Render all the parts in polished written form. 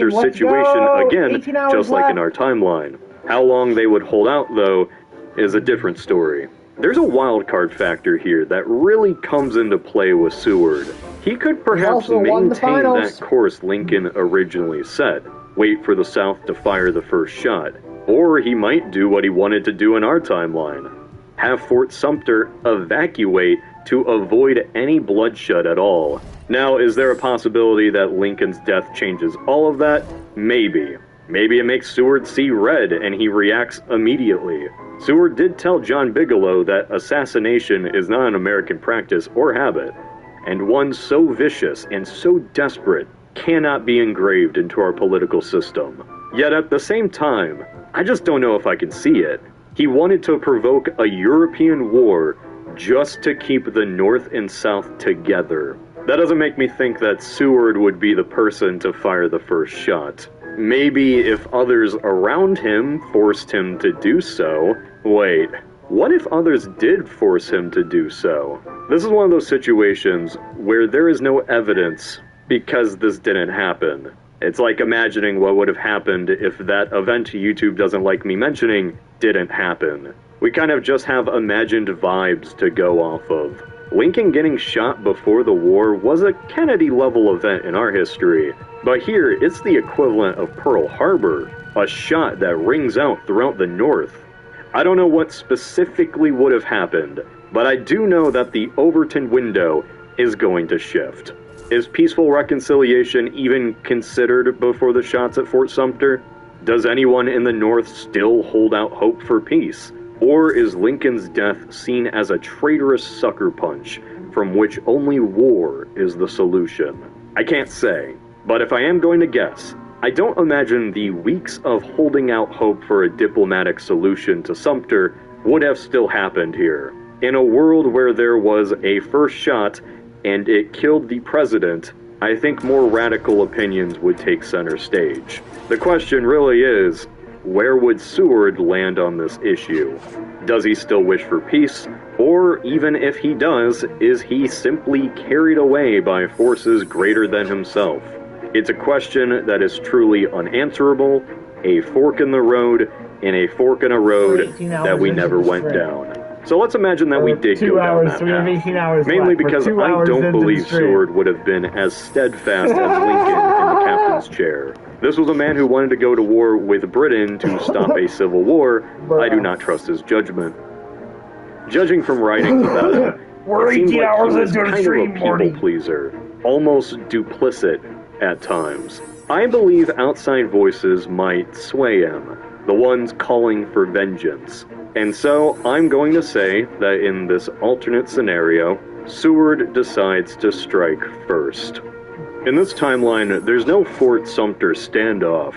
their situation again, just like in our timeline. How long they would hold out, though, is a different story. There's a wildcard factor here that really comes into play with Seward. He could perhaps maintain that course Lincoln originally set, wait for the South to fire the first shot. Or he might do what he wanted to do in our timeline, have Fort Sumter evacuate to avoid any bloodshed at all. Now, is there a possibility that Lincoln's death changes all of that? Maybe. Maybe it makes Seward see red and he reacts immediately. Seward did tell John Bigelow that assassination is not an American practice or habit, and one so vicious and so desperate cannot be engraved into our political system. Yet at the same time, I just don't know if I can see it. He wanted to provoke a European war just to keep the North and South together. That doesn't make me think that Seward would be the person to fire the first shot. Maybe if others around him forced him to do so. Wait, what if others did force him to do so? This is one of those situations where there is no evidence because this didn't happen. It's like imagining what would have happened if that event YouTube doesn't like me mentioning didn't happen. We kind of just have imagined vibes to go off of. Lincoln getting shot before the war was a Kennedy-level event in our history, but here it's the equivalent of Pearl Harbor, a shot that rings out throughout the North. I don't know what specifically would have happened, but I do know that the Overton window is going to shift. Is peaceful reconciliation even considered before the shots at Fort Sumter? Does anyone in the North still hold out hope for peace? Or is Lincoln's death seen as a traitorous sucker punch from which only war is the solution? I can't say, but if I am going to guess, I don't imagine the weeks of holding out hope for a diplomatic solution to Sumter would have still happened here. In a world where there was a first shot and it killed the president, I think more radical opinions would take center stage. The question really is, where would Seward land on this issue? Does he still wish for peace? Or even if he does, is he simply carried away by forces greater than himself? It's a question that is truly unanswerable, a fork in the road, and a fork in a road that we never went down. So let's imagine that we did go down that path. Mainly because I don't believe Seward would have been as steadfast as Lincoln in the captain's chair. This was a man who wanted to go to war with Britain to stop a civil war. I do not trust his judgment. Judging from writings about him, it seems like he was kind of a people pleaser, almost duplicit at times. I believe outside voices might sway him, the ones calling for vengeance. And so, I'm going to say that in this alternate scenario, Seward decides to strike first. In this timeline, there's no Fort Sumter standoff,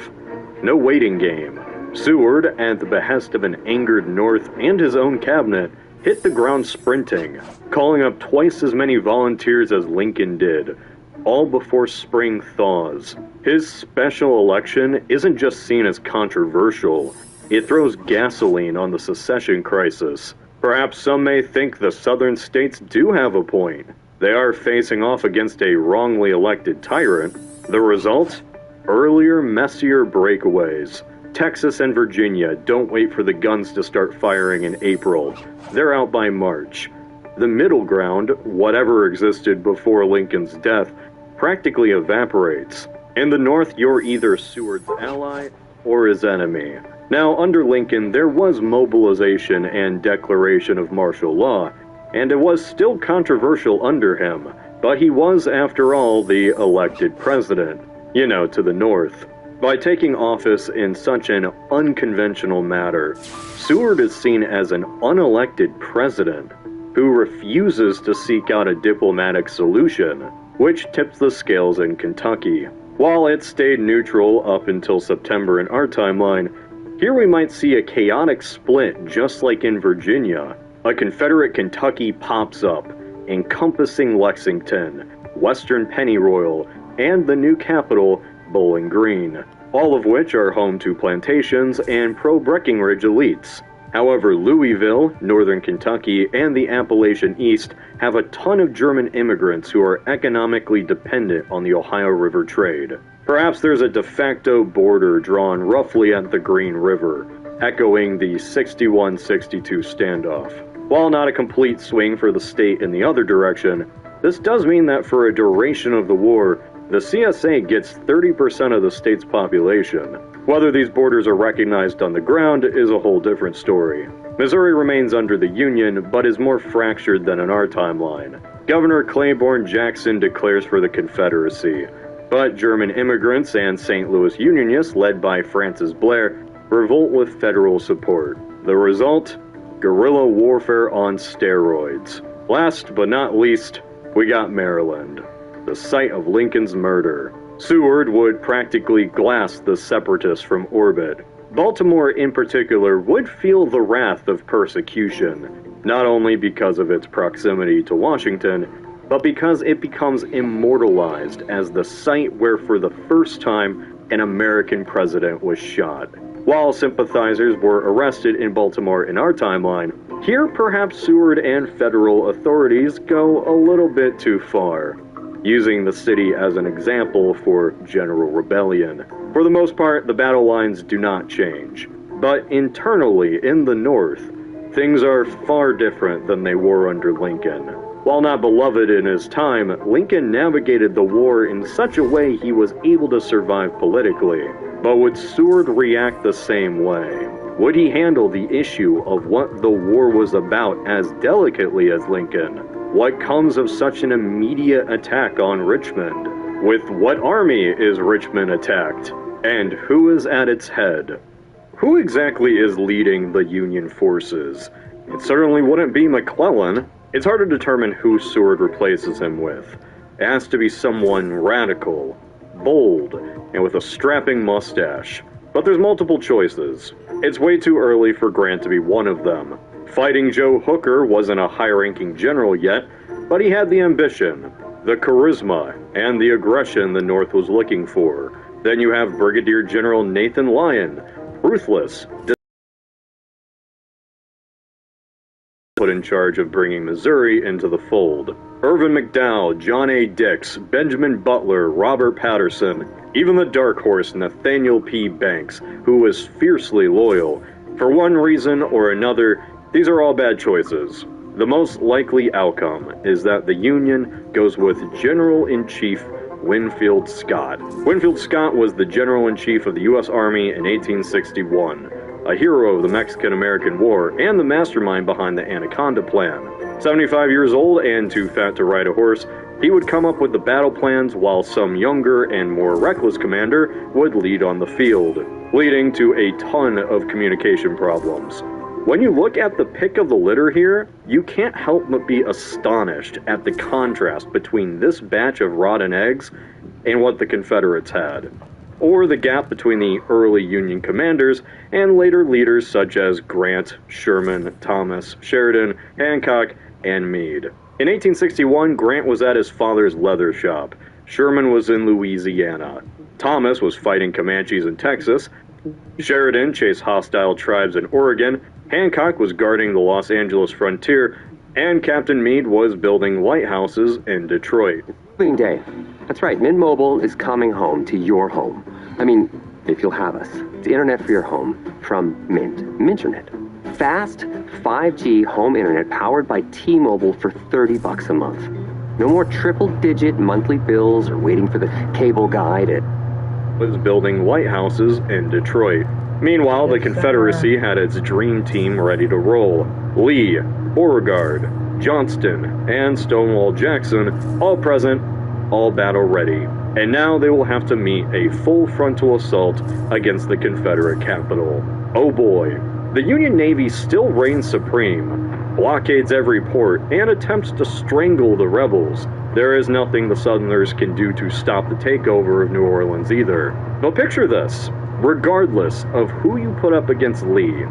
no waiting game. Seward, at the behest of an angered North and his own cabinet, hit the ground sprinting, calling up twice as many volunteers as Lincoln did, all before spring thaws. His special election isn't just seen as controversial, it throws gasoline on the secession crisis. Perhaps some may think the southern states do have a point. They are facing off against a wrongly elected tyrant. The result? Earlier, messier breakaways. Texas and Virginia don't wait for the guns to start firing in April. They're out by March. The middle ground, whatever existed before Lincoln's death, practically evaporates. In the North, you're either Seward's ally or his enemy. Now, under Lincoln, there was mobilization and declaration of martial law, and it was still controversial under him, but he was, after all, the elected president, you know, to the North. By taking office in such an unconventional manner, Seward is seen as an unelected president who refuses to seek out a diplomatic solution, which tips the scales in Kentucky. While it stayed neutral up until September in our timeline, here we might see a chaotic split just like in Virginia. A Confederate Kentucky pops up, encompassing Lexington, western Pennyroyal, and the new capital, Bowling Green, all of which are home to plantations and pro-Breckinridge elites. However, Louisville, northern Kentucky, and the Appalachian East have a ton of German immigrants who are economically dependent on the Ohio River trade. Perhaps there's a de facto border drawn roughly at the Green River, echoing the 61-62 standoff. While not a complete swing for the state in the other direction, this does mean that for a duration of the war, the CSA gets 30% of the state's population. Whether these borders are recognized on the ground is a whole different story. Missouri remains under the Union, but is more fractured than in our timeline. Governor Claiborne Jackson declares for the Confederacy, but German immigrants and St. Louis Unionists, led by Francis Blair, revolt with federal support. The result? Guerrilla warfare on steroids. Last but not least, we got Maryland, the site of Lincoln's murder. Seward would practically glass the separatists from orbit. Baltimore in particular would feel the wrath of persecution, not only because of its proximity to Washington, but because it becomes immortalized as the site where for the first time an American president was shot. While sympathizers were arrested in Baltimore in our timeline, here perhaps Seward and federal authorities go a little bit too far, using the city as an example for general rebellion. For the most part, the battle lines do not change, but internally in the North, things are far different than they were under Lincoln. While not beloved in his time, Lincoln navigated the war in such a way he was able to survive politically. But would Seward react the same way? Would he handle the issue of what the war was about as delicately as Lincoln? What comes of such an immediate attack on Richmond? With what army is Richmond attacked? And who is at its head? Who exactly is leading the Union forces? It certainly wouldn't be McClellan. It's hard to determine who Seward replaces him with. It has to be someone radical, bold, and with a strapping mustache. But there's multiple choices. It's way too early for Grant to be one of them. Fighting Joe Hooker wasn't a high-ranking general yet, but he had the ambition, the charisma, and the aggression the North was looking for. Then you have Brigadier General Nathan Lyon, ruthless, put in charge of bringing Missouri into the fold. Irvin McDowell, John A. Dix, Benjamin Butler, Robert Patterson, even the dark horse Nathaniel P. Banks, who was fiercely loyal. For one reason or another, these are all bad choices. The most likely outcome is that the Union goes with General-in-Chief Winfield Scott. Winfield Scott was the General-in-Chief of the U.S. Army in 1861. A hero of the Mexican-American War, and the mastermind behind the Anaconda Plan. 75 years old and too fat to ride a horse, he would come up with the battle plans while some younger and more reckless commander would lead on the field, leading to a ton of communication problems. When you look at the pick of the litter here, you can't help but be astonished at the contrast between this batch of rotten eggs and what the Confederates had, or the gap between the early Union commanders and later leaders such as Grant, Sherman, Thomas, Sheridan, Hancock, and Meade. In 1861, Grant was at his father's leather shop. Sherman was in Louisiana. Thomas was fighting Comanches in Texas. Sheridan chased hostile tribes in Oregon. Hancock was guarding the Los Angeles frontier. And Captain Meade was building lighthouses in Detroit. Green Day. That's right, Mint Mobile is coming home to your home. I mean, if you'll have us. It's internet for your home from Mint. Minternet. Fast, 5G home internet powered by T-Mobile for $30 a month. No more triple-digit monthly bills or waiting for the cable guy to... was building lighthouses in Detroit. Meanwhile, the Confederacy had its dream team ready to roll. Lee, Beauregard, Johnston, and Stonewall Jackson, all present, all battle ready. And now they will have to meet a full frontal assault against the Confederate capital. Oh boy. The Union Navy still reigns supreme, blockades every port, and attempts to strangle the rebels. There is nothing the Southerners can do to stop the takeover of New Orleans either. But picture this, regardless of who you put up against Lee,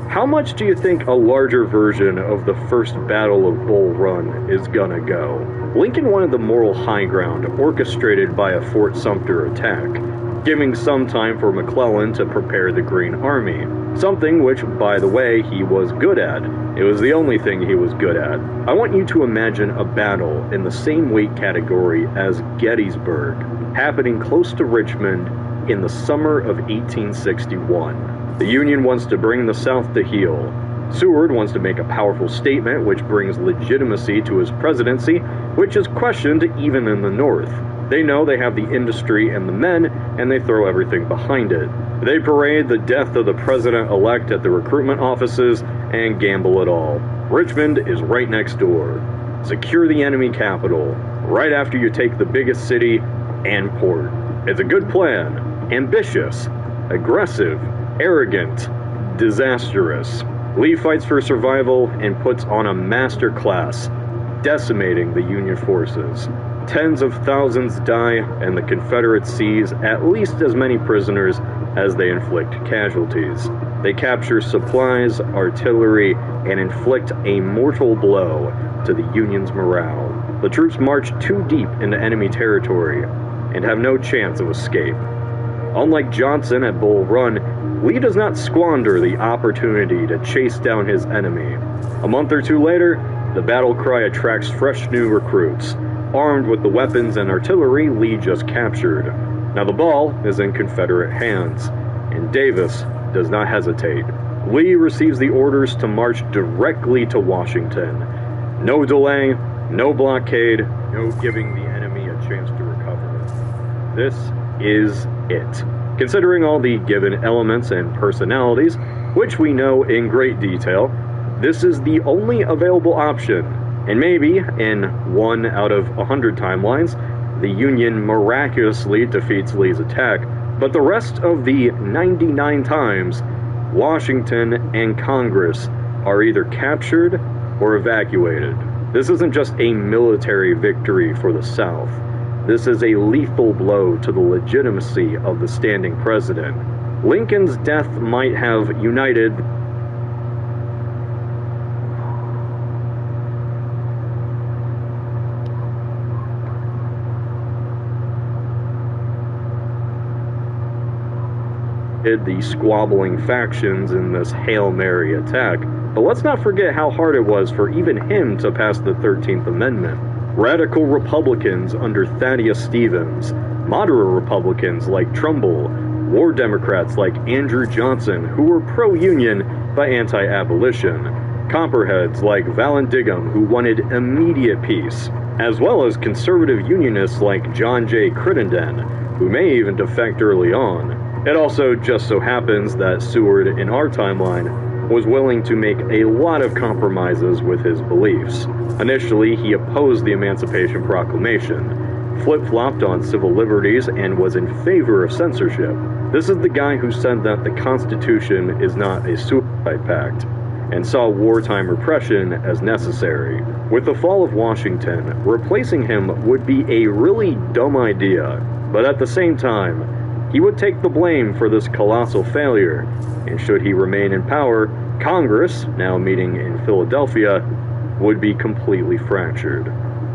how much do you think a larger version of the First Battle of Bull Run is gonna go? Lincoln wanted the moral high ground orchestrated by a Fort Sumter attack, giving some time for McClellan to prepare the Green Army, something which, by the way, he was good at. It was the only thing he was good at. I want you to imagine a battle in the same weight category as Gettysburg. happening close to Richmond in the summer of 1861. The Union wants to bring the South to heel. Seward wants to make a powerful statement which brings legitimacy to his presidency, which is questioned even in the North. They know they have the industry and the men, and they throw everything behind it. They parade the death of the president-elect at the recruitment offices and gamble it all. Richmond is right next door. Secure the enemy capital, right after you take the biggest city and port. It's a good plan. Ambitious, aggressive, arrogant, disastrous. Lee fights for survival and puts on a master class, decimating the Union forces. Tens of thousands die, and the Confederates seize at least as many prisoners as they inflict casualties. They capture supplies, artillery, and inflict a mortal blow to the Union's morale. The troops march too deep into enemy territory and have no chance of escape. Unlike Johnson at Bull Run, Lee does not squander the opportunity to chase down his enemy. A month or two later, the battle cry attracts fresh new recruits, armed with the weapons and artillery Lee just captured. Now the ball is in Confederate hands, and Davis does not hesitate. Lee receives the orders to march directly to Washington. No delay, no blockade, no giving the enemy a chance to recover. This is it. Considering all the given elements and personalities, which we know in great detail, this is the only available option. And maybe, in 1 out of 100 timelines, the Union miraculously defeats Lee's attack, but the rest of the 99 times, Washington and Congress are either captured or evacuated. This isn't just a military victory for the South. This is a lethal blow to the legitimacy of the standing president. Lincoln's death might have united the squabbling factions in this Hail Mary attack, but let's not forget how hard it was for even him to pass the 13th Amendment. Radical Republicans under Thaddeus Stevens, moderate Republicans like Trumbull, war Democrats like Andrew Johnson, who were pro-Union but anti-abolition, Copperheads like Vallandigham, who wanted immediate peace, as well as conservative Unionists like John J. Crittenden, who may even defect early on. It also just so happens that Seward, in our timeline, was willing to make a lot of compromises with his beliefs. Initially, he opposed the Emancipation Proclamation, flip-flopped on civil liberties, and was in favor of censorship. This is the guy who said that the Constitution is not a suicide pact, and saw wartime repression as necessary. With the fall of Washington, replacing him would be a really dumb idea, but at the same time, he would take the blame for this colossal failure, and should he remain in power, Congress, now meeting in Philadelphia, would be completely fractured.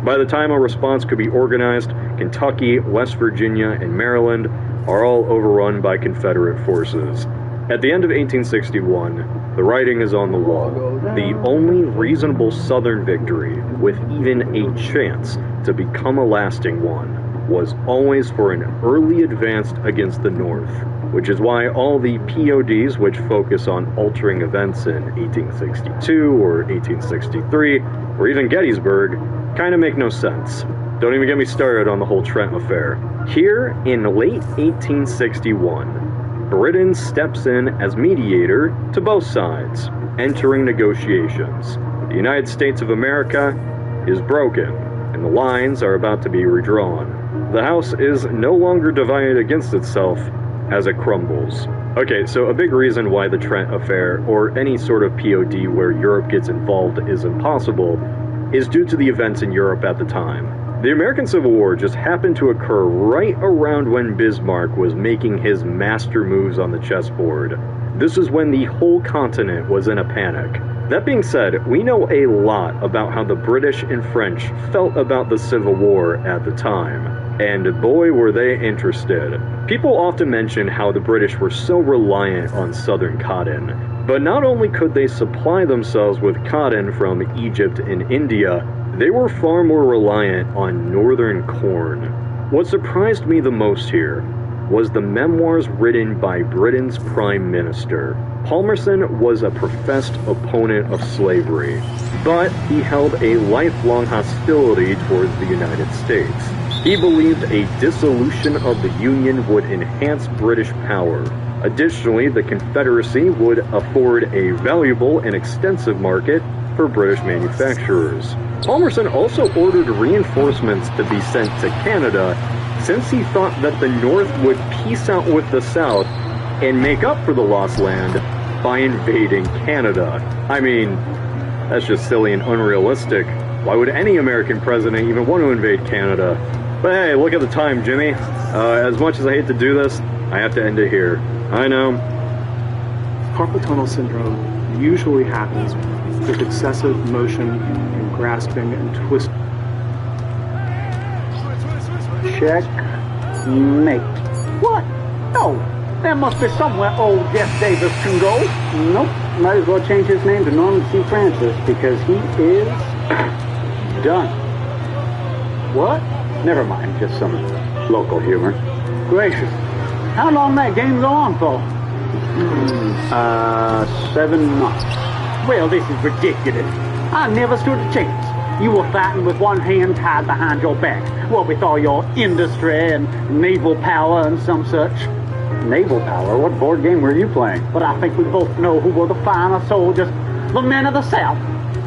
By the time a response could be organized, Kentucky, West Virginia, and Maryland are all overrun by Confederate forces. At the end of 1861, the writing is on the wall. The only reasonable Southern victory, with even a chance to become a lasting one, was always for an early advance against the North, which is why all the PODs which focus on altering events in 1862 or 1863 or even Gettysburg kind of make no sense. Don't even get me started on the whole Trent affair. Here in late 1861, Britain steps in as mediator to both sides, entering negotiations. The United States of America is broken, and the lines are about to be redrawn. The House is no longer divided against itself as it crumbles. Okay, so a big reason why the Trent Affair, or any sort of POD where Europe gets involved, is impossible, is due to the events in Europe at the time. The American Civil War just happened to occur right around when Bismarck was making his master moves on the chessboard. This is when the whole continent was in a panic. That being said, we know a lot about how the British and French felt about the Civil War at the time. And boy were they interested. People often mention how the British were so reliant on southern cotton, but not only could they supply themselves with cotton from Egypt and India, they were far more reliant on northern corn. What surprised me the most here was the memoirs written by Britain's Prime Minister. Palmerston was a professed opponent of slavery, but he held a lifelong hostility towards the United States. He believed a dissolution of the Union would enhance British power. Additionally, the Confederacy would afford a valuable and extensive market for British manufacturers. Palmerston also ordered reinforcements to be sent to Canada, since he thought that the North would peace out with the South and make up for the lost land by invading Canada. I mean, that's just silly and unrealistic. Why would any American president even want to invade Canada? But hey, look at the time, Jimmy. As much as I hate to do this, I have to end it here. I know. Carpal tunnel syndrome usually happens with excessive motion and grasping and twisting. Checkmate. What? No, there must be somewhere old Jeff Davis can go. Nope, might as well change his name to Norman C. Francis, because he is done. What? Never mind, just some local humor. Gracious, how long that game go on for? 7 months. Well, this is ridiculous. I never stood a chance. You were fighting with one hand tied behind your back. What with all your industry and naval power and some such. Naval power? What board game were you playing? But I think we both know who were the finer soldiers. The men of the South.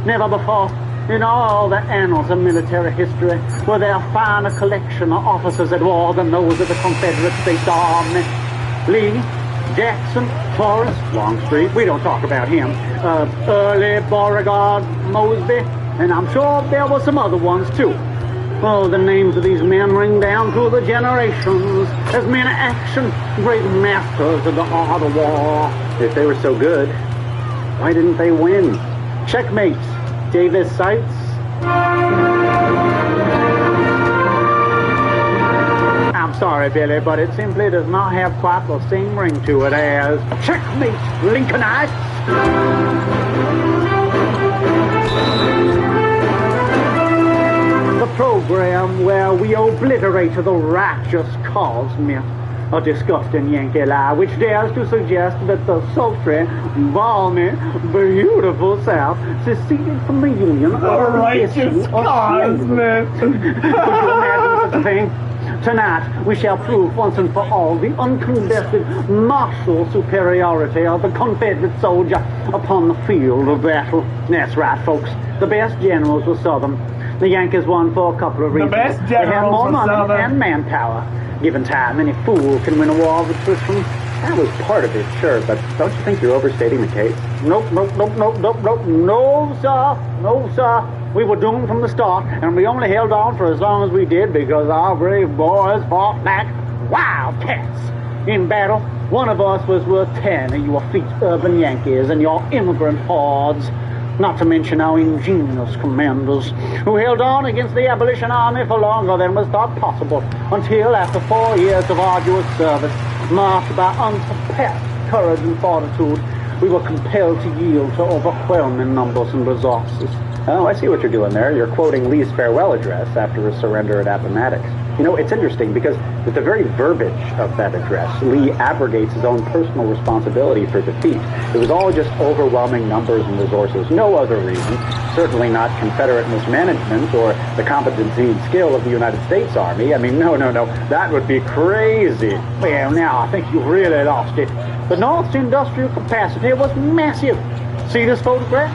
Never before, in all the annals of military history, were there a finer collection of officers at war than those of the Confederate States Army. Lee, Jackson, Forrest, Longstreet, we don't talk about him. Early, Beauregard, Mosby, and I'm sure there were some other ones too. Oh, the names of these men ring down through the generations as men of action, great masters of the art of war. If they were so good, why didn't they win? Checkmate, Davis cites. I'm sorry, Billy, but it simply does not have quite the same ring to it as Checkmate, Lincolnites. The program where we obliterate the righteous cause myth, a disgusting Yankee lie which dares to suggest that the sultry, balmy, beautiful South seceded from the Union the righteous cause myth. Could you imagine such a thing? Tonight, we shall prove once and for all the uncontested martial superiority of the Confederate soldier upon the field of battle. That's right, folks. The best generals were Southern. The Yankees won for a couple of reasons. The best they had more generals were money Southern. and manpower. Given time, any fool can win a war of attrition. That was part of it, sure, but don't you think you're overstating the case? Nope, no, sir. No, sir. We were doomed from the start, and we only held on for as long as we did because our brave boys fought like wildcats. In battle, one of us was worth 10 of your fleet urban Yankees and your immigrant hordes. Not to mention our ingenious commanders, who held on against the abolition army for longer than was thought possible, until after 4 years of arduous service, marked by unsurpassed courage and fortitude, we were compelled to yield to overwhelming numbers and resources. Oh, I see what you're doing there. You're quoting Lee's farewell address after his surrender at Appomattox. You know, it's interesting because with the very verbiage of that address, Lee abrogates his own personal responsibility for defeat. It was all just overwhelming numbers and resources, no other reason. Certainly not Confederate mismanagement or the competency and skill of the United States Army. I mean, no, that would be crazy. Well, now I think you've really lost it. The North's industrial capacity was massive. See this photograph?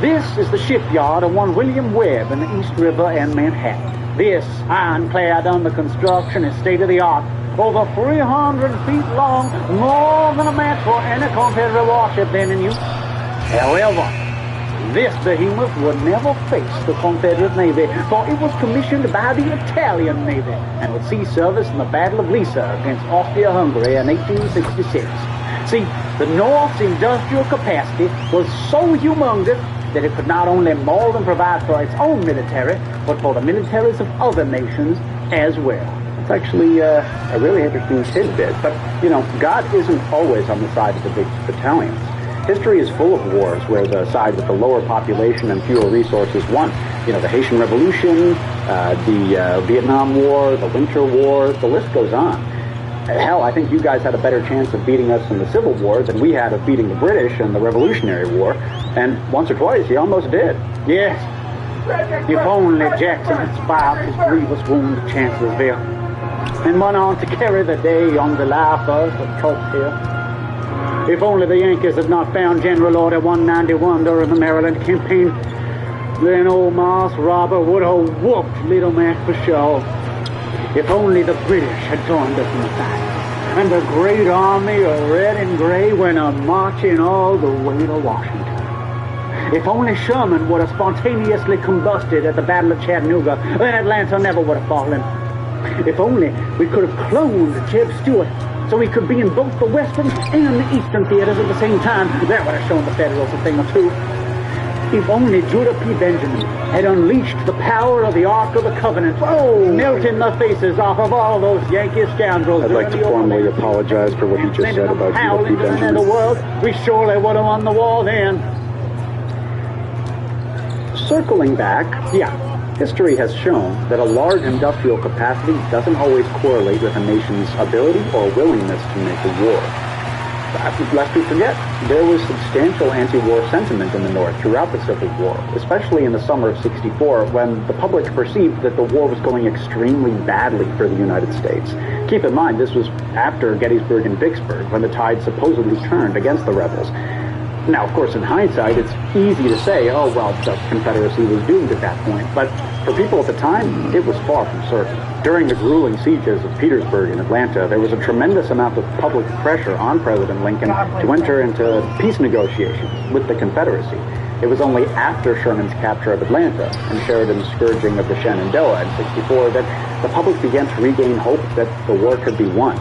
This is the shipyard of one William Webb in the East River and Manhattan. This ironclad under construction is state-of-the-art, over 300 feet long, more than a match for any Confederate warship then in use. However, this behemoth would never face the Confederate Navy, for it was commissioned by the Italian Navy and would see service in the Battle of Lissa against Austria-Hungary in 1866. See, the North's industrial capacity was so humongous that it could not only mold and provide for its own military, but for the militaries of other nations as well. It's actually a really interesting tidbit. But, you know, God isn't always on the side of the big battalions. History is full of wars where the side with the lower population and fewer resources won. You know, the Haitian Revolution, the Vietnam War, the Winter War, the list goes on. Hell, I think you guys had a better chance of beating us in the Civil War than we had of beating the British in the Revolutionary War. And once or twice, you almost did. Yes. If only Jackson had survived his grievous wound at Chancellorsville and went on to carry the day on July 1st at Culp's Hill. If only the Yankees had not found General Order 191 during the Maryland campaign, then old Moss Robert would have whooped Little Mac for sure. If only the British had joined us in the fight, and the great army of red and gray went marching all the way to Washington. If only Sherman would have spontaneously combusted at the Battle of Chattanooga, then Atlanta never would have fallen. If only we could have cloned Jeb Stuart so he could be in both the Western and the Eastern theaters at the same time, that would have shown the Federals a thing or two. If only Judah P. Benjamin had unleashed the power of the Ark of the Covenant, melting the faces off of all those Yankee scoundrels. I'd like to formally apologize for what you just said about Judah P. Benjamin. The world, we surely would have won the war then. Circling back, history has shown that a large industrial capacity doesn't always correlate with a nation's ability or willingness to make a war. Lest we forget, there was substantial anti-war sentiment in the North throughout the Civil War, especially in the summer of '64, when the public perceived that the war was going extremely badly for the United States. Keep in mind, this was after Gettysburg and Vicksburg, when the tide supposedly turned against the rebels. Now, of course, in hindsight, it's easy to say, oh, well, the Confederacy was doomed at that point. But for people at the time, it was far from certain. During the grueling sieges of Petersburg and Atlanta, there was a tremendous amount of public pressure on President Lincoln to enter into peace negotiations with the Confederacy. It was only after Sherman's capture of Atlanta and Sheridan's scourging of the Shenandoah in '64 that the public began to regain hope that the war could be won.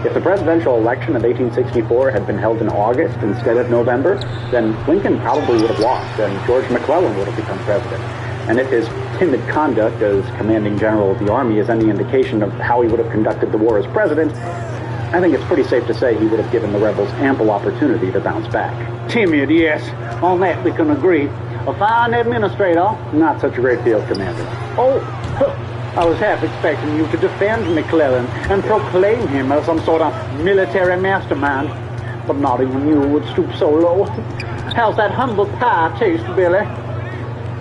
If the presidential election of 1864 had been held in August instead of November, then Lincoln probably would have lost and George McClellan would have become president. And if his timid conduct as commanding general of the army is any indication of how he would have conducted the war as president, I think it's pretty safe to say he would have given the rebels ample opportunity to bounce back. Timid, yes. On that we can agree. A fine administrator. Not such a great field commander. Oh, I was half expecting you to defend McClellan and proclaim him as some sort of military mastermind. But not even you would stoop so low. How's that humble pie taste, Billy?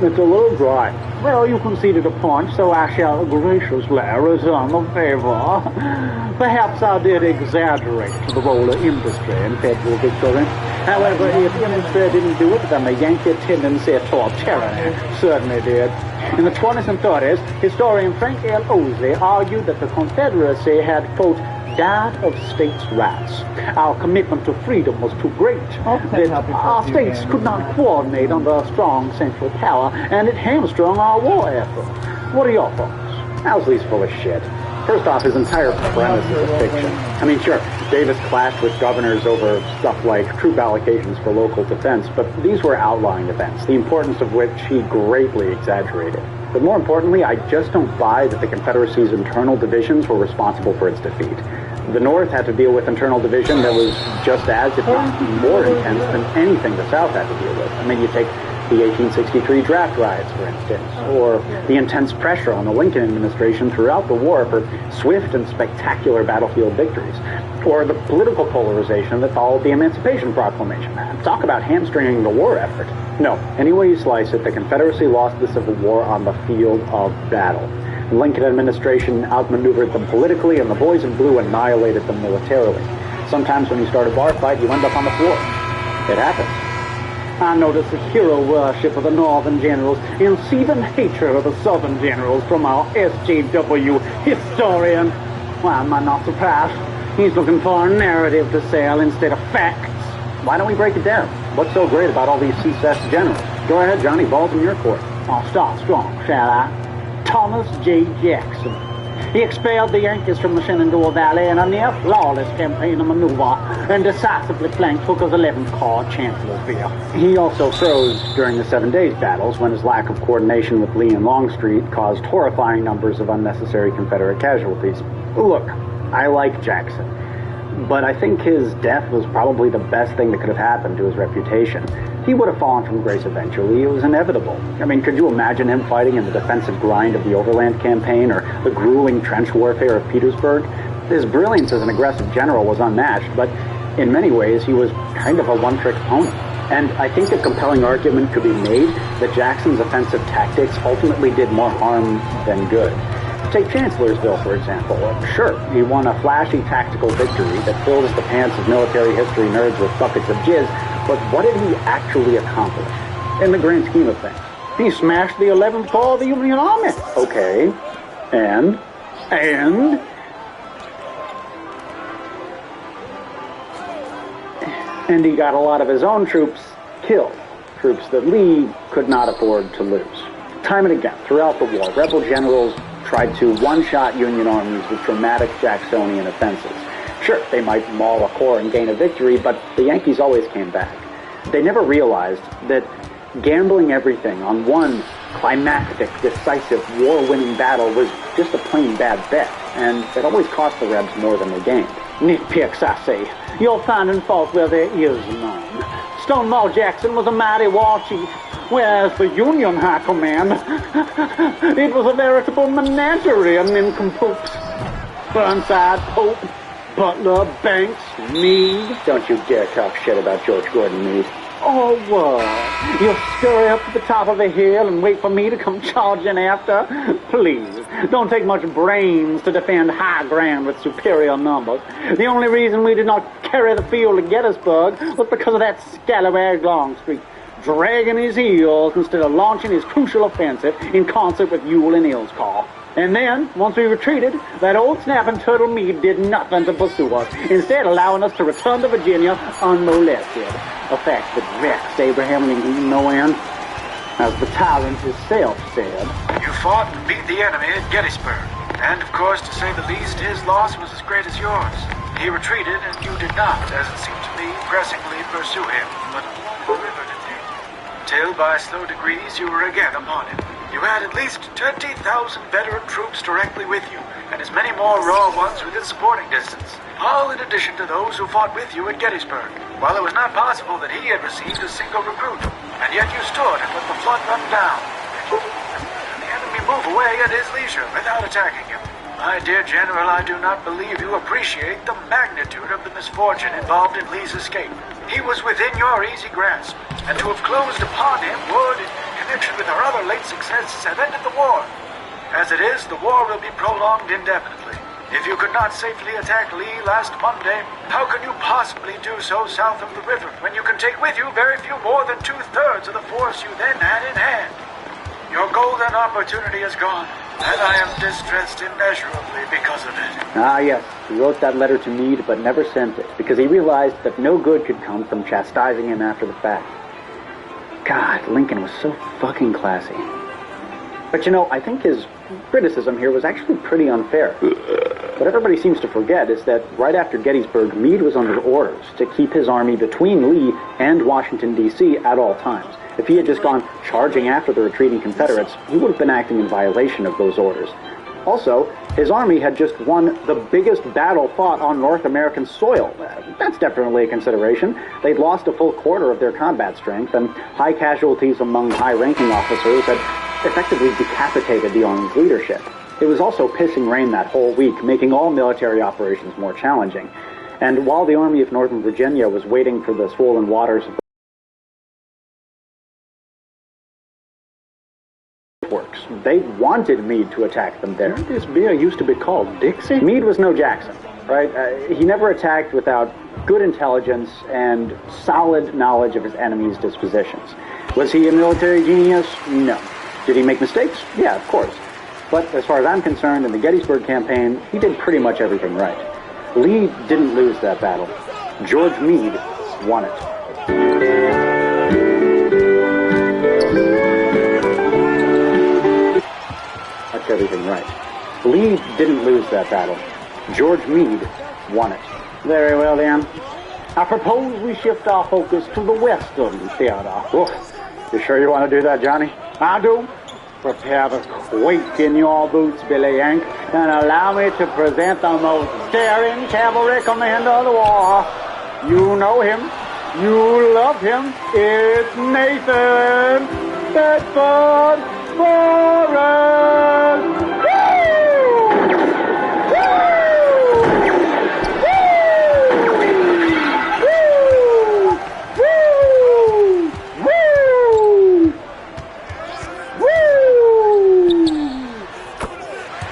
It's a little dry. Well, you conceded a point, so I shall graciously return the favor. Perhaps I did exaggerate the role of industry in federal victory. However, if industry didn't do it, then the Yankee tendency toward tyranny certainly did. In the 20s and 30s, historian Frank L. Owsley argued that the Confederacy had, quote, died of states' rights. Our commitment to freedom was too great. That our states could not coordinate under a strong central power, and it hamstrung our war effort. What are your thoughts? Owsley's full of shit. First off, his entire premise is a fiction. I mean, sure, Davis clashed with governors over stuff like troop allocations for local defense, but these were outlying events, the importance of which he greatly exaggerated. But more importantly, I just don't buy that the Confederacy's internal divisions were responsible for its defeat. The North had to deal with internal division that was just as, if not more intense than anything the South had to deal with. I mean, you take the 1863 draft riots, for instance, or the intense pressure on the Lincoln administration throughout the war for swift and spectacular battlefield victories, or the political polarization that followed the Emancipation Proclamation. Talk about hamstringing the war effort. No, any way you slice it, the Confederacy lost the Civil War on the field of battle. The Lincoln administration outmaneuvered them politically, and the boys in blue annihilated them militarily. Sometimes when you start a bar fight, you end up on the floor. It happens. I notice the hero worship of the Northern generals and even hatred of the Southern generals from our SJW historian. Why am I not surprised? He's looking for a narrative to sell instead of facts. Why don't we break it down? What's so great about all these secessed generals? Go ahead, Johnny. Ball's in your court. I'll start strong, shall I? Thomas J. Jackson. He expelled the Yankees from the Shenandoah Valley in a near-flawless campaign of maneuver and decisively flanked Hooker's 11th Corps, Chancellorsville. He also froze during the 7 Days battles when his lack of coordination with Lee and Longstreet caused horrifying numbers of unnecessary Confederate casualties. Look, I like Jackson, But I think his death was probably the best thing that could have happened to his reputation. He would have fallen from grace eventually. It was inevitable. I mean, could you imagine him fighting in the defensive grind of the Overland Campaign or the grueling trench warfare of Petersburg? His brilliance as an aggressive general was unmatched, but in many ways he was kind of a one-trick pony. And I think a compelling argument could be made that Jackson's offensive tactics ultimately did more harm than good. Take Chancellorsville, for example. Sure, he won a flashy tactical victory that fills the pants of military history nerds with buckets of jizz, but what did he actually accomplish in the grand scheme of things? He smashed the 11th Corps of the Union Army. Okay, and he got a lot of his own troops killed, troops that Lee could not afford to lose. Time and again, throughout the war, rebel generals tried to one-shot Union armies with dramatic Jacksonian offensives. Sure, they might maul a corps and gain a victory, but the Yankees always came back. They never realized that gambling everything on one climactic, decisive, war-winning battle was just a plain bad bet, and it always cost the Rebs more than they gained. Nitpicks, I say. You're finding fault where there is none. Stonewall Jackson was a mighty war chief, whereas the Union High Command, it was a veritable menagerie of nincompoops. Burnside, Pope, Butler, Banks, Meade. Don't you dare talk shit about George Gordon Meade. Oh, what? You'll scurry up to the top of the hill and wait for me to come charging after? Please, don't take much brains to defend high ground with superior numbers. The only reason we did not carry the field at Gettysburg was because of that scallywag Longstreet, dragging his heels instead of launching his crucial offensive in concert with Ewell and Hill's corps. And then, once we retreated, that old snapping turtle Meade did nothing to pursue us, instead allowing us to return to Virginia unmolested. A fact that vexed Abraham Lincoln no end. As the tyrant himself said, "You fought and beat the enemy at Gettysburg, and of course, to say the least, his loss was as great as yours. He retreated, and you did not, as it seemed to me, pressingly pursue him, but along the river to take him, till by slow degrees you were again upon him. You had at least 20,000 veteran troops directly with you, and as many more raw ones within supporting distance, all in addition to those who fought with you at Gettysburg, while it was not possible that he had received a single recruit, and yet you stood and let the flood run down, and the enemy move away at his leisure without attacking him. My dear General, I do not believe you appreciate the magnitude of the misfortune involved in Lee's escape. He was within your easy grasp, and to have closed upon him would, in connection with our other late successes, have ended the war. As it is, the war will be prolonged indefinitely. If you could not safely attack Lee last Monday, how can you possibly do so south of the river, when you can take with you very few more than 2/3 of the force you then had in hand? Your golden opportunity is gone, and I am distressed immeasurably because of it." Ah, yes, he wrote that letter to Meade, but never sent it, because he realized that no good could come from chastising him after the fact. God, Lincoln was so fucking classy. But you know, I think his criticism here was actually pretty unfair. What everybody seems to forget is that right after Gettysburg, Meade was under orders to keep his army between Lee and Washington, D.C. at all times. If he had just gone charging after the retreating Confederates, he would have been acting in violation of those orders. Also, his army had just won the biggest battle fought on North American soil. That's definitely a consideration. They'd lost a full quarter of their combat strength, and high casualties among high-ranking officers had effectively decapitated the Army's leadership. It was also pissing rain that whole week, making all military operations more challenging. And while the Army of Northern Virginia was waiting for the swollen waters of works, they wanted Meade to attack them there. This beer used to be called Dixie? Meade was no Jackson, right? He never attacked without good intelligence and solid knowledge of his enemy's dispositions. Was he a military genius? No. Did he make mistakes? Yeah, of course. But as far as I'm concerned, in the Gettysburg campaign, he did pretty much everything right. Lee didn't lose that battle. George Meade won it. That's everything right. Lee didn't lose that battle. George Meade won it. Very well, then. I propose we shift our focus to the Western Theater. Oh, you sure you want to do that, Johnny? I do. Prepare the quake in your boots, Billy Yank, and allow me to present the most daring cavalry commander of the war. You know him. You love him. It's Nathan Bedford Forrest.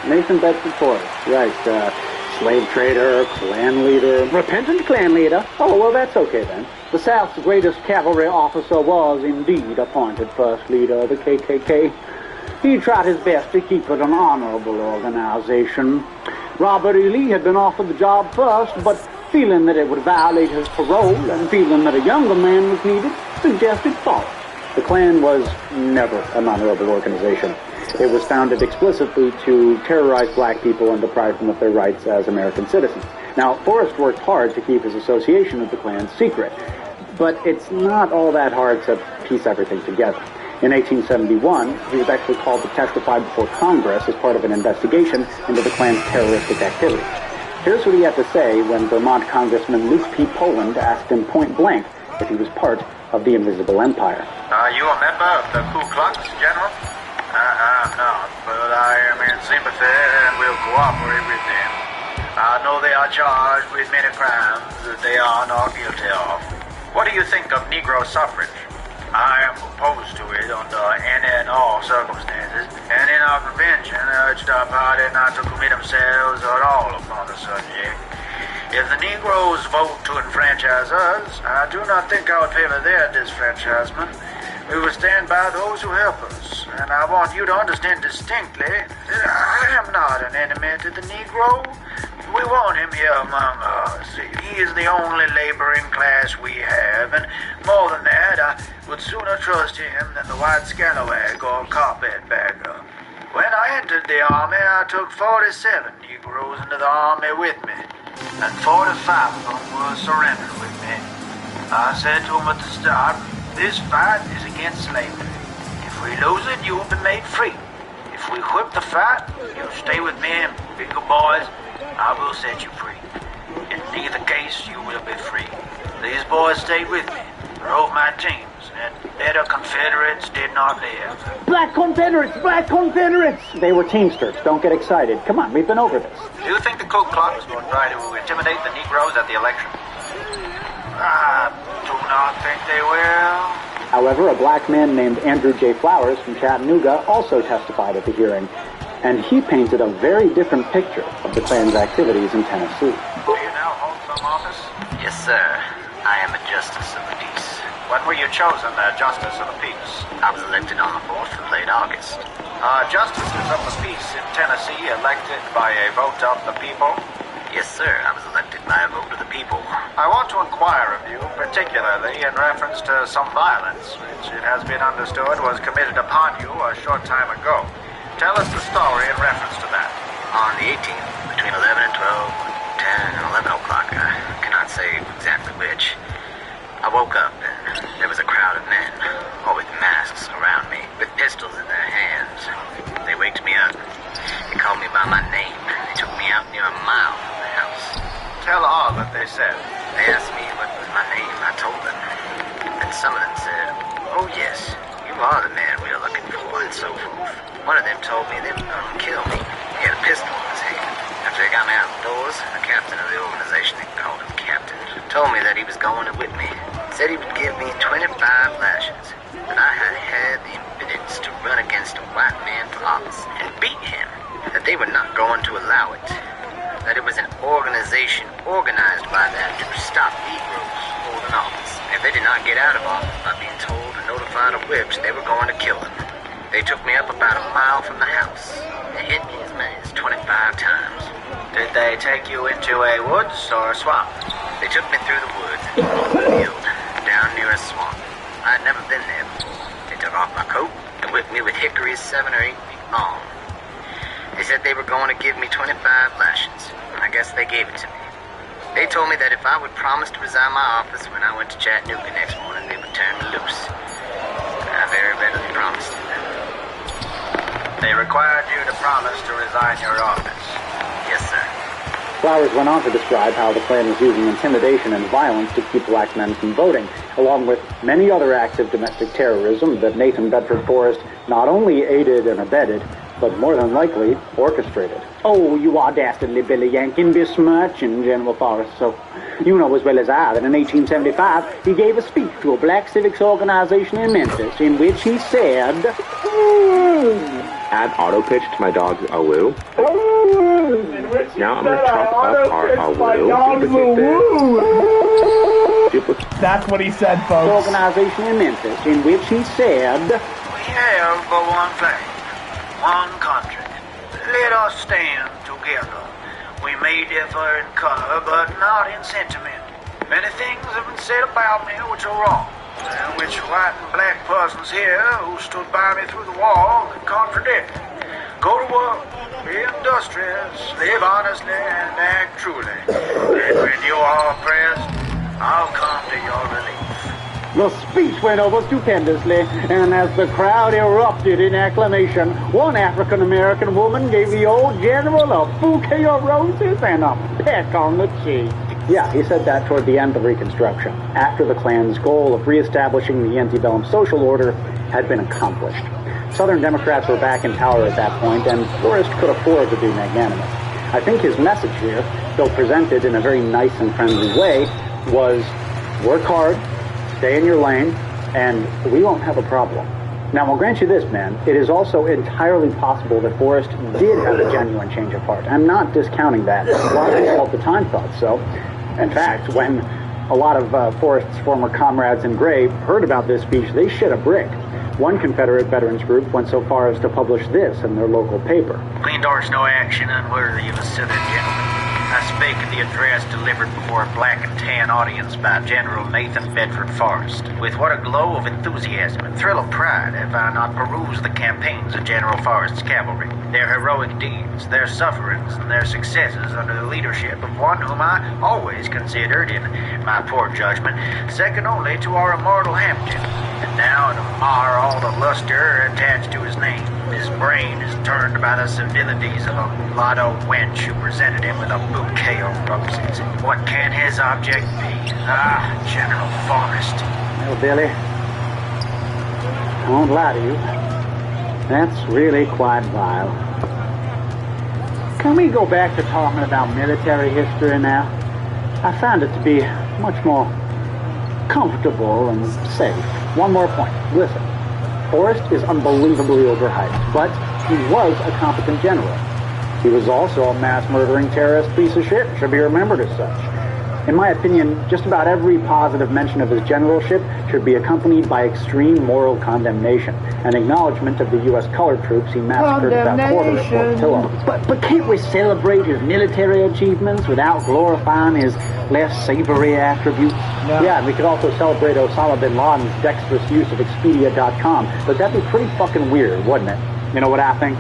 Nathan Bedford Forrest, right, slave trader, Klan leader. Repentant Klan leader. Oh, well, that's okay then. The South's greatest cavalry officer was indeed appointed first leader of the KKK. He tried his best to keep it an honorable organization. Robert E. Lee had been offered the job first, but feeling that it would violate his parole and feeling that a younger man was needed, suggested Forrest. The Klan was never an honorable organization. It was founded explicitly to terrorize black people and deprive them of their rights as American citizens. Now, Forrest worked hard to keep his association with the Klan secret, but it's not all that hard to piece everything together. In 1871, he was actually called to testify before Congress as part of an investigation into the Klan's terroristic activities. Here's what he had to say when Vermont Congressman Luke P. Poland asked him point blank if he was part of the Invisible Empire. Are you a member of the Ku Klux, General? I'm not, but I am in sympathy and will cooperate with them. I know they are charged with many crimes that they are not guilty of. What do you think of Negro suffrage? I am opposed to it under any and all circumstances, and in our convention urged our party not to commit themselves at all upon the subject. If the Negroes vote to enfranchise us, I do not think I would favor their disfranchisement. We will stand by those who help us, and I want you to understand distinctly that I am not an enemy to the Negro. We want him here among us. He is the only laboring class we have, and more than that, I would sooner trust him than the white scalawag or carpetbagger. When I entered the army, I took 47 Negroes into the army with me, and 45 of them were surrendered with me. I said to them at the start, this fight is against slavery. If we lose it, you will be made free. If we whip the fight, you stay with me and bigger boys, I will set you free. In neither case, you will be free. These boys stayed with me, drove my teams, and better Confederates did not live. Black Confederates! Black Confederates! They were Teamsters. Don't get excited. Come on, we've been over this. Do you think the Ku Klux will try to intimidate the Negroes at the election? I do not think they will. However, a black man named Andrew J. Flowers from Chattanooga also testified at the hearing, and he painted a very different picture of the Klan's activities in Tennessee. Do you now hold some office? Yes, sir. I am a justice of the peace. When were you chosen justice of the peace? I was elected on the 4th of late August. Justices of the peace in Tennessee elected by a vote of the people? Yes, sir. I was elected by a vote of the people. I want to inquire of you, particularly in reference to some violence, which it has been understood was committed upon you a short time ago. Tell us the story in reference to that. On the 18th, between 11 and 12, 10 and 11 o'clock, I cannot say exactly which, I woke up and there was a crowd of men, all with masks around me, with pistols in their hands. They waked me up. They called me by my name. They took me out near a mile from the house. Tell all that they said. They asked me what was my name. I told them. And some of them said, oh yes, you are the man we are looking for, and so forth. One of them told me they were going to kill me. He had a pistol in his hand. After they got me outdoors, the captain of the organization, they called him Captain, told me that he was going with me. Said he would give me 25 lashes. That I had the impudence to run against a white man for office and beat him. That they were not going to allow it. That it was an organization organized by them to stop Negroes holding office. If they did not get out of office by being told and notified of which, they were going to kill them. They took me up about a mile from the house. They hit me as many as 25 times. Did they take you into a woods or a swamp? They took me through the woods, into a field, down near a swamp. I had never been there before. They took off my coat and whipped me with hickories 7 or 8 feet long. They said they were going to give me 25 lashes, and I guess they gave it to me. They told me that if I would promise to resign my office when I went to Chattanooga next morning, they would turn me loose. And I very readily promised it. They required you to promise to resign your office. Yes, sir. Flowers went on to describe how the Klan was using intimidation and violence to keep black men from voting, along with many other acts of domestic terrorism that Nathan Bedford Forrest not only aided and abetted, but more than likely orchestrated. Oh, you are dastardly Billy Yankin besmirching General Forrest, so you know as well as I that in 1875 he gave a speech to a black civics organization in Memphis in which he said... Add auto pitch to my dog Alu. Now I'm going to chop up our Alu. That's what he said, folks. Organization in Memphis in which he said... We have but one flag, one country. Let us stand together. We may differ in color, but not in sentiment. Many things have been said about me which are wrong, and which white and black persons here who stood by me through the wall could contradict. Go to work, be industrious, live honestly, and act truly. And when you are oppressed, I'll come to your relief. The speech went over stupendously, and as the crowd erupted in acclamation, one African-American woman gave the old general a bouquet of roses and a peck on the cheek. Yeah, he said that toward the end of Reconstruction, after the Klan's goal of reestablishing the antebellum social order had been accomplished. Southern Democrats were back in power at that point, and Forrest could afford to be magnanimous. I think his message here, though presented in a very nice and friendly way, was work hard, stay in your lane, and we won't have a problem. Now, I'll grant you this, man. It is also entirely possible that Forrest did have a genuine change of heart. I'm not discounting that. A lot of people at the time thought so. In fact, when a lot of Forrest's former comrades in gray heard about this speech, they shit a brick. One Confederate veterans group went so far as to publish this in their local paper. We endorse no action unworthy of a Southern gentleman. I speak of the address delivered before a black and tan audience by General Nathan Bedford Forrest. With what a glow of enthusiasm and thrill of pride have I not perused the campaigns of General Forrest's cavalry, their heroic deeds, their sufferings, and their successes under the leadership of one whom I always considered, in my poor judgment, second only to our immortal Hampton. And now, to mar all the luster attached to his name, his brain is turned by the civilities of a mulatto wench who presented him with a bouquet of roses. What can his object be? Ah, General Forrest. Well, Billy, I won't lie to you. That's really quite vile. Can we go back to talking about military history now? I found it to be much more comfortable and safe. One more point. Listen, Forrest is unbelievably overhyped, but he was a competent general. He was also a mass-murdering terrorist piece of shit, should be remembered as such. In my opinion, just about every positive mention of his generalship should be accompanied by extreme moral condemnation, an acknowledgement of the U.S. colored troops he massacred at that quarter at Fort Pillow. But can't we celebrate his military achievements without glorifying his less savory attributes? No. Yeah, and we could also celebrate Osama bin Laden's dexterous use of Expedia.com, but that'd be pretty fucking weird, wouldn't it? You know what I think?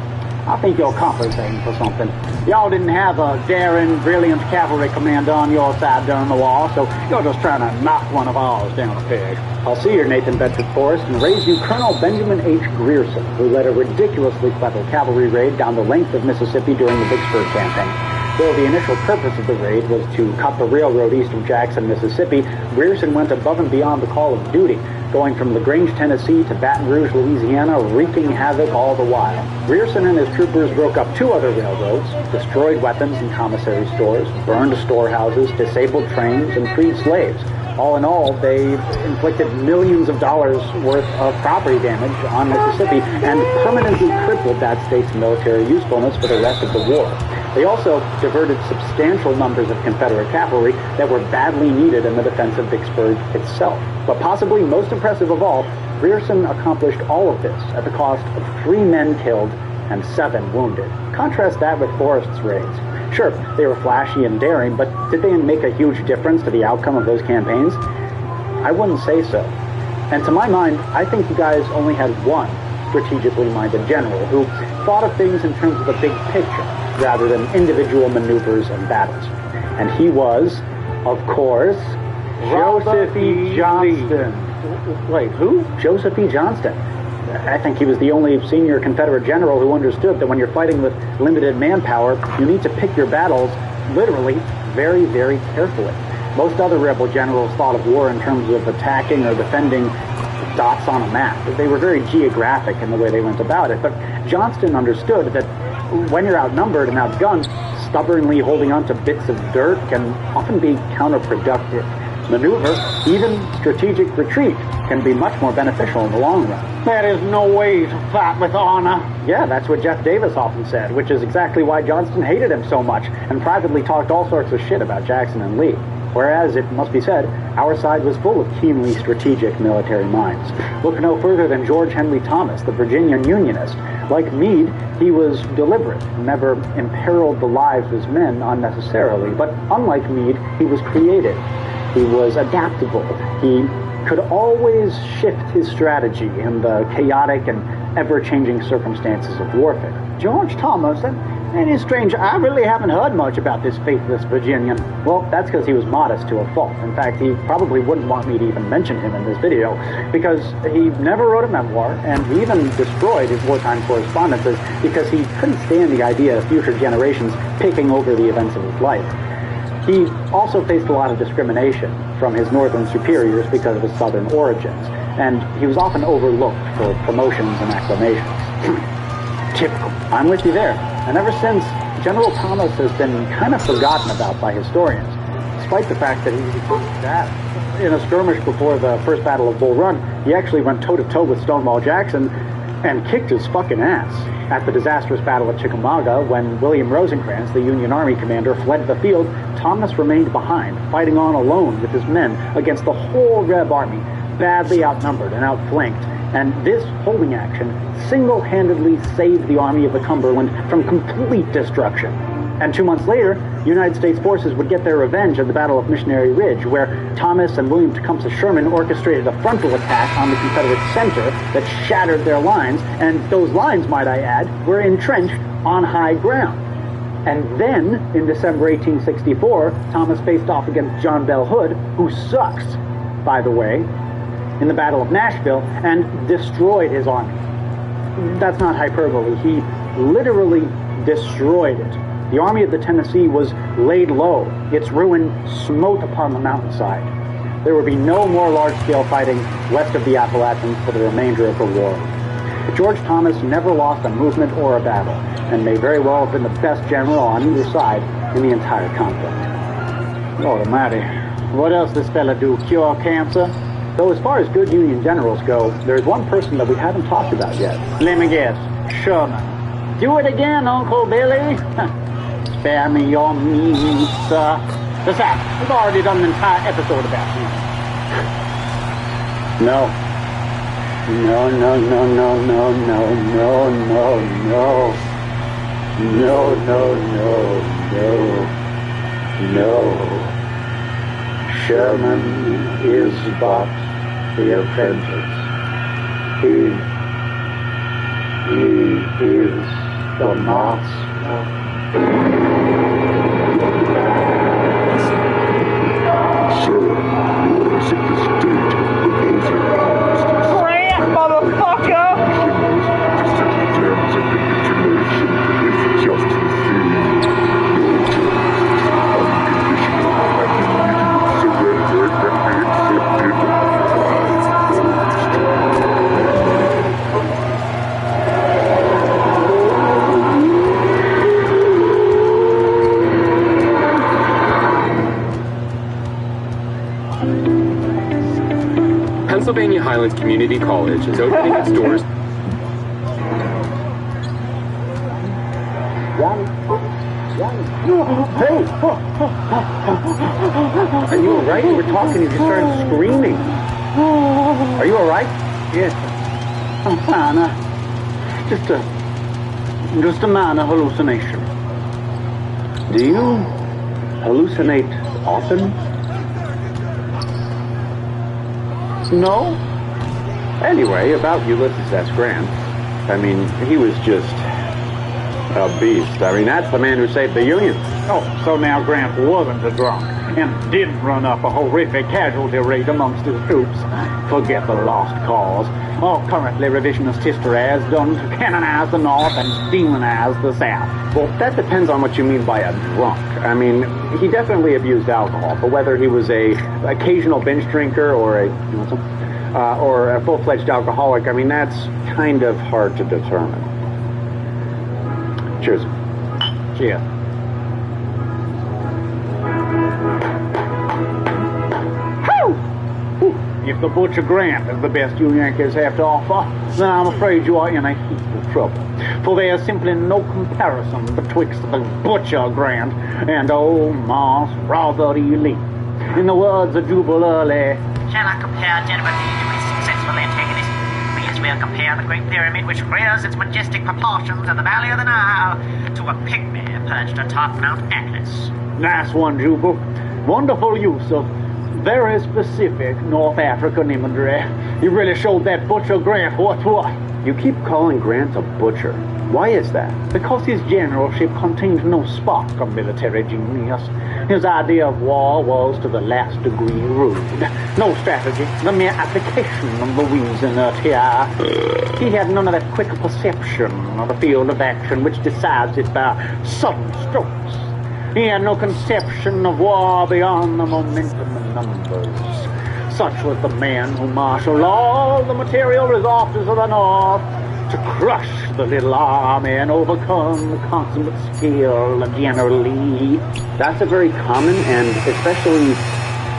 I think you're compensating for something. Y'all didn't have a daring, brilliant cavalry commander on your side during the war, so you're just trying to knock one of ours down a peg. I'll see your Nathan Bedford Forrest and raise you Colonel Benjamin H. Grierson, who led a ridiculously clever cavalry raid down the length of Mississippi during the Vicksburg campaign. Though the initial purpose of the raid was to cut the railroad east of Jackson, Mississippi, Grierson went above and beyond the call of duty, going from LaGrange, Tennessee to Baton Rouge, Louisiana, wreaking havoc all the while. Grierson and his troopers broke up 2 other railroads, destroyed weapons and commissary stores, burned storehouses, disabled trains, and freed slaves. All in all, they inflicted millions of dollars worth of property damage on Mississippi and permanently crippled that state's military usefulness for the rest of the war. They also diverted substantial numbers of Confederate cavalry that were badly needed in the defense of Vicksburg itself. But possibly most impressive of all, Grierson accomplished all of this at the cost of 3 men killed and 7 wounded. Contrast that with Forrest's raids. Sure, they were flashy and daring, but did they make a huge difference to the outcome of those campaigns? I wouldn't say so. And to my mind, I think you guys only had one strategically minded general who thought of things in terms of the big picture rather than individual maneuvers and battles. And he was, of course, Joseph E. Johnston. Wait, who? Joseph E. Johnston. I think he was the only senior Confederate general who understood that when you're fighting with limited manpower, you need to pick your battles literally very, very carefully. Most other rebel generals thought of war in terms of attacking or defending dots on a map. They were very geographic in the way they went about it. But Johnston understood that when you're outnumbered and outgunned, stubbornly holding on to bits of dirt can often be counterproductive. Maneuver, even strategic retreat, can be much more beneficial in the long run. There is no way to fight with honor. Yeah, that's what Jeff Davis often said, which is exactly why Johnston hated him so much and privately talked all sorts of shit about Jackson and Lee. Whereas, it must be said, our side was full of keenly strategic military minds. Look no further than George Henry Thomas, the Virginian Unionist. Like Meade, he was deliberate, never imperiled the lives of his men unnecessarily. But unlike Meade, he was creative. He was adaptable. He could always shift his strategy in the chaotic and ever-changing circumstances of warfare. George Thomas, that is strange. I really haven't heard much about this faithless Virginian. Well, that's because he was modest to a fault. In fact, he probably wouldn't want me to even mention him in this video, because he never wrote a memoir, and he even destroyed his wartime correspondences because he couldn't stand the idea of future generations picking over the events of his life. He also faced a lot of discrimination from his northern superiors because of his southern origins, and he was often overlooked for promotions and acclamations. Typical. I'm with you there. And ever since, General Thomas has been kind of forgotten about by historians, despite the fact that he was that. In a skirmish before the First Battle of Bull Run, he actually went toe-to-toe with Stonewall Jackson and kicked his fucking ass. At the disastrous Battle of Chickamauga, when William Rosecrans, the Union Army commander, fled the field, Thomas remained behind, fighting on alone with his men against the whole Reb army, badly outnumbered and outflanked. And this holding action single-handedly saved the Army of the Cumberland from complete destruction. And 2 months later, United States forces would get their revenge at the Battle of Missionary Ridge, where Thomas and William Tecumseh Sherman orchestrated a frontal attack on the Confederate center that shattered their lines, and those lines, might I add, were entrenched on high ground. And then, in December 1864, Thomas faced off against John Bell Hood, who sucks, by the way, in the Battle of Nashville, and destroyed his army. That's not hyperbole. He literally destroyed it. The Army of the Tennessee was laid low. Its ruin smote upon the mountainside. There would be no more large-scale fighting west of the Appalachians for the remainder of the war. But George Thomas never lost a movement or a battle, and may very well have been the best general on either side in the entire conflict. Lord almighty, what else this fella do? Cure cancer? Though as far as good Union generals go, there's one person that we haven't talked about yet. Let me guess. Sherman. Do it again, Uncle Billy. Spare me your means, sir. Besides, we've already done an entire episode about him. No. No, no, no, no, no, no, no, no, no. No, no, no, no, no. Sherman is but the apprentice. He is the master. Sir, yours at the state of both your arms. Crap, motherfucker! Terms of capitulation is just the thing. No terms. Unconditional surrender can be accepted. Pennsylvania Highlands Community College is opening its doors. Hey! Are you alright? You were talking, you just started screaming. Are you alright? Yes, I'm fine. Just a minor hallucination. Do you hallucinate often? No? Anyway, about Ulysses S. Grant. I mean, he was just a beast. I mean, that's the man who saved the Union. Oh, so now Grant wasn't a drunk. and didn't run up a horrific casualty rate amongst his troops. Forget the lost cause. All currently revisionist history has done to canonize the North and demonize the South. Well, that depends on what you mean by a drunk. I mean, he definitely abused alcohol, but whether he was a occasional binge drinker or a full-fledged alcoholic, I mean, that's kind of hard to determine. Cheers. Cheers. If the Butcher Grant is the best you Yankees have to offer, then I'm afraid you are in a heap of trouble. For there is simply no comparison betwixt the Butcher Grant and old Moss Robert E. Lee. In the words of Jubal Early, shall I compare Jennifer Lee to his successful antagonist? We as well compare the Great Pyramid, which rears its majestic proportions in the valley of the Nile, to a pygmy perched atop Mount Atlas. Nice one, Jubal. Wonderful use of very specific North African imagery. You really showed that Butcher Grant what's what. You keep calling Grant a butcher. Why is that? Because his generalship contained no spark of military genius. His idea of war was to the last degree rude. No strategy, the mere application of the winds inertia. He had none of that quick perception of the field of action which decides it by sudden strokes. He had no conception of war beyond the momentum of numbers. Such was the man who marshaled all the material resources of the North to crush the little army and overcome the consummate skill of General Lee. That's a very common and especially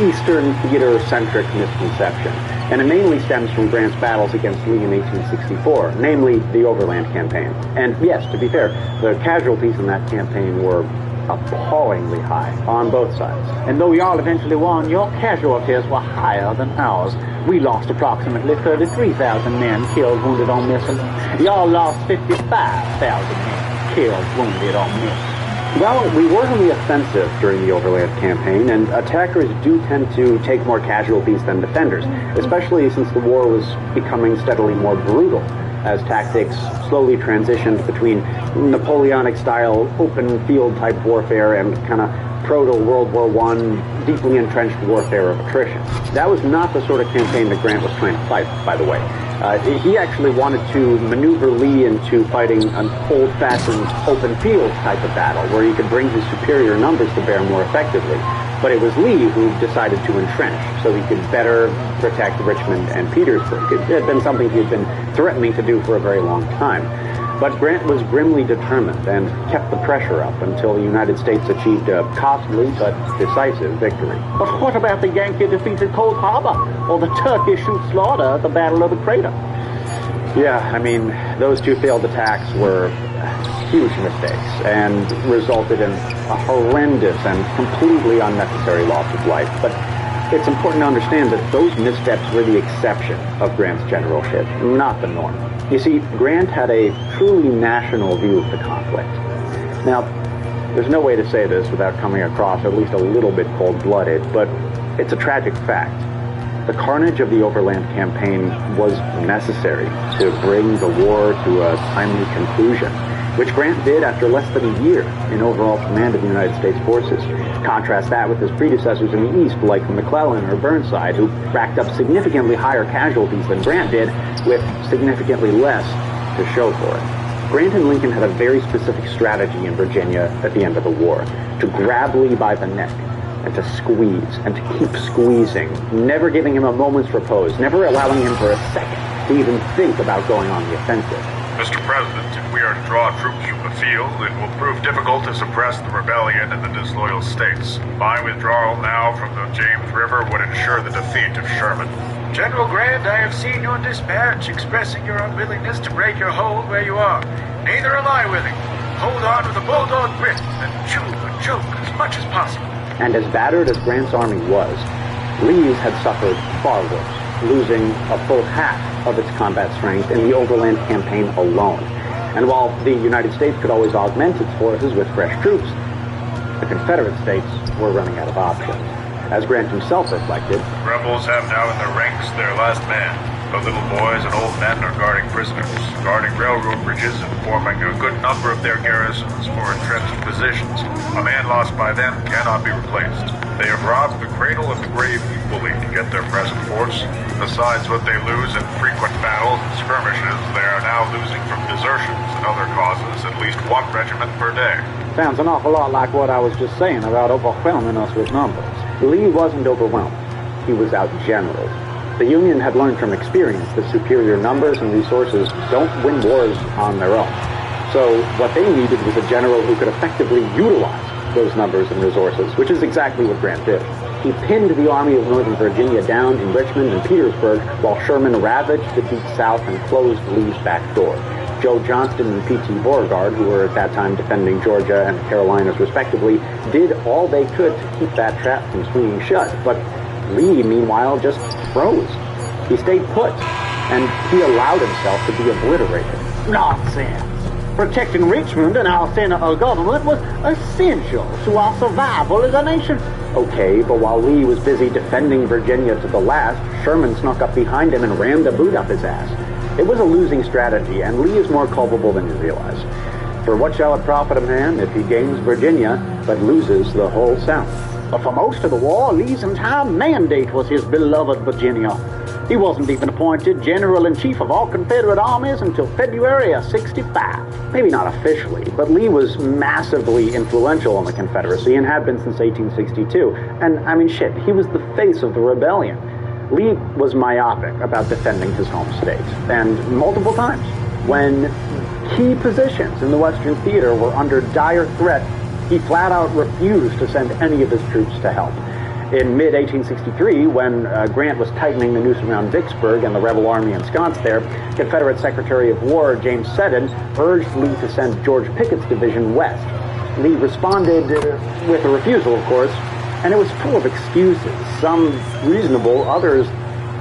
Eastern theater-centric misconception, and it mainly stems from Grant's battles against Lee in 1864, namely the Overland Campaign. And yes, to be fair, the casualties in that campaign were appallingly high on both sides. And though y'all eventually won, your casualties were higher than ours. We lost approximately 33,000 men killed, wounded, or missing. Y'all lost 55,000 men killed, wounded, or missing. Well, we were on the offensive during the Overland Campaign, and attackers do tend to take more casualties than defenders, especially since the war was becoming steadily more brutal, as tactics slowly transitioned between Napoleonic-style open field-type warfare and kind of proto-World War I, deeply entrenched warfare of attrition. That was not the sort of campaign that Grant was trying to fight, by the way. He actually wanted to maneuver Lee into fighting an old-fashioned open field type of battle, where he could bring his superior numbers to bear more effectively. But it was Lee who decided to entrench so he could better protect Richmond and Petersburg. It had been something he had been threatening to do for a very long time. But Grant was grimly determined and kept the pressure up until the United States achieved a costly but decisive victory. But what about the Yankee defeat at Cold Harbor, or the Turkish shoot slaughter at the Battle of the Crater? Yeah, I mean, those two failed attacks were huge mistakes and resulted in a horrendous and completely unnecessary loss of life. But it's important to understand that those missteps were the exception of Grant's generalship, not the norm. You see, Grant had a truly national view of the conflict. Now, there's no way to say this without coming across at least a little bit cold-blooded, but it's a tragic fact. The carnage of the Overland Campaign was necessary to bring the war to a timely conclusion, which Grant did after less than a year in overall command of the United States forces. Contrast that with his predecessors in the East, like McClellan or Burnside, who racked up significantly higher casualties than Grant did, with significantly less to show for it. Grant and Lincoln had a very specific strategy in Virginia at the end of the war, to grab Lee by the neck, and to squeeze, and to keep squeezing, never giving him a moment's repose, never allowing him for a second to even think about going on the offensive. Mr. President, if we are to draw troops from the field, it will prove difficult to suppress the rebellion in the disloyal states. My withdrawal now from the James River would ensure the defeat of Sherman. General Grant, I have seen your dispatch expressing your unwillingness to break your hold where you are. Neither am I willing. Hold on with a bulldog grip and chew and choke as much as possible. And as battered as Grant's army was, Lee's had suffered far worse, losing a full half of its combat strength in the Overland Campaign alone. And while the United States could always augment its forces with fresh troops, the Confederate States were running out of options. As Grant himself reflected, rebels have now in their ranks their last man. The little boys and old men are guarding prisoners, guarding railroad bridges, and forming a good number of their garrisons for entrenched positions. A man lost by them cannot be replaced. They have robbed the cradle and the grave equally to get their present force. Besides what they lose in frequent battles and skirmishes, they are now losing from desertions and other causes at least one regiment per day. Sounds an awful lot like what I was just saying about overwhelming us with numbers. Lee wasn't overwhelmed. He was outgeneraled. The Union had learned from experience that superior numbers and resources don't win wars on their own. So what they needed was a general who could effectively utilize those numbers and resources, which is exactly what Grant did. He pinned the Army of Northern Virginia down in Richmond and Petersburg while Sherman ravaged the deep South and closed Lee's back door. Joe Johnston and P.T. Beauregard, who were at that time defending Georgia and the Carolinas respectively, did all they could to keep that trap from swinging shut. But Lee, meanwhile, just froze. He stayed put, and he allowed himself to be obliterated. Nonsense. Protecting Richmond and our center of government was essential to our survival as a nation. Okay, but while Lee was busy defending Virginia to the last, Sherman snuck up behind him and rammed a boot up his ass. It was a losing strategy, and Lee is more culpable than you realize. For what shall it profit a man if he gains Virginia, but loses the whole South? But for most of the war, Lee's entire mandate was his beloved Virginia. He wasn't even appointed General-in-Chief of all Confederate armies until February of '65. Maybe not officially, but Lee was massively influential in the Confederacy and had been since 1862. And, I mean, shit, he was the face of the rebellion. Lee was myopic about defending his home state, and multiple times. When key positions in the Western Theater were under dire threat, he flat out refused to send any of his troops to help. In mid-1863, when Grant was tightening the noose around Vicksburg and the rebel army ensconced there, Confederate Secretary of War James Seddon urged Lee to send George Pickett's division west. Lee responded with a refusal, of course, and it was full of excuses, some reasonable, others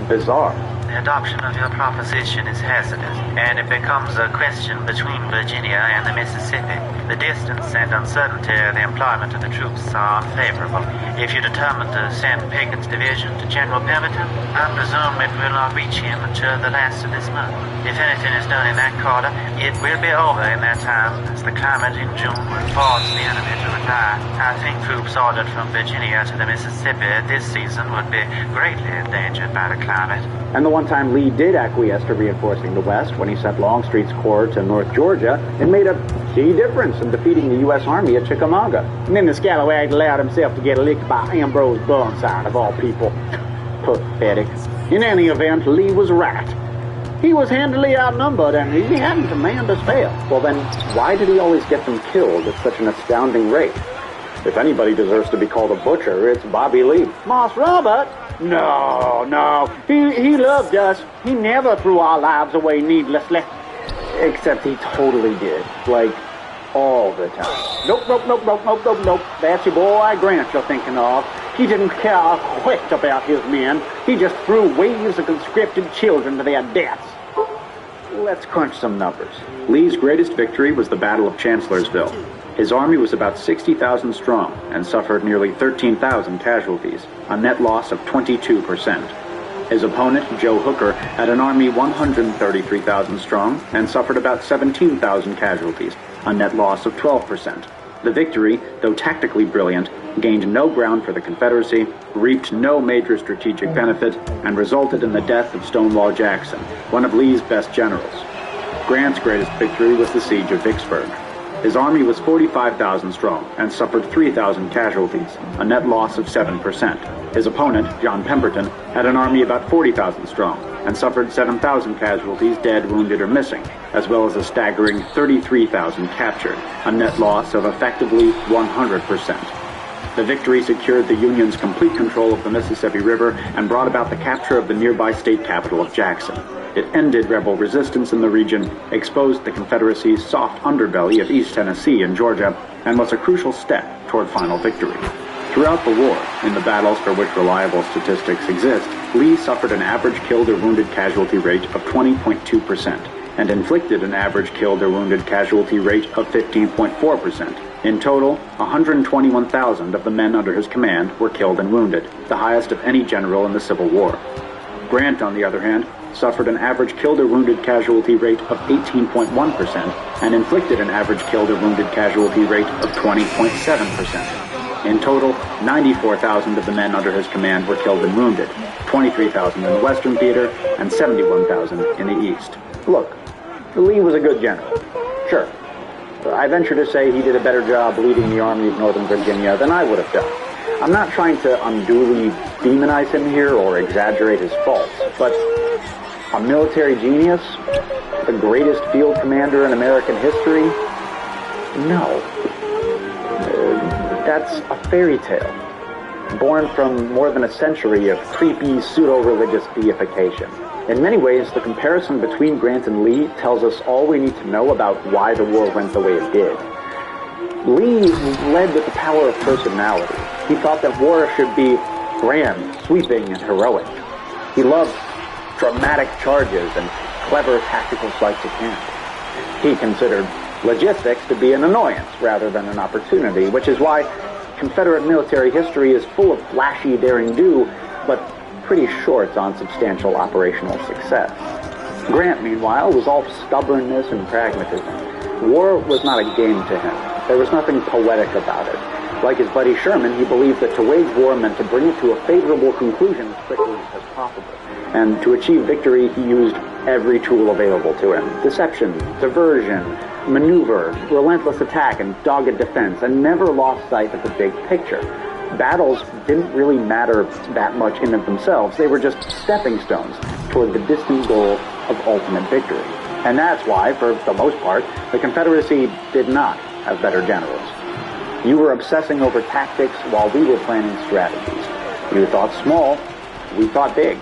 bizarre. The adoption of your proposition is hazardous, and it becomes a question between Virginia and the Mississippi. The distance and uncertainty of the employment of the troops are unfavorable. If you determine to send Pickett's division to General Pemberton, I presume it will not reach him until the last of this month. If anything is done in that quarter, it will be over in that time, as the climate in June will force the enemy to retire. I think troops ordered from Virginia to the Mississippi this season would be greatly endangered by the climate. And the one time Lee did acquiesce to reinforcing the West, when he sent Longstreet's corps to North Georgia, it made a key difference in defeating the U.S. Army at Chickamauga. And then the scalawag allowed himself to get licked by Ambrose Burnside, of all people. Pathetic. In any event, Lee was right. He was handily outnumbered, and he hadn't command us fail. Well then, why did he always get them killed at such an astounding rate? If anybody deserves to be called a butcher, it's Bobby Lee. Moss Robert? No. He loved us. He never threw our lives away needlessly. Except he totally did. Like, all the time. Nope. That's your boy Grant you're thinking of. He didn't care a whit about his men. He just threw waves of conscripted children to their deaths. Let's crunch some numbers. Lee's greatest victory was the Battle of Chancellorsville. His army was about 60,000 strong and suffered nearly 13,000 casualties, a net loss of 22%. His opponent, Joe Hooker, had an army 133,000 strong and suffered about 17,000 casualties, a net loss of 12%. The victory, though tactically brilliant, gained no ground for the Confederacy, reaped no major strategic benefit, and resulted in the death of Stonewall Jackson, one of Lee's best generals. Grant's greatest victory was the Siege of Vicksburg. His army was 45,000 strong and suffered 3,000 casualties, a net loss of 7%. His opponent, John Pemberton, had an army about 40,000 strong and suffered 7,000 casualties, dead, wounded, or missing, as well as a staggering 33,000 captured, a net loss of effectively 100%. The victory secured the Union's complete control of the Mississippi River and brought about the capture of the nearby state capital of Jackson. It ended rebel resistance in the region, exposed the Confederacy's soft underbelly of East Tennessee and Georgia, and was a crucial step toward final victory. Throughout the war, in the battles for which reliable statistics exist, Lee suffered an average killed or wounded casualty rate of 20.2% and inflicted an average killed or wounded casualty rate of 15.4%. In total, 121,000 of the men under his command were killed and wounded, the highest of any general in the Civil War. Grant, on the other hand, suffered an average killed or wounded casualty rate of 18.1%, and inflicted an average killed or wounded casualty rate of 20.7%. In total, 94,000 of the men under his command were killed and wounded, 23,000 in the Western Theater and 71,000 in the East. Look, Lee was a good general. Sure. I venture to say he did a better job leading the Army of Northern Virginia than I would have done. I'm not trying to unduly demonize him here or exaggerate his faults, but a military genius? The greatest field commander in American history? No. That's a fairy tale, born from more than a century of creepy, pseudo-religious deification. In many ways, the comparison between Grant and Lee tells us all we need to know about why the war went the way it did. Lee led with the power of personality. He thought that war should be grand, sweeping, and heroic. He loved dramatic charges and clever tactical sleights of hand. He considered logistics to be an annoyance rather than an opportunity, which is why Confederate military history is full of flashy daring-do, but pretty short on substantial operational success. Grant, meanwhile, was all stubbornness and pragmatism. War was not a game to him. There was nothing poetic about it. Like his buddy Sherman, he believed that to wage war meant to bring it to a favorable conclusion as quickly as possible. And to achieve victory, he used every tool available to him. Deception, diversion, maneuver, relentless attack, and dogged defense, and never lost sight of the big picture. Battles didn't really matter that much in and of themselves. They were just stepping stones toward the distant goal of ultimate victory. And that's why, for the most part, the Confederacy did not have better generals. You were obsessing over tactics while we were planning strategies. You thought small, we thought big.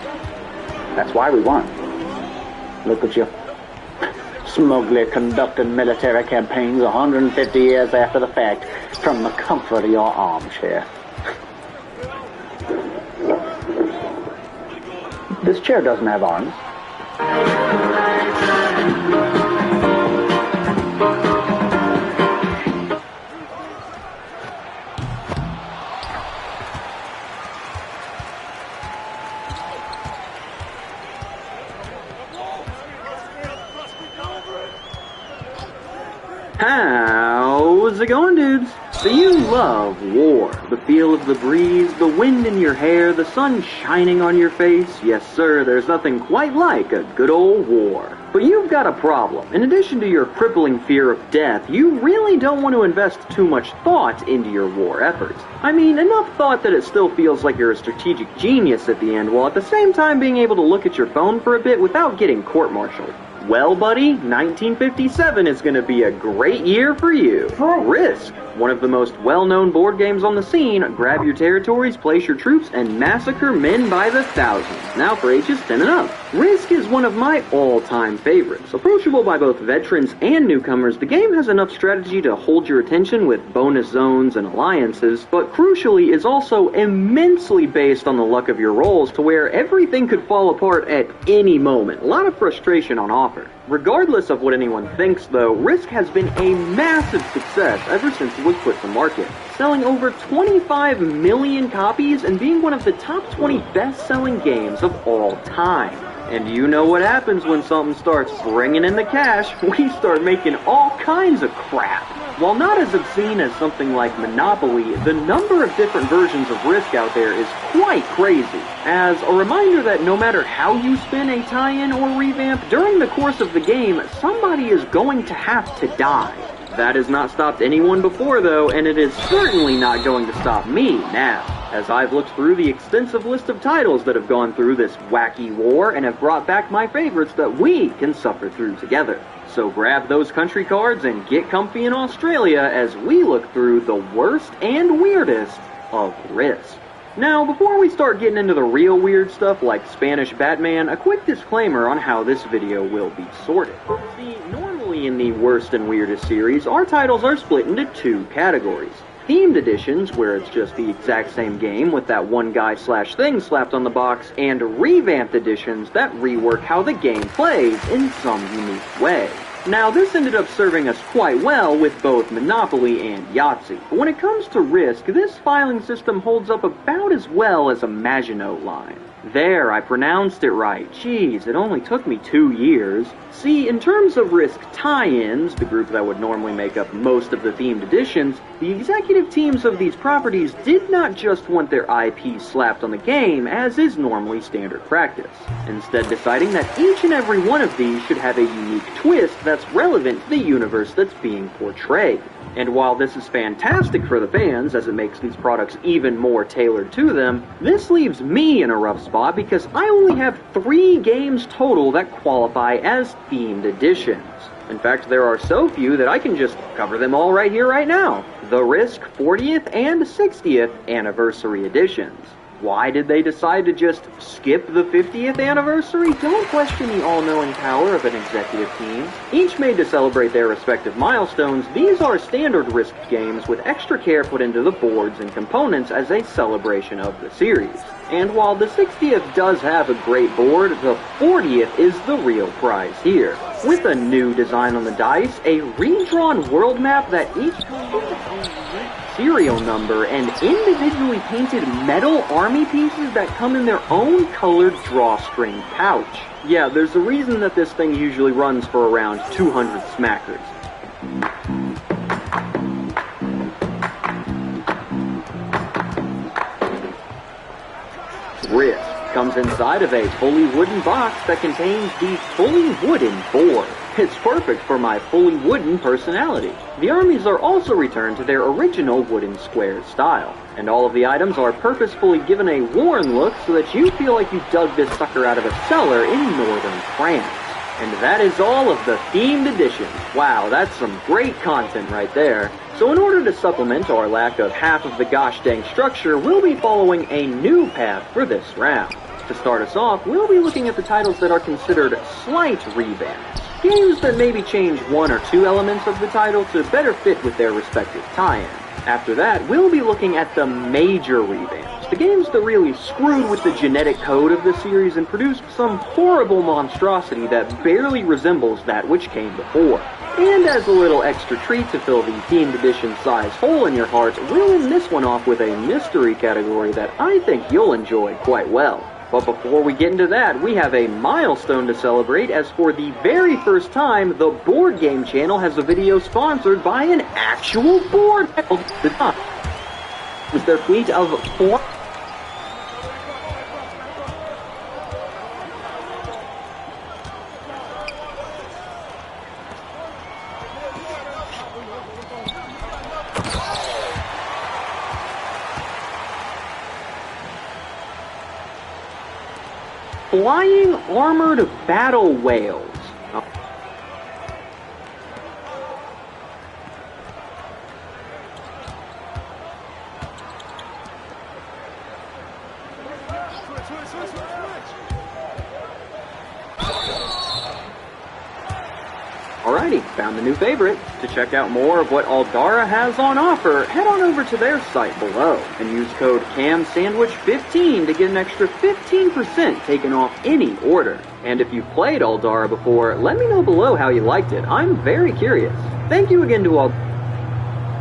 That's why we won. Look at you. Smugly conducting military campaigns 150 years after the fact from the comfort of your armchair. This chair doesn't have arms. How's it going, dudes? So you love war. The feel of the breeze, the wind in your hair, the sun shining on your face. Yes, sir, there's nothing quite like a good old war. But you've got a problem. In addition to your crippling fear of death, you really don't want to invest too much thought into your war efforts. I mean, enough thought that it still feels like you're a strategic genius at the end, while at the same time being able to look at your phone for a bit without getting court-martialed. Well, buddy, 1957 is going to be a great year for you. Risk, one of the most well-known board games on the scene. Grab your territories, place your troops, and massacre men by the thousands. Now for ages 10 and up. Risk is one of my all-time favorites. Approachable by both veterans and newcomers, the game has enough strategy to hold your attention with bonus zones and alliances, but crucially is also immensely based on the luck of your rolls to where everything could fall apart at any moment. A lot of frustration on offer. Regardless of what anyone thinks, though, Risk has been a massive success ever since it was put to market, selling over 25 million copies and being one of the top 20 best-selling games of all time. And you know what happens when something starts bringing in the cash. We start making all kinds of crap. While not as obscene as something like Monopoly, the number of different versions of Risk out there is quite crazy. As a reminder that no matter how you spin a tie-in or revamp, during the course of the game, somebody is going to have to die. That has not stopped anyone before, though, and it is certainly not going to stop me now, as I've looked through the extensive list of titles that have gone through this wacky war and have brought back my favorites that we can suffer through together. So grab those country cards and get comfy in Australia as we look through the worst and weirdest of Risk. Now, before we start getting into the real weird stuff like Spanish Batman, a quick disclaimer on how this video will be sorted. See, normally in the worst and weirdest series, our titles are split into two categories. Themed editions, where it's just the exact same game with that one guy/thing slapped on the box, and revamped editions that rework how the game plays in some unique way. Now, this ended up serving us quite well with both Monopoly and Yahtzee, but when it comes to Risk, this filing system holds up about as well as a Maginot Line. There, I pronounced it right. Jeez, it only took me 2 years. See, in terms of Risk tie-ins, the group that would normally make up most of the themed editions, the executive teams of these properties did not just want their IP slapped on the game, as is normally standard practice. Instead, deciding that each and every one of these should have a unique twist that's relevant to the universe that's being portrayed. And while this is fantastic for the fans, as it makes these products even more tailored to them, this leaves me in a rough spot because I only have 3 games total that qualify as themed editions. In fact, there are so few that I can just cover them all right here, right now. The Risk 40th and 60th Anniversary Editions. Why did they decide to just skip the 50th anniversary? Don't question the all-knowing power of an executive team. Each made to celebrate their respective milestones, these are standard Risk games with extra care put into the boards and components as a celebration of the series. And while the 60th does have a great board, the 40th is the real prize here. With a new design on the dice, a redrawn world map that each comes with its own unique serial number, and individually painted metal army pieces that come in their own colored drawstring pouch. Yeah, there's a reason that this thing usually runs for around 200 smackers. Risk comes inside of a fully wooden box that contains the fully wooden board. It's perfect for my fully wooden personality. The armies are also returned to their original wooden square style, and all of the items are purposefully given a worn look so that you feel like you dug this sucker out of a cellar in northern France. And that is all of the themed editions. Wow, that's some great content right there. So in order to supplement our lack of half of the gosh dang structure, we'll be following a new path for this round. To start us off, we'll be looking at the titles that are considered slight revamps. Games that maybe change 1 or 2 elements of the title to better fit with their respective tie-in. After that, we'll be looking at the major revamps, the games that really screwed with the genetic code of the series and produced some horrible monstrosity that barely resembles that which came before. And as a little extra treat to fill the themed edition size hole in your heart, we'll end this one off with a mystery category that I think you'll enjoy quite well. But before we get into that, we have a milestone to celebrate, as for the very first time, the Board Game Channel has a video sponsored by an actual board. With their fleet of 4... Flying armored battle whales. Alrighty, found the new favorite. To check out more of what Aldara has on offer, head on over to their site below and use code CAMSANDWICH15 to get an extra 15% taken off any order. And if you've played Aldara before, let me know below how you liked it. I'm very curious. Thank you again to Aldara.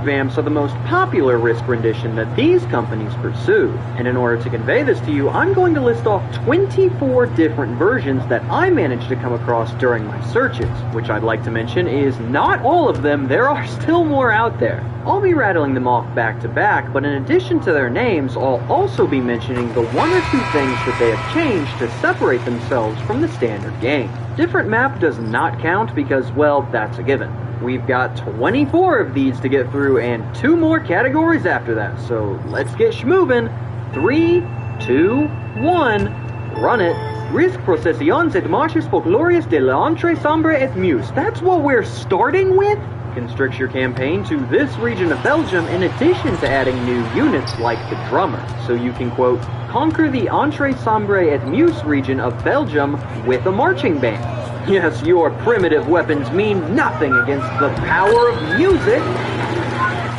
Revamps are the most popular Risk rendition that these companies pursue, and in order to convey this to you, I'm going to list off 24 different versions that I managed to come across during my searches, which I'd like to mention is not all of them, there are still more out there. I'll be rattling them off back to back, but in addition to their names, I'll also be mentioning the 1 or 2 things that they have changed to separate themselves from the standard game. Different map does not count because, well, that's a given. We've got 24 of these to get through and 2 more categories after that, so let's get schmovin'. 3, 2, 1, run it. Risk processions et marches folklorious de l'entrée sombre et muse. That's what we're starting with? Constrict your campaign to this region of Belgium in addition to adding new units like the drummer, so you can, quote, conquer the Entrée Sombre et Muse region of Belgium with a marching band. Yes, your primitive weapons mean nothing against the power of music.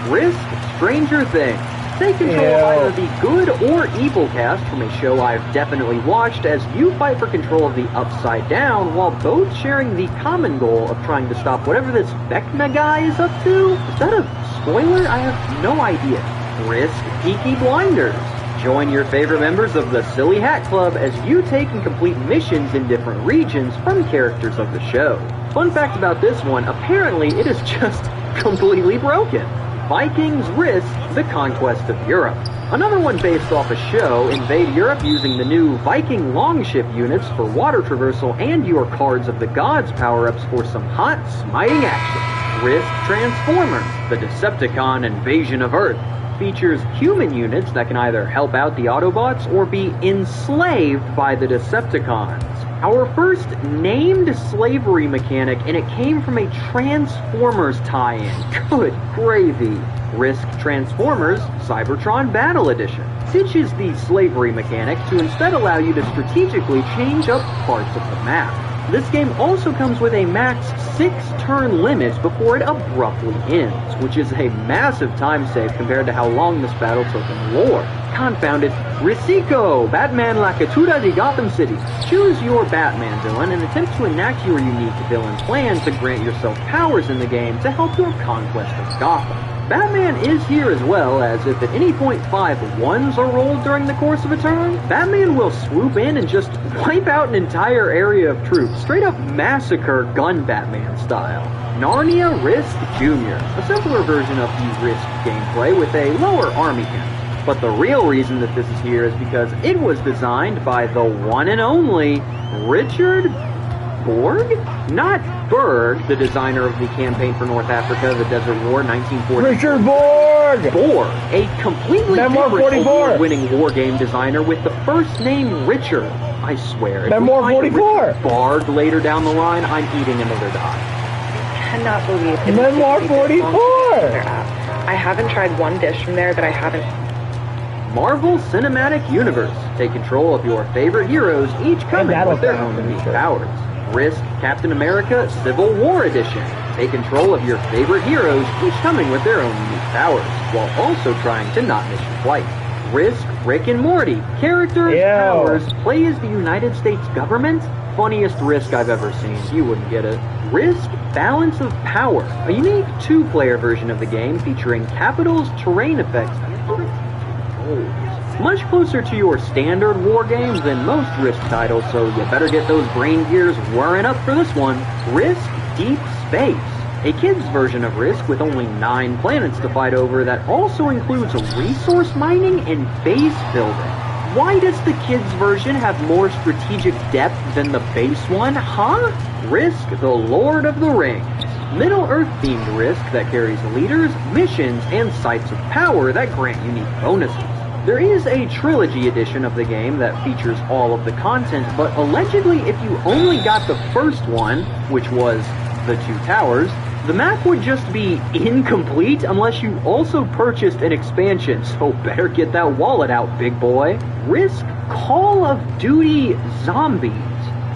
Risk Stranger Things. Take control of either the good or evil cast from a show I've definitely watched as you fight for control of the Upside Down while both sharing the common goal of trying to stop whatever this Vecna guy is up to. Is that a spoiler? I have no idea. Risk Peaky Blinders. join your favorite members of the Silly Hat Club as you take and complete missions in different regions from characters of the show. Fun fact about this one, apparently it is just completely broken. Vikings Risk: The Conquest of Europe. Another one based off a show, invade Europe using the new Viking longship units for water traversal and your Cards of the Gods power-ups for some hot, smiting action. Risk Transformers: The Decepticon Invasion of Earth. Features human units that can either help out the Autobots or be enslaved by the Decepticons. Our first named slavery mechanic, and it came from a Transformers tie-in. Good gravy. Risk Transformers Cybertron Battle Edition ditches the slavery mechanic to instead allow you to strategically change up parts of the map. This game also comes with a max 6-turn limit before it abruptly ends, which is a massive time save compared to how long this battle took in lore. Confound it. Risico, Batman La Catura de Gotham City. Choose your Batman villain and attempt to enact your unique villain plan to grant yourself powers in the game to help your conquest of Gotham. Batman is here as well, as if at any point 5 ones are rolled during the course of a turn, Batman will swoop in and just wipe out an entire area of troops, straight up massacre gun Batman style. Narnia Risk Jr., a simpler version of the Risk gameplay with a lower army count. But the real reason that this is here is because it was designed by the one and only Richard Borg? Not Berg, the designer of the campaign for North Africa, the Desert War, 1940. Richard Borg! Borg, a completely different award-winning war game designer with the first name Richard. I swear. Memoir 44! Barg later down the line, I'm eating another dot. Cannot believe it. Memoir 44! I haven't tried one dish from there that I haven't. Marvel Cinematic Universe. Take control of your favorite heroes, each coming with their own unique powers. Risk Captain America Civil War Edition. Take control of your favorite heroes, each coming with their own unique powers, while also trying to not miss your flight. Risk Rick and Morty. Characters, powers, play as the United States government. Funniest Risk I've ever seen. You wouldn't get it. Risk Balance of Power. A unique 2-player version of the game featuring capitals, terrain effects, much closer to your standard war games than most Risk titles, so you better get those brain gears whirring up for this one. Risk Deep Space. A kid's version of Risk with only 9 planets to fight over that also includes resource mining and base building. Why does the kids' version have more strategic depth than the base one, huh? Risk the Lord of the Rings. Middle-earth themed Risk that carries leaders, missions, and sites of power that grant unique bonuses. There is a trilogy edition of the game that features all of the content, but allegedly if you only got the first one, which was the 2 Towers, the map would just be incomplete unless you also purchased an expansion, so better get that wallet out, big boy. Risk Call of Duty Zombies.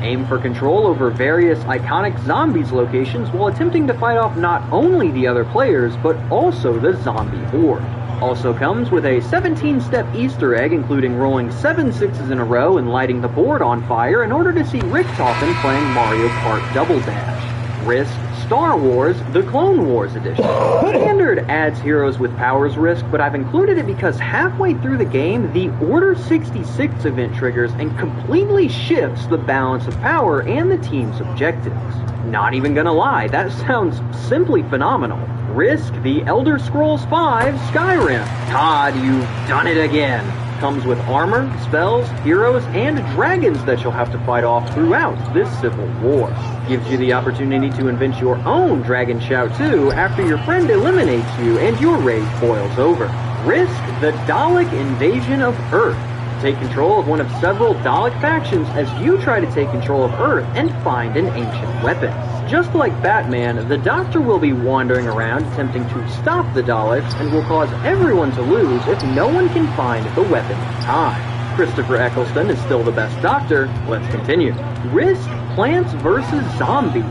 Aim for control over various iconic zombies locations while attempting to fight off not only the other players, but also the zombie horde. Also comes with a 17-step Easter egg, including rolling 7 6s in a row and lighting the board on fire in order to see Richtofen playing Mario Kart Double Dash. Risk Star Wars The Clone Wars Edition. Standard adds heroes with powers Risk, but I've included it because halfway through the game, the Order 66 event triggers and completely shifts the balance of power and the team's objectives. Not even gonna lie, that sounds simply phenomenal. Risk The Elder Scrolls V Skyrim. Todd, you've done it again. Comes with armor, spells, heroes, and dragons that you'll have to fight off throughout this civil war. Gives you the opportunity to invent your own dragon shout too after your friend eliminates you and your raid boils over. Risk The Dalek Invasion of Earth. Take control of one of several Dalek factions as you try to take control of Earth and find an ancient weapon. Just like Batman, the Doctor will be wandering around attempting to stop the Daleks and will cause everyone to lose if no one can find the weapon in time. Christopher Eccleston is still the best Doctor. Let's continue. Risk Plants vs. Zombies.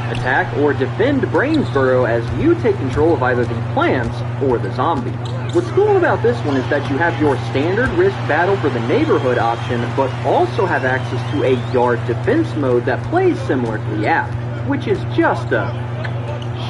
Attack or defend Brainsboro as you take control of either the plants or the zombies. What's cool about this one is that you have your standard Risk battle for the neighborhood option, but also have access to a yard defense mode that plays similar to the app, which is just a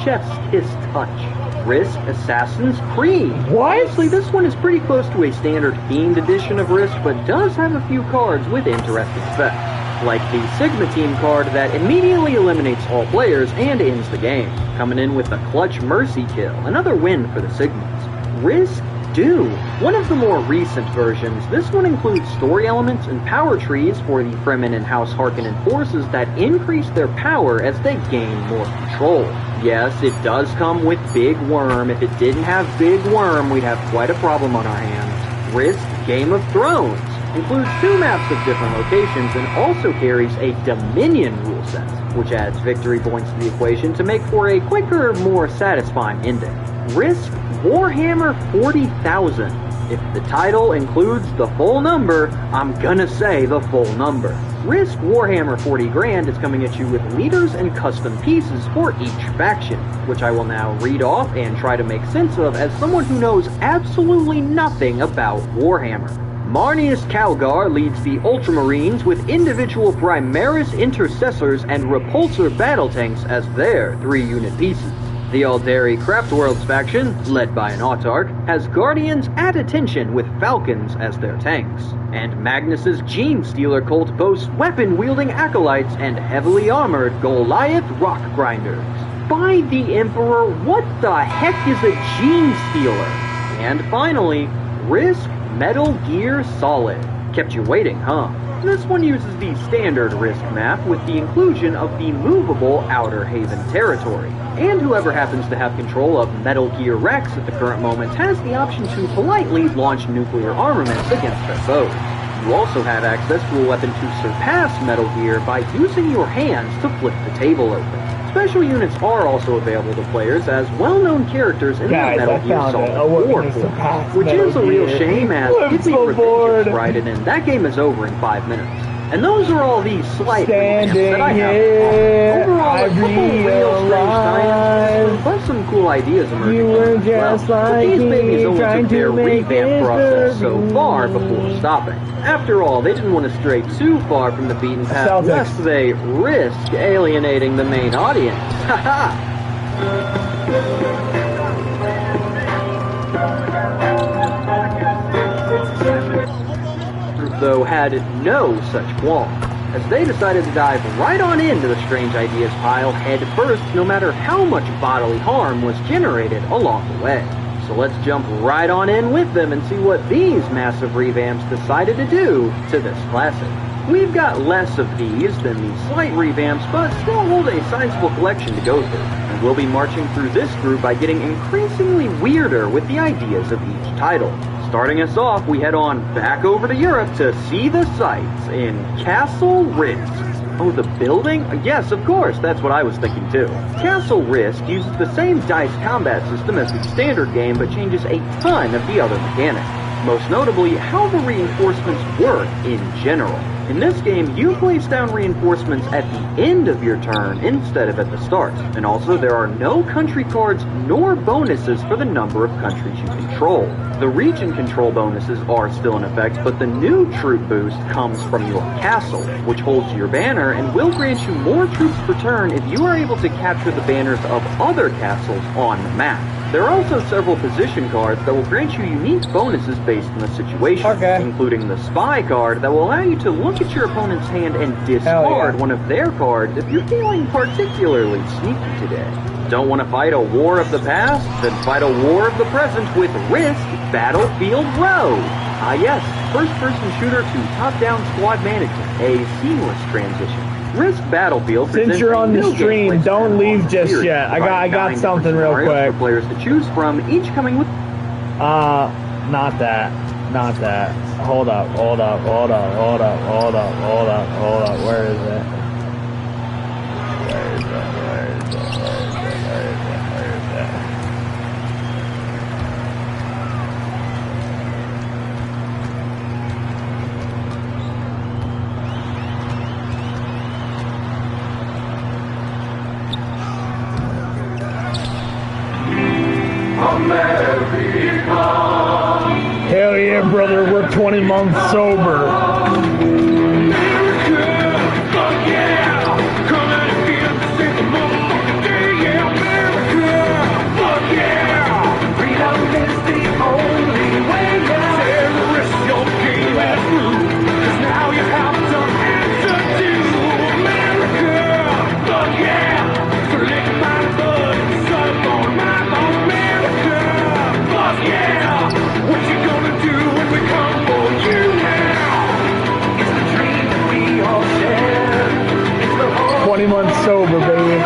chef's kiss touch. Risk Assassin's Creed. What? Honestly, this one is pretty close to a standard themed edition of Risk, but does have a few cards with interesting effects. Like the Sigma Team card that immediately eliminates all players and ends the game, coming in with the Clutch Mercy Kill, another win for the Sigmas. Risk Doom, one of the more recent versions. This one includes story elements and power trees for the Fremen and House Harkonnen forces that increase their power as they gain more control. Yes, it does come with Big Worm. If it didn't have Big Worm, we'd have quite a problem on our hands. Risk Game of Thrones includes 2 maps of different locations and also carries a Dominion rule set, which adds victory points to the equation to make for a quicker, more satisfying ending. Risk Warhammer 40,000. If the title includes the full number, I'm gonna say the full number. Risk Warhammer 40 grand is coming at you with leaders and custom pieces for each faction, which I will now read off and try to make sense of as someone who knows absolutely nothing about Warhammer. Marnius Calgar leads the Ultramarines with individual Primaris Intercessors and Repulsor battle tanks as their 3-unit pieces. The Aldari Craftworlds faction, led by an Autarch, has Guardians at attention with Falcons as their tanks. And Magnus's Gene Stealer cult boasts weapon-wielding acolytes and heavily armored Goliath rock grinders. By the Emperor, what the heck is a Gene Stealer? And finally, Risk Metal Gear Solid. Kept you waiting, huh? This one uses the standard Risk map with the inclusion of the movable Outer Haven territory. And whoever happens to have control of Metal Gear Rex at the current moment has the option to politely launch nuclear armaments against their foes. You also have access to a weapon to surpass Metal Gear by using your hands to flip the table open. Special units are also available to players as well-known characters in the Metal Gear Solid 4 form, which is a real shame as Hit Me Revenge is righted and that game is over in 5 minutes. And those are all the slight revamps that I have. Overall, a couple real strange tie-ins, plus some cool ideas emerging as well. But these babies only took their revamp process so far before stopping. After all, they didn't want to stray too far from the beaten path lest they risk alienating the main audience. Haha! Though had no such qualm, as they decided to dive right on into the strange ideas pile head first, no matter how much bodily harm was generated along the way. So let's jump right on in with them and see what these massive revamps decided to do to this classic. We've got less of these than the slight revamps, but still hold a sizable collection to go through, and we'll be marching through this group by getting increasingly weirder with the ideas of each title. Starting us off, we head on back over to Europe to see the sights in Castle Risk. Oh, the building? Yes, of course, that's what I was thinking too. Castle Risk uses the same dice combat system as the standard game, but changes a ton of the other mechanics. Most notably, how the reinforcements work in general. In this game, you place down reinforcements at the end of your turn instead of at the start. And also, there are no country cards nor bonuses for the number of countries you control. The region control bonuses are still in effect, but the new troop boost comes from your castle, which holds your banner and will grant you more troops per turn if you are able to capture the banners of other castles on the map. There are also several position cards that will grant you unique bonuses based on the situation, including the Spy card that will allow you to look at your opponent's hand and discard one of their cards if you're feeling particularly sneaky today. Don't want to fight a war of the past? Then fight a war of the present with Risk Battlefield Road. Ah yes, first-person shooter to top-down squad management, a seamless transition. Risk Battlefield. Since you're on the stream, don't leave just yet. I got something real quick. For players to choose from, each coming with. Not that. Hold up. Where is it? Hell yeah, brother, we're 20 months sober. America, fuck yeah! Come out and get the motherfucking day, yeah, America! Fuck yeah! 20 months sober, baby.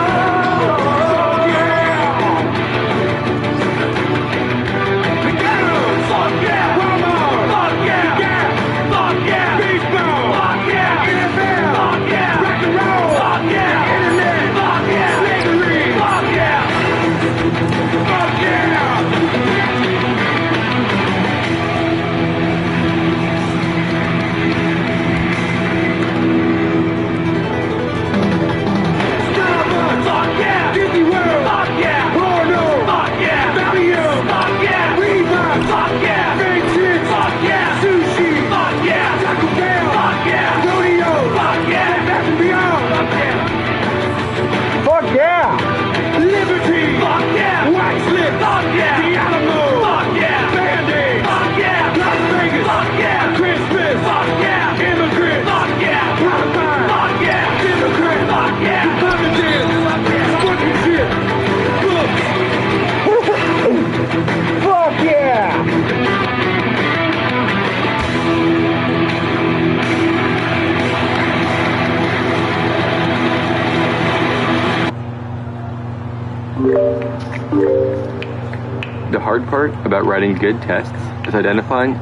The hard part about writing good tests is identifying.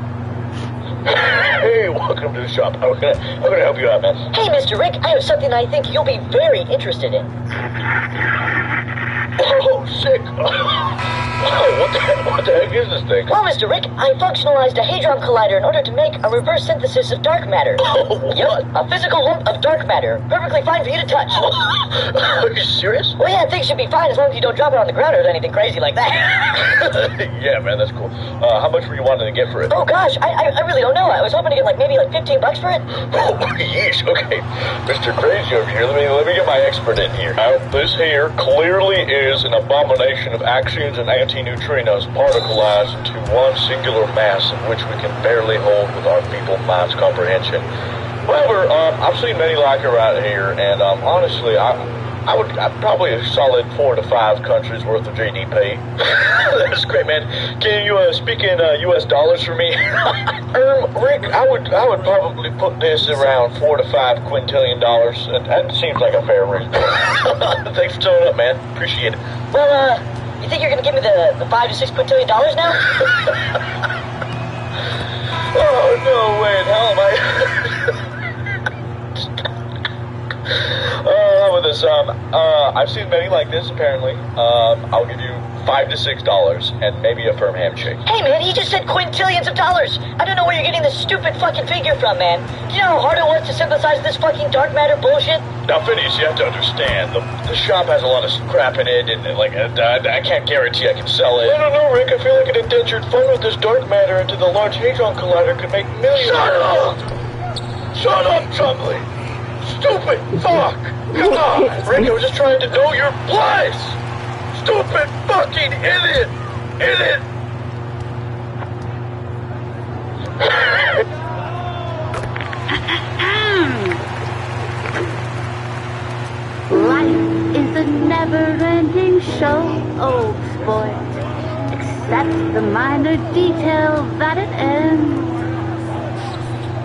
Hey, welcome to the shop. How can I help you out, man? Hey, Mr. Rick, I have something I think you'll be very interested in. Oh, sick. What the heck is this thing? Well, Mr. Rick, I functionalized a Hadron Collider in order to make a reverse synthesis of dark matter. What? Yep, a physical lump of dark matter. Perfectly fine for you to touch. Are you serious? Well, yeah, things should be fine as long as you don't drop it on the ground or anything crazy like that. Yeah, man, that's cool. How much were you wanting to get for it? Oh, gosh, I really don't know. I was hoping to get maybe $15 for it. Oh, yeesh, okay. Mr. Crazy over here, let me get my expert in here. Now, this here clearly is an abomination of axions and antineutrinos particleized into one singular mass in which we can barely hold with our feeble mind's comprehension. However, I've seen many like her out here, and honestly, I'd probably a solid 4 to 5 countries worth of GDP. That's great, man. Can you speak in U.S. dollars for me? Rick, I would probably put this around $4 to $5 quintillion. That seems like a fair range. Thanks for showing up, man. Appreciate it. Well, you think you're gonna give me the $5 to $6 quintillion now? Oh, no way in hell am I... How about this? I've seen many like this, apparently. I'll give you $5 to $6 and maybe a firm handshake. Hey, man, he just said quintillions of dollars. I don't know where you're getting this stupid fucking figure from, man. Do you know how hard it was to synthesize this fucking dark matter bullshit? Now, Phineas, you have to understand, the shop has a lot of crap in it, and I can't guarantee I can sell it. No, Rick, I feel like an indentured fund with this dark matter into the Large Hadron Collider could make millions. Shut up, Chumley! Stupid fuck! Come on, Rick, I was just trying to know your place! Stupid fucking idiot! Idiot! Life is a never-ending show, old sport. Except the minor detail that it ends.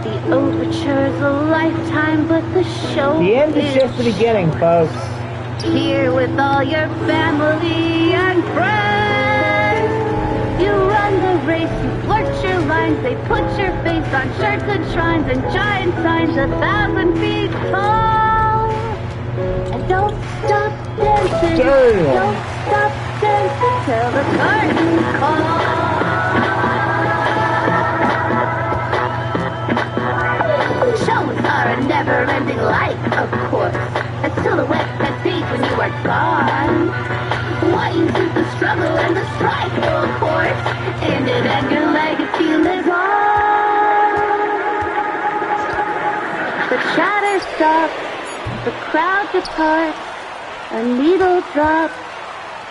The overture's a lifetime, but the show The end is just the beginning, folks. Here with all your family and friends. You run the race, you flirt your lines, they put your face on shirts and shrines and giant signs 1,000 feet tall. And don't stop dancing, don't stop dancing till the curtain calls. Shows are a never-ending life, of course. A silhouette that fades when you are gone. Why isn't the struggle and the strife, of course, ended and your legacy lives on? The chatter stops, the crowd departs, a needle drops,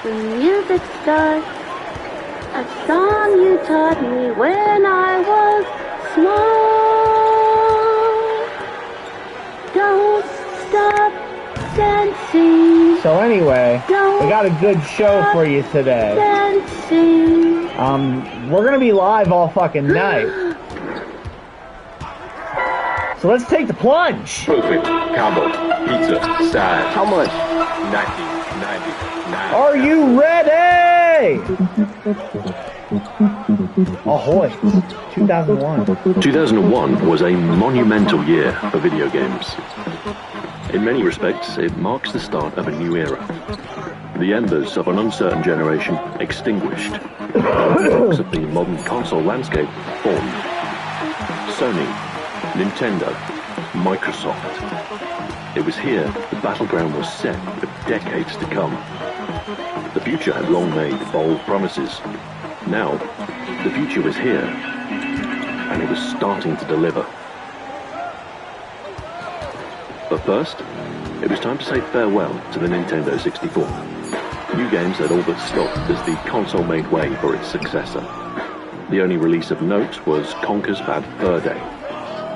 the music starts. A song you taught me when I was small. Don't stop dancing. So anyway, we got a good show for you today. Dancing. We're gonna be live all fucking night. So let's take the plunge. Perfect combo. Pizza. Sad. How much? 90. Are you ready? Ahoy. 2001. 2001 was a monumental year for video games. In many respects, it marks the start of a new era. The embers of an uncertain generation extinguished. The of the modern console landscape formed. Sony, Nintendo, Microsoft. It was here the battleground was set for decades to come. The future had long made bold promises. Now, the future was here, and it was starting to deliver. But first, it was time to say farewell to the Nintendo 64. New games had all but stopped as the console made way for its successor. The only release of note was Conker's Bad Fur Day.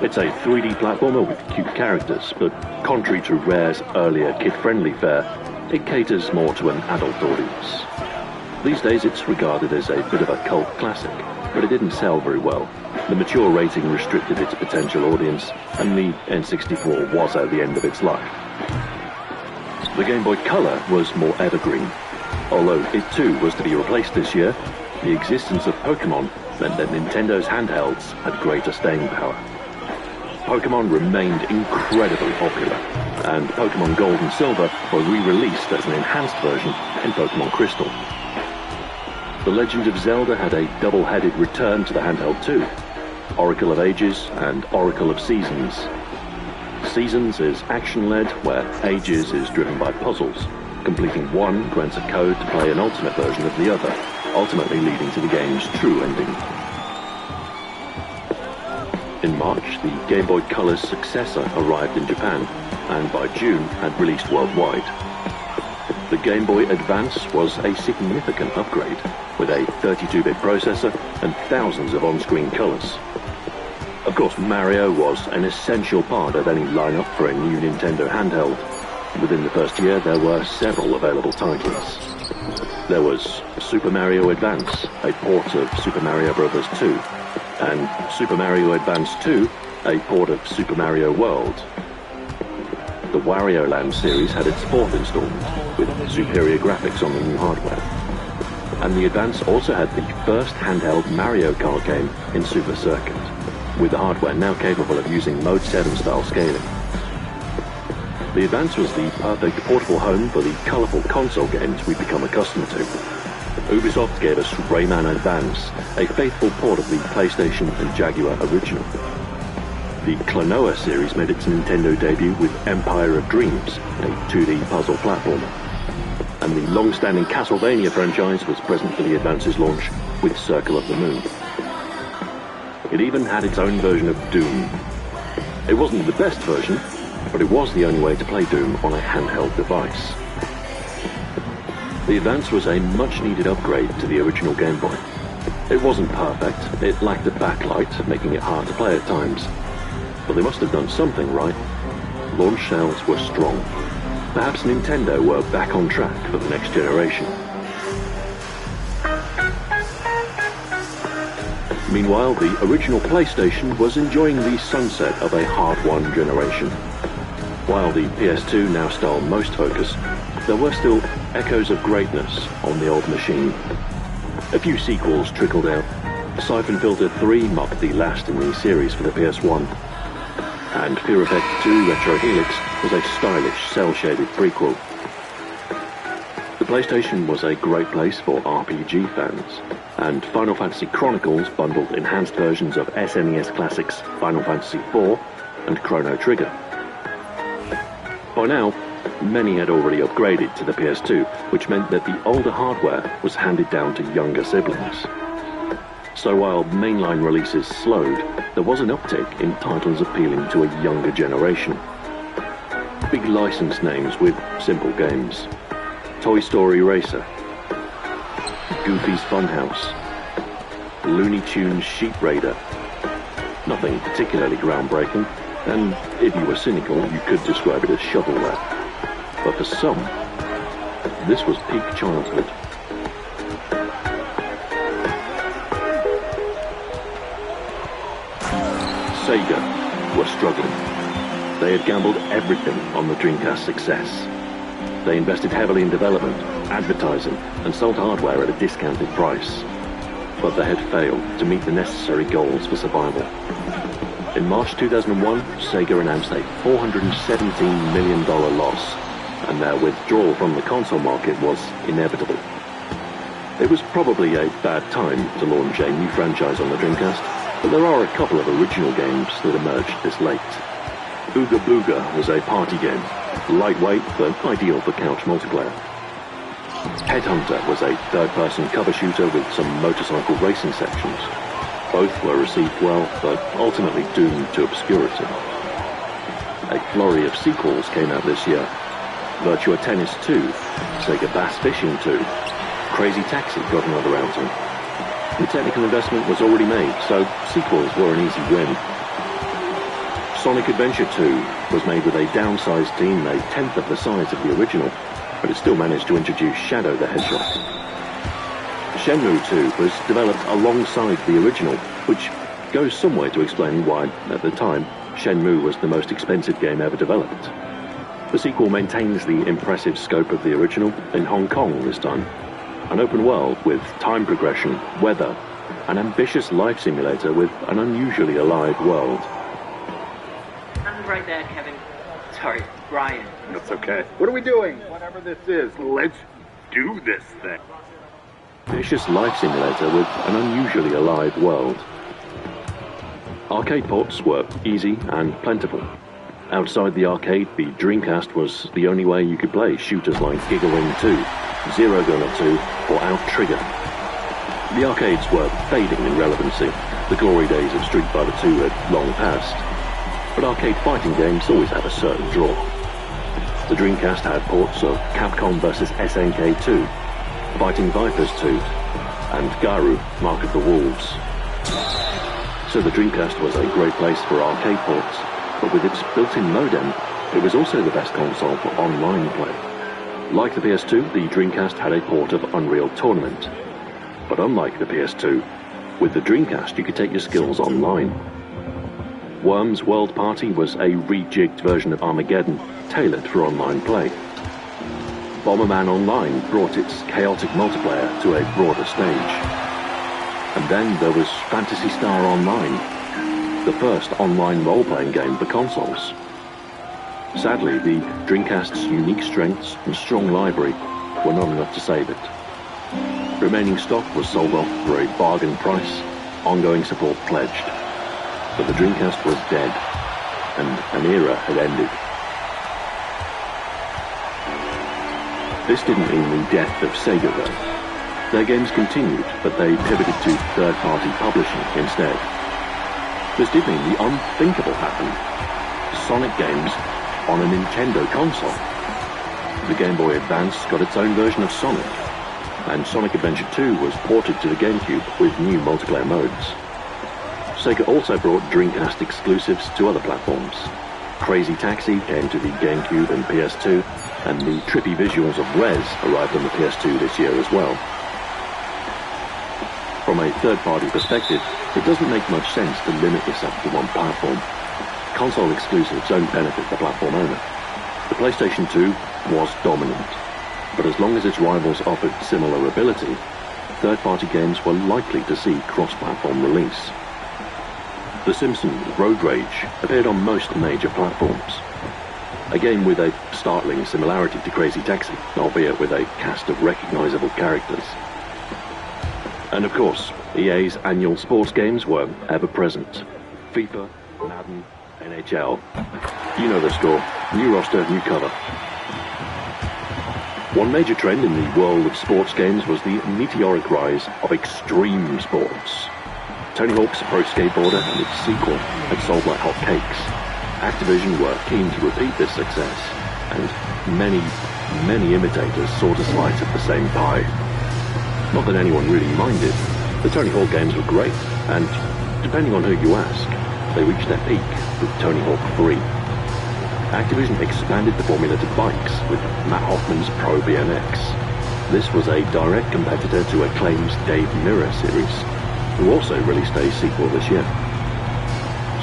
It's a 3D platformer with cute characters, but contrary to Rare's earlier kid-friendly fare, it caters more to an adult audience. These days it's regarded as a bit of a cult classic, but it didn't sell very well. The mature rating restricted its potential audience, and the N64 was at the end of its life. The Game Boy Color was more evergreen. Although it too was to be replaced this year, the existence of Pokémon meant that Nintendo's handhelds had greater staying power. Pokémon remained incredibly popular, and Pokémon Gold and Silver were re-released as an enhanced version in Pokémon Crystal. The Legend of Zelda had a double-headed return to the handheld too. Oracle of Ages and Oracle of Seasons. Seasons is action-led, where Ages is driven by puzzles. Completing one grants a code to play an alternate version of the other, ultimately leading to the game's true ending. In March, the Game Boy Color's successor arrived in Japan, and by June had released worldwide. The Game Boy Advance was a significant upgrade, with a 32-bit processor and thousands of on-screen colors. Of course, Mario was an essential part of any lineup for a new Nintendo handheld. Within the first year, there were several available titles. There was Super Mario Advance, a port of Super Mario Bros. 2, and Super Mario Advance 2, a port of Super Mario World. The Wario Land series had its fourth installment, with superior graphics on the new hardware. And the Advance also had the first handheld Mario Kart game in Super Circuit, with the hardware now capable of using Mode 7 style scaling. The Advance was the perfect portable home for the colourful console games we've become accustomed to. Ubisoft gave us Rayman Advance, a faithful port of the PlayStation and Jaguar original. The Klonoa series made its Nintendo debut with Empire of Dreams, a 2D puzzle platformer. And the long-standing Castlevania franchise was present for the Advance's launch with Circle of the Moon. It even had its own version of Doom. It wasn't the best version, but it was the only way to play Doom on a handheld device. The Advance was a much-needed upgrade to the original Game Boy. It wasn't perfect, it lacked a backlight, making it hard to play at times. But they must have done something right. Launch sales were strong. Perhaps Nintendo were back on track for the next generation. Meanwhile, the original PlayStation was enjoying the sunset of a hard-won generation. While the PS2 now stole most focus, there were still echoes of greatness on the old machine. A few sequels trickled out. Siphon Filter 3 marked the last in the series for the PS1. And Fear Effect 2 Retro Helix was a stylish, cel-shaded prequel. The PlayStation was a great place for RPG fans, and Final Fantasy Chronicles bundled enhanced versions of SNES classics Final Fantasy IV and Chrono Trigger. By now, many had already upgraded to the PS2, which meant that the older hardware was handed down to younger siblings. So while mainline releases slowed, there was an uptick in titles appealing to a younger generation. Big license names with simple games. Toy Story Racer, Goofy's Funhouse, Looney Tunes Sheep Raider. Nothing particularly groundbreaking, and if you were cynical, you could describe it as shovelware. But for some, this was peak childhood. Sega were struggling. They had gambled everything on the Dreamcast's success. They invested heavily in development, advertising, and sold hardware at a discounted price. But they had failed to meet the necessary goals for survival. In March 2001, Sega announced a $417 million loss, and their withdrawal from the console market was inevitable. It was probably a bad time to launch a new franchise on the Dreamcast, but there are a couple of original games that emerged this late. Ooga Booga was a party game, lightweight but ideal for couch multiplayer. Headhunter was a third-person cover shooter with some motorcycle racing sections. Both were received well, but ultimately doomed to obscurity. A flurry of sequels came out this year. Virtua Tennis 2, Sega Bass Fishing 2, Crazy Taxi got another outing. The technical investment was already made, so sequels were an easy win. Sonic Adventure 2 was made with a downsized team, a tenth of the size of the original, but it still managed to introduce Shadow the Hedgehog. Shenmue 2 was developed alongside the original, which goes some way to explaining why, at the time, Shenmue was the most expensive game ever developed. The sequel maintains the impressive scope of the original in Hong Kong this time. An open world with time progression, weather, an ambitious life simulator with an unusually alive world. Right there, Kevin. Sorry, Brian. That's okay. What are we doing? Whatever this is, let's do this thing. Ambitious life simulator with an unusually alive world. Arcade ports were easy and plentiful. Outside the arcade, the Dreamcast was the only way you could play shooters like Giga Wing 2, Zero Gunner 2, or Out Trigger. The arcades were fading in relevancy. The glory days of Street Fighter 2 had long passed. But arcade fighting games always have a certain draw. The Dreamcast had ports of Capcom vs. SNK 2, Fighting Vipers 2, and Garu, Mark of the Wolves. So the Dreamcast was a great place for arcade ports, but with its built-in modem, it was also the best console for online play. Like the PS2, the Dreamcast had a port of Unreal Tournament. But unlike the PS2, with the Dreamcast you could take your skills online. Worms World Party was a rejigged version of Armageddon, tailored for online play. Bomberman Online brought its chaotic multiplayer to a broader stage. And then there was Phantasy Star Online, the first online role-playing game for consoles. Sadly, the Dreamcast's unique strengths and strong library were not enough to save it. Remaining stock was sold off for a bargain price, ongoing support pledged. But the Dreamcast was dead, and an era had ended. This didn't mean the death of Sega, though. Their games continued, but they pivoted to third-party publishing instead. This did mean the unthinkable happened. Sonic games on a Nintendo console. The Game Boy Advance got its own version of Sonic, and Sonic Adventure 2 was ported to the GameCube with new multiplayer modes. Sega also brought Dreamcast exclusives to other platforms. Crazy Taxi came to the GameCube and PS2, and the trippy visuals of Rez arrived on the PS2 this year as well. From a third-party perspective, it doesn't make much sense to limit yourself to one platform. Console exclusives don't benefit the platform owner. The PlayStation 2 was dominant, but as long as its rivals offered similar ability, third-party games were likely to see cross-platform release. The Simpsons Road Rage appeared on most major platforms. A game with a startling similarity to Crazy Taxi, albeit with a cast of recognizable characters. And of course, EA's annual sports games were ever present. FIFA, Madden, NHL. You know the score. New roster, new cover. One major trend in the world of sports games was the meteoric rise of extreme sports. Tony Hawk's Pro Skateboarder and its sequel had sold like hotcakes. Activision were keen to repeat this success, and many imitators sought a slice of the same pie. Not that anyone really minded. The Tony Hawk games were great, and depending on who you ask, they reached their peak with Tony Hawk 3. Activision expanded the formula to bikes with Matt Hoffman's Pro BMX. This was a direct competitor to Acclaim's Dave Mirra series, who also released a sequel this year.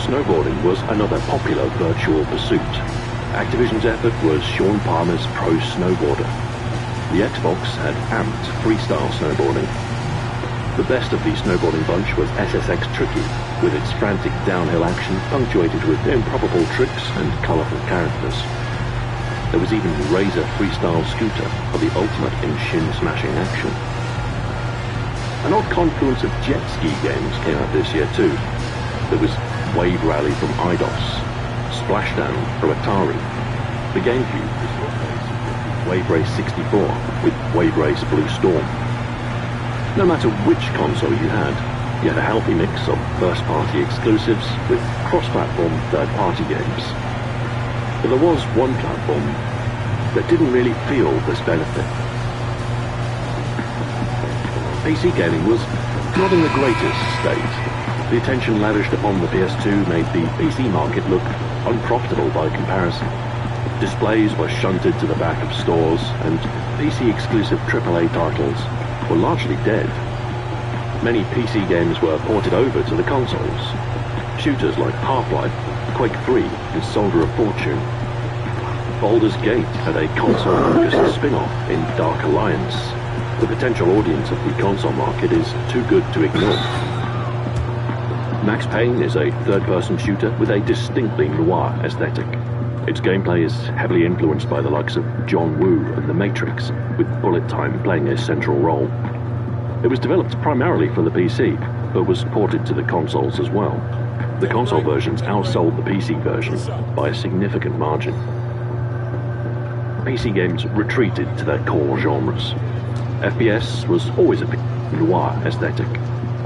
Snowboarding was another popular virtual pursuit. Activision's effort was Sean Palmer's Pro Snowboarder. The Xbox had amped freestyle snowboarding. The best of the snowboarding bunch was SSX Tricky, with its frantic downhill action punctuated with improbable tricks and colourful characters. There was even Razor Freestyle Scooter for the ultimate in shin-smashing action. An odd confluence of jet ski games came out this year too. There was Wave Rally from Eidos, Splashdown from Atari, the GameCube, Wave Race 64 with Wave Race Blue Storm. No matter which console you had a healthy mix of first-party exclusives with cross-platform third-party games. But there was one platform that didn't really feel this benefit. PC gaming was not in the greatest state. The attention lavished upon the PS2 made the PC market look unprofitable by comparison. Displays were shunted to the back of stores, and PC-exclusive AAA titles were largely dead. Many PC games were ported over to the consoles. Shooters like Half-Life, Quake 3, and Soldier of Fortune. Baldur's Gate had a console-focused spin-off in Dark Alliance. The potential audience of the console market is too good to ignore. Max Payne is a third-person shooter with a distinctly noir aesthetic. Its gameplay is heavily influenced by the likes of John Woo and The Matrix, with bullet time playing a central role. It was developed primarily for the PC, but was ported to the consoles as well. The console versions outsold the PC version by a significant margin. PC games retreated to their core genres. FPS was always a noir aesthetic.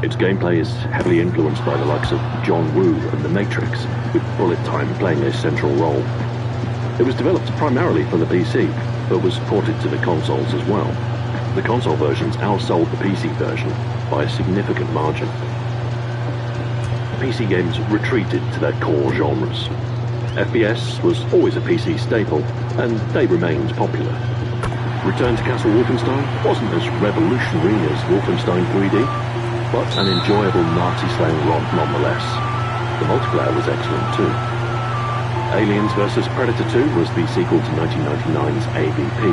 Its gameplay is heavily influenced by the likes of John Woo and The Matrix, with bullet time playing a central role. It was developed primarily for the PC, but was ported to the consoles as well. The console versions outsold the PC version by a significant margin. PC games retreated to their core genres. FPS was always a PC staple, and they remained popular. Return to Castle Wolfenstein wasn't as revolutionary as Wolfenstein 3D, but an enjoyable Nazi-slaying romp nonetheless. The multiplayer was excellent too. Aliens vs. Predator 2 was the sequel to 1999's AVP.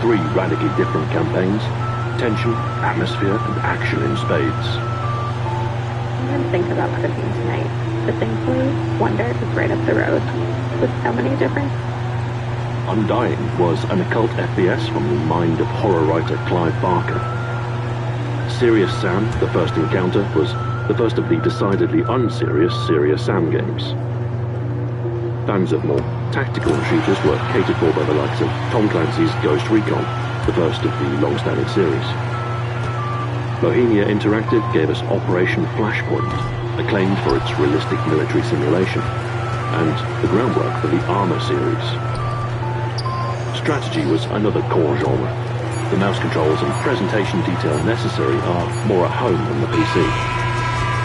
3 radically different campaigns, tension, atmosphere, and action in spades. I didn't think about cooking tonight, but thankfully, Wonder is right up the road, with so many different... Undying was an occult FPS from the mind of horror writer Clive Barker. Serious Sam, The First Encounter, was the first of the decidedly unserious Serious Sam games. Fans of more tactical shooters were catered for by the likes of Tom Clancy's Ghost Recon, the first of the long-standing series. Bohemia Interactive gave us Operation Flashpoint, acclaimed for its realistic military simulation, and the groundwork for the Armor series. Strategy was another core genre. The mouse controls and presentation detail necessary are more at home on the PC.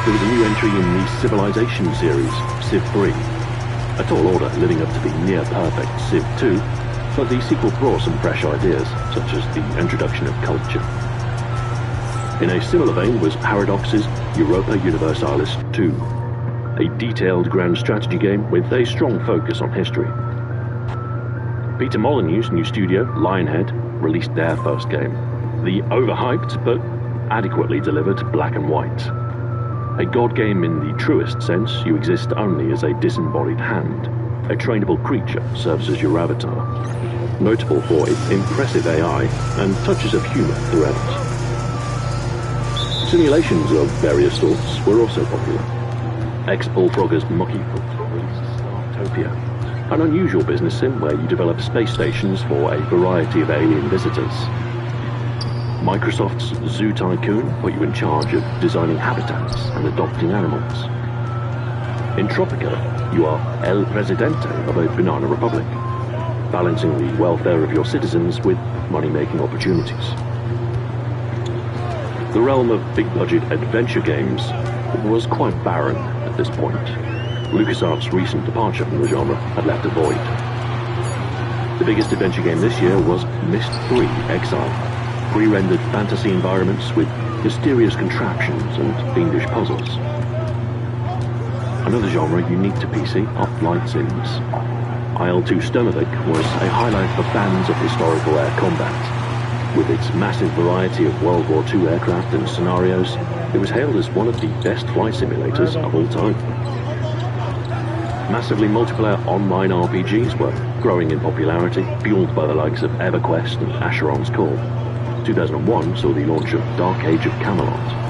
There was a new entry in the Civilization series, Civ 3. A tall order living up to the near-perfect Civ 2, but the sequel brought some fresh ideas, such as the introduction of culture. In a similar vein was Paradox's Europa Universalis 2, a detailed grand strategy game with a strong focus on history. Peter Molyneux's new studio, Lionhead, released their first game, the overhyped but adequately delivered Black and White. A god game in the truest sense, you exist only as a disembodied hand. A trainable creature serves as your avatar. Notable for its impressive AI and touches of humor throughout. Simulations of various sorts were also popular. Ex-Bullfrogger's Mucky Foot released Startopia, an unusual business sim where you develop space stations for a variety of alien visitors. Microsoft's Zoo Tycoon put you in charge of designing habitats and adopting animals. In Tropica, you are El Presidente of a banana republic, balancing the welfare of your citizens with money-making opportunities. The realm of big-budget adventure games was quite barren at this point. LucasArts' recent departure from the genre had left a void. The biggest adventure game this year was Myst 3 Exile. Pre-rendered fantasy environments with mysterious contraptions and fiendish puzzles. Another genre unique to PC are flight sims. IL-2 Sturmovik was a highlight for fans of historical air combat. With its massive variety of World War II aircraft and scenarios, it was hailed as one of the best flight simulators of all time. Massively multiplayer online RPGs were growing in popularity, fueled by the likes of EverQuest and Asheron's Call. 2001 saw the launch of Dark Age of Camelot.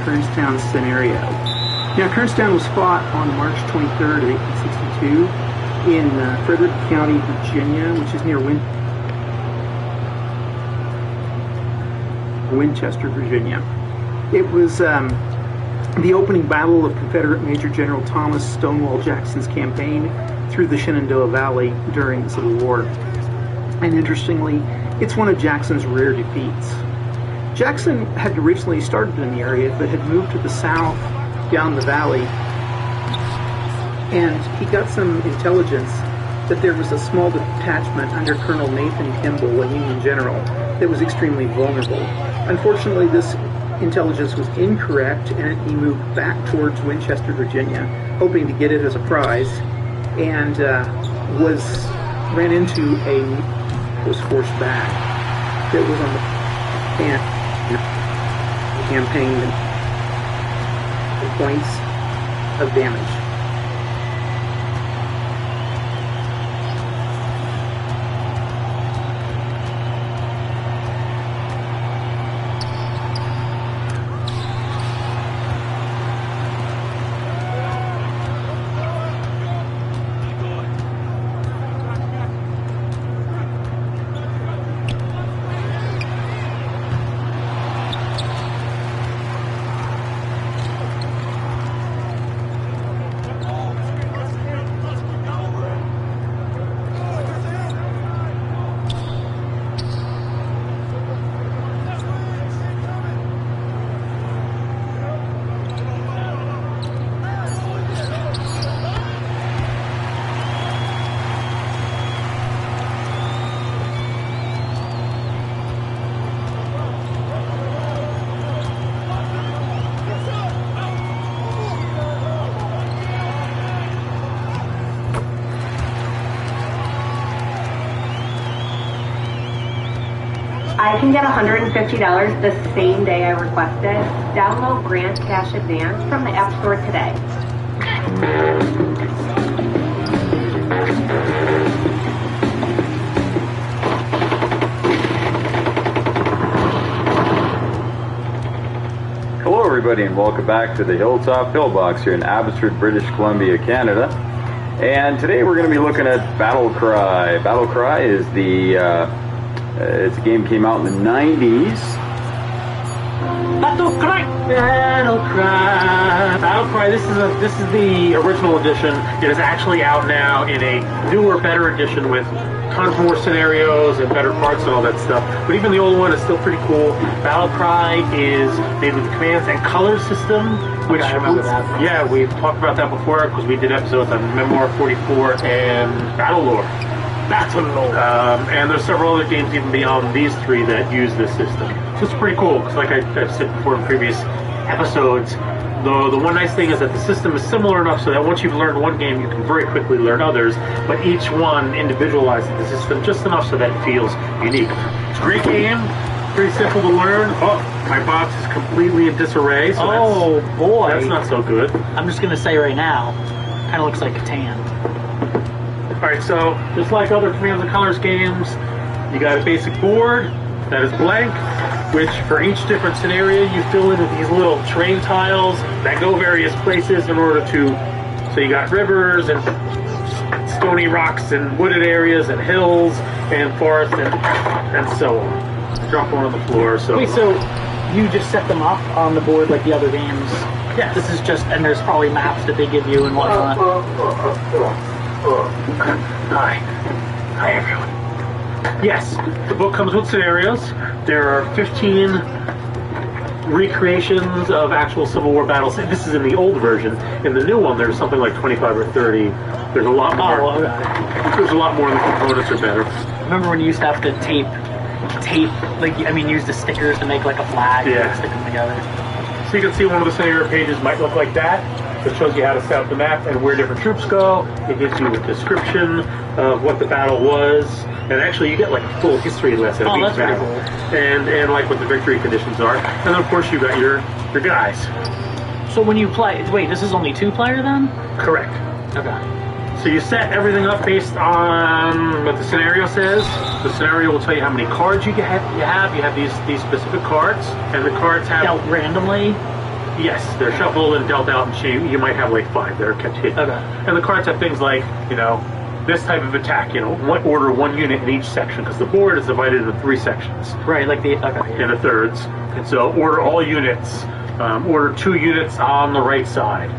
Kernstown scenario. Now, Kernstown was fought on March 23rd of 1862 in Frederick County, Virginia, which is near Winchester, Virginia. It was the opening battle of Confederate Major General Thomas Stonewall Jackson's campaign through the Shenandoah Valley during the Civil War. And interestingly, it's one of Jackson's rare defeats. Jackson had originally started in the area, but had moved to the south down the valley, and he got some intelligence that there was a small detachment under Colonel Nathan Kimball, a Union general, that was extremely vulnerable. Unfortunately, this intelligence was incorrect, and he moved back towards Winchester, Virginia, hoping to get it as a prize, and ran into was forced back that was on the campaign points of damage. I can get $150 the same day I request it. Download Grant Cash Advance from the App Store today. Hello everybody and welcome back to the Hilltop Pillbox here in Abbotsford, British Columbia, Canada. And today we're going to be looking at Battle Cry. Battle Cry is it's a game that came out in the 90s. Battle Cry! Battle Cry! Battle Cry, this is the original edition. It is actually out now in a newer, better edition with tons more scenarios and better parts and all that stuff. But even the old one is still pretty cool. Battle Cry is made with the commands and color system, which I remember that. Yeah, we've talked about that before because we did episodes on Memoir 44 and Battle Lore. Battle Lore. And there's several other games even beyond these three that use this system. So it's pretty cool because, like I've said before in previous episodes, the one nice thing is that the system is similar enough so that once you've learned one game, you can very quickly learn others, but each one individualizes the system just enough so that it feels unique. It's a great game, pretty simple to learn. Oh, my box is completely in disarray, so boy. That's not so good. I'm just going to say right now, kind of looks like a tan. Alright, so just like other Commands and Colors games, you got a basic board that is blank, which for each different scenario you fill in with these little terrain tiles that go various places in order to, so you got rivers and stony rocks and wooded areas and hills and forest and so on. Drop one on the floor. So wait, so you just set them up on the board like the other games? Yeah. This is just, and there's probably maps that they give you and whatnot. Hi everyone. Yes, the book comes with scenarios. There are 15 recreations of actual Civil War battles. This is in the old version. In the new one, there's something like 25 or 30. There's a lot more. Oh, okay. There's a lot more, and the components are better. Remember when you used to have to tape, use the stickers to make like a flag and stick them together? So you can see one of the scenario pages might look like that. It shows you how to set up the map and where different troops go. It gives you a description of what the battle was. And actually, you get like a full history lesson of each battle. Cool. And like what the victory conditions are. And then, of course, you got your guys. So when you play... Wait, this is only 2-player then? Correct. Okay. So you set everything up based on what the scenario says. The scenario will tell you how many cards you have. You have these specific cards. And the cards have... Dealt randomly? Yes, they're shuffled and dealt out, and you might have like 5 that are kept hidden. Okay. And the cards have things like, this type of attack, order one unit in each section, because the board is divided into 3 sections. Right, like in the thirds. And so order all units, order 2 units on the right side.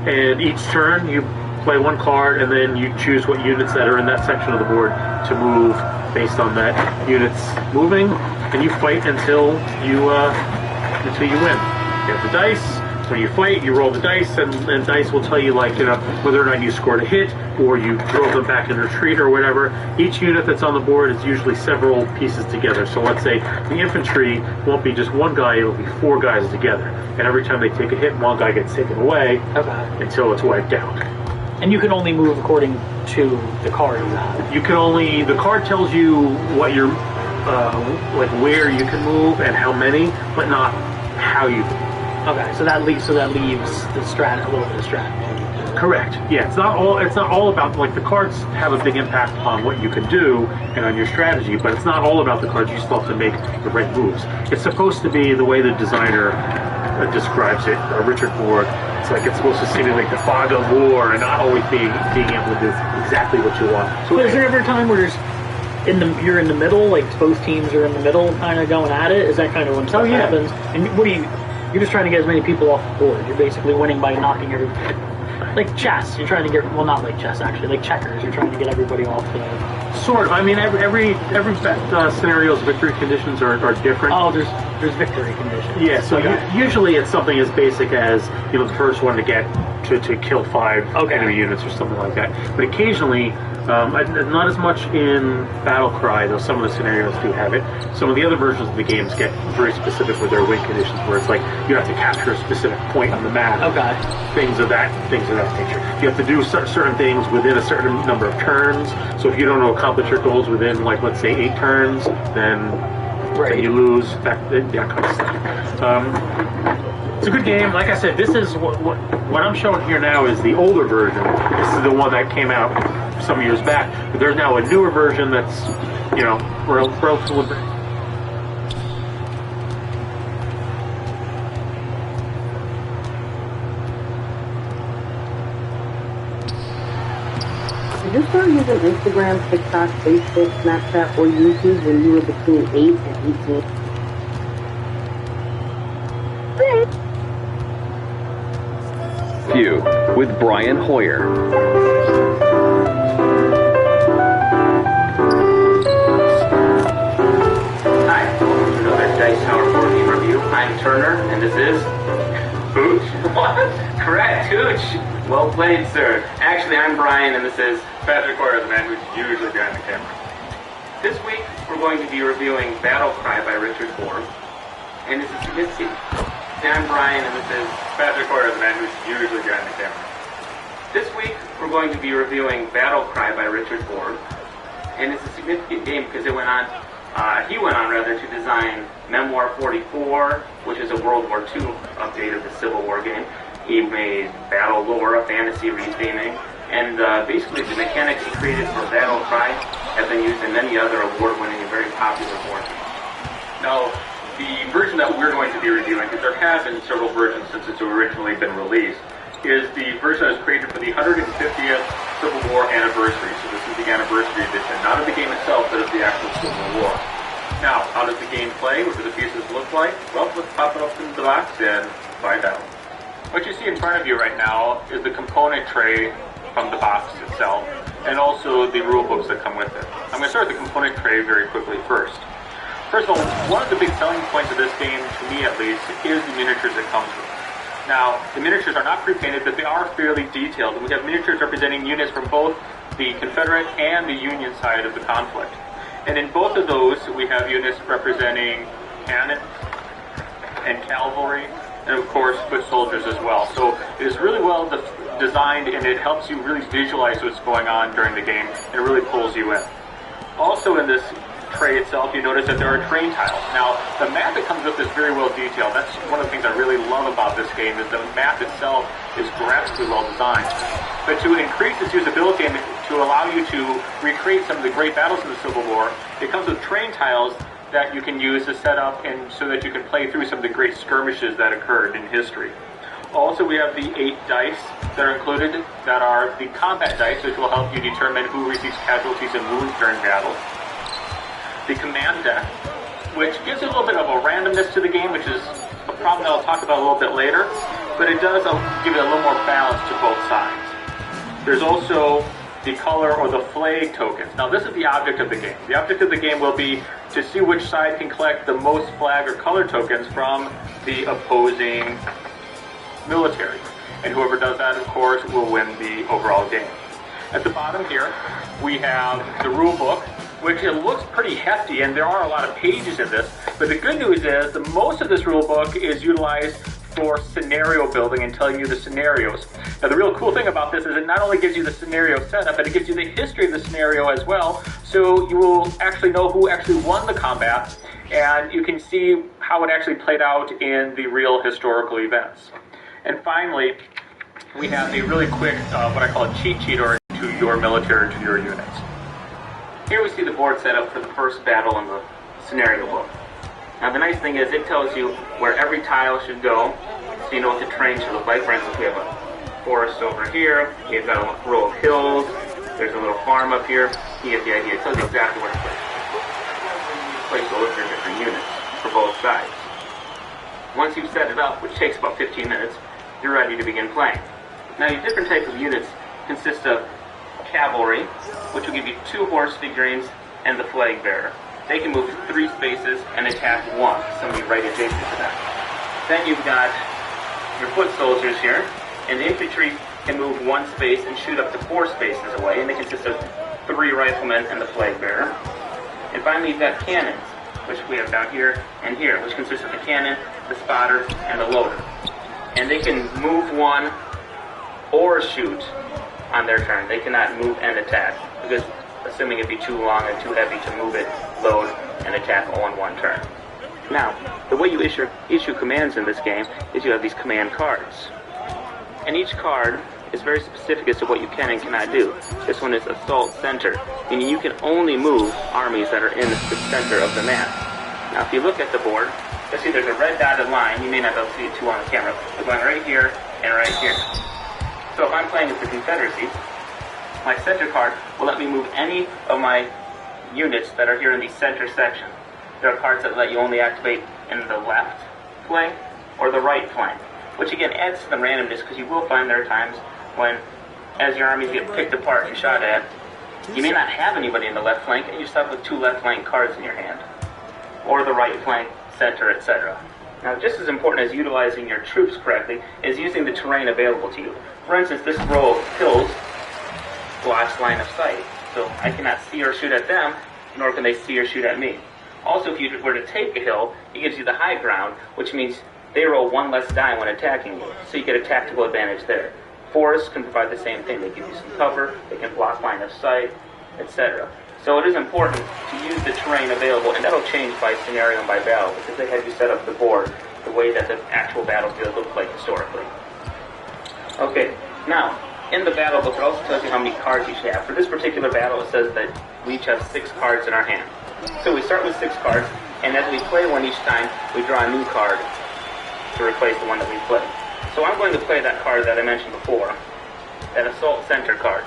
And each turn you play 1 card, and then you choose what units that are in that section of the board to move based on that unit's moving, and you fight until you win. You have the dice. When you fight, you roll the dice, and dice will tell you, whether or not you scored a hit, or you drove them back in retreat, or whatever. Each unit that's on the board is usually several pieces together. So let's say the infantry won't be just 1 guy, it'll be 4 guys together. And every time they take a hit, 1 guy gets taken away until it's wiped out. And you can only move according to the card you have. The card tells you what you're, where you can move and how many, but not how you can. Okay, so that leaves the a little bit of strategy. Correct. Yeah, it's not all about, the cards have a big impact on what you can do and on your strategy, but it's not all about the cards. You still have to make the right moves. It's supposed to be the way the designer describes it, Richard Borg. It's supposed to simulate the fog of war and not always being able to do exactly what you want. So is there ever a time where you're in the middle, both teams are in the middle kind of going at it? Is that kind of when stuff happens? And you're just trying to get as many people off the board. You're basically winning by knocking everybody. Like chess, you're trying to get, well, not like chess actually, like checkers, you're trying to get everybody off the... Sort of. I mean, every scenario's victory conditions are different. Oh, there's victory conditions. Yeah, so usually it's something as basic as, the first one to get to kill 5 enemy units or something like that. But occasionally, not as much in Battle Cry, though some of the scenarios do have it. Some of the other versions of the games get very specific with their win conditions, where it's you have to capture a specific point on the map. Things of that nature. You have to do certain things within a certain number of turns. So if you don't accomplish your goals within, let's say 8 turns, then you lose. That kind of stuff. It's a good game. Like I said, this is what I'm showing here now is the older version. This is the one that came out some years back. But there's now a newer version that's, relatively... Did you start using Instagram, TikTok, Facebook, Snapchat, or YouTube when you were between 8 and 18? Review with Brian Hoyer. Hi, welcome to another Dice Tower board game review. I'm Turner, and this is... Hooch? What? Correct, Hooch. Well played, sir. Actually, I'm Brian, and this is... Patrick Hoyer, the man who's usually behind the camera. This week, we're going to be reviewing Battle Cry by Richard Borg, and this is significant. I'm Brian, and this is... Patrick Hoyer, the man who's usually behind the camera. This week, we're going to be reviewing Battle Cry by Richard Borg, and it's a significant game because he went on to design Memoir 44, which is a World War II update of the Civil War game. He made Battle Lore, a fantasy retheming, and basically the mechanics he created for Battle Cry have been used in many other award-winning and very popular board games. Now, the version that we're going to be reviewing, because there have been several versions since it's originally been released, is the version that was created for the 150th Civil War anniversary. So this is the anniversary edition, not of the game itself, but of the actual Civil War. Now, how does the game play? What do the pieces look like? Well, let's pop it up into the box and find out. What you see in front of you right now is the component tray from the box itself, and also the rule books that come with it. I'm going to start with the component tray very quickly first. First of all, one of the big selling points of this game, to me at least, is the miniatures it comes with. Now, the miniatures are not pre-painted, but they are fairly detailed, and we have miniatures representing units from both the Confederate and the Union side of the conflict. And in both of those, we have units representing cannon and cavalry, and of course, foot soldiers as well. So it is really well designed, and it helps you really visualize what's going on during the game, and it really pulls you in. Also in this tray itself, you notice that there are train tiles. Now, the map that comes with is very well detailed. That's one of the things I really love about this game, is the map itself is graphically well designed. But to increase its usability and to allow you to recreate some of the great battles of the Civil War, it comes with train tiles that you can use to set up and so that you can play through some of the great skirmishes that occurred in history. Also, we have the 8 dice that are included that are the combat dice, which will help you determine who receives casualties and wounds during battle. The command deck, which gives a little bit of a randomness to the game, which is a problem that I'll talk about a little bit later, but it does give it a little more balance to both sides. There's also the color or the flag tokens. Now, this is the object of the game. The object of the game will be to see which side can collect the most flag or color tokens from the opposing military. And whoever does that, of course, will win the overall game. At the bottom here, we have the rule book, which it looks pretty hefty, and there are a lot of pages in this. But the good news is that most of this rule book is utilized for scenario building and telling you the scenarios. Now, the real cool thing about this is it not only gives you the scenario setup, but it gives you the history of the scenario as well, so you will actually know who actually won the combat, and you can see how it actually played out in the real historical events. And finally, we have a really quick, what I call a cheat sheet or to your military, to your units. Here we see the board set up for the first battle in the scenario book. Now, the nice thing is it tells you where every tile should go, so you know what the terrain should look like. For instance, we have a forest over here, you've got a row of hills, there's a little farm up here. You get the idea. It tells you exactly where to place all of your different units for both sides. Once you've set it up, which takes about 15 minutes, you're ready to begin playing. Now, your different types of units consist of cavalry, which will give you 2 horse figurines and the flag bearer. They can move 3 spaces and attack 1, somebody right adjacent to them. Then you've got your foot soldiers here, and the infantry can move 1 space and shoot up to 4 spaces away, and they consist of 3 riflemen and the flag bearer. And finally, you've got cannons, which we have down here and here, which consists of the cannon, the spotter, and the loader. And they can move 1 or shoot on their turn. They cannot move and attack, because assuming it'd be too long and too heavy to move it, load, and attack all in 1 turn. Now, the way you issue commands in this game is you have these command cards. And each card is very specific as to what you can and cannot do. This one is Assault Center, meaning you can only move armies that are in the center of the map. Now, if you look at the board, you'll see there's a red dotted line. You may not be able to see it too on the camera. They're going right here and right here. So if I'm playing as the Confederacy, my center card will let me move any of my units that are here in the center section. There are cards that let you only activate in the left flank or the right flank. which again adds to the randomness because you will find there are times when, as your armies get picked apart and shot at, you may not have anybody in the left flank, and you start with 2 left flank cards in your hand, or the right flank, center, etc. Now, just as important as utilizing your troops correctly is using the terrain available to you. For instance, this row of hills blocks line of sight, so I cannot see or shoot at them, nor can they see or shoot at me. Also, if you were to take a hill, it gives you the high ground, which means they roll 1 less die when attacking you, so you get a tactical advantage there. Forests can provide the same thing. They give you some cover, they can block line of sight, etc. So it is important to use the terrain available, and that'll change by scenario and by battle, because they have you set up the board the way that the actual battlefield looked like historically. Okay, now, in the battle book, it also tells you how many cards you should have. For this particular battle, it says that we each have 6 cards in our hand. So we start with 6 cards, and as we play one each time, we draw a new card to replace the one that we played. So I'm going to play that card that I mentioned before, that Assault Center card.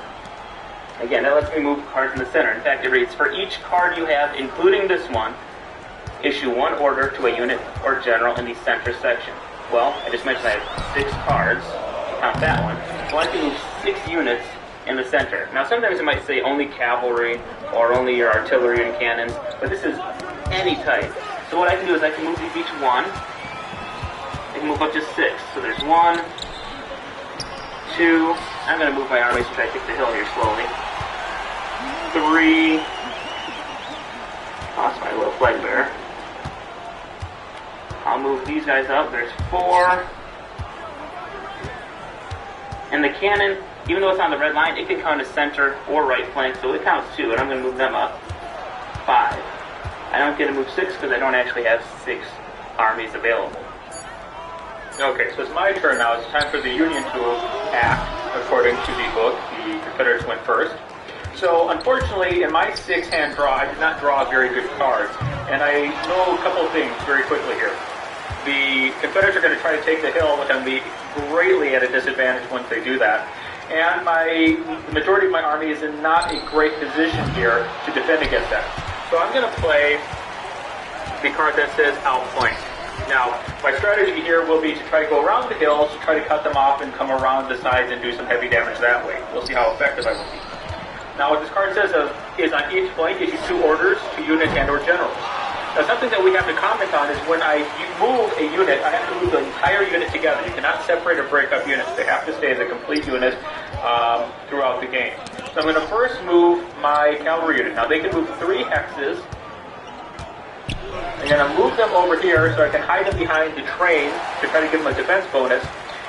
Again, that lets me move cards in the center. In fact, it reads, for each card you have, including this one, issue 1 order to a unit or general in the center section. Well, I just mentioned I have 6 cards. Count that one. Well, I can move 6 units in the center. Now, sometimes it might say only cavalry or only your artillery and cannons, but this is any type. So what I can do is I can move these each 1. I can move up to 6. So there's 1, 2. I'm going to move my armies to try to take the hill here slowly. 3. Lost my little flag bearer. I'll move these guys up. There's 4. And the cannon, even though it's on the red line, it can count as center or right flank, so it counts 2, and I'm going to move them up. 5. I don't get to move 6 because I don't actually have 6 armies available. Okay, so it's my turn now. It's time for the Union to act according to the book. The Confederates went first. So, unfortunately, in my 6-hand draw, I did not draw very good cards. And I know a couple of things very quickly here. The Confederates are going to try to take the hill, which I'm be greatly at a disadvantage once they do that. And the majority of my army is in not a great position here to defend against that. So I'm going to play the card that says outflank. Now, my strategy here will be to try to go around the hills, to try to cut them off and come around the sides and do some heavy damage that way. We'll see how effective I will be. Now, what this card says is on each flank, issue 2 orders to units and or generals. Now, something that we have to comment on is when I move a unit, I have to move the entire unit together. You cannot separate or break up units. They have to stay as a complete unit throughout the game. So I'm going to first move my cavalry unit. Now, they can move 3 hexes. I'm going to move them over here so I can hide them behind the train to try to give them a defense bonus,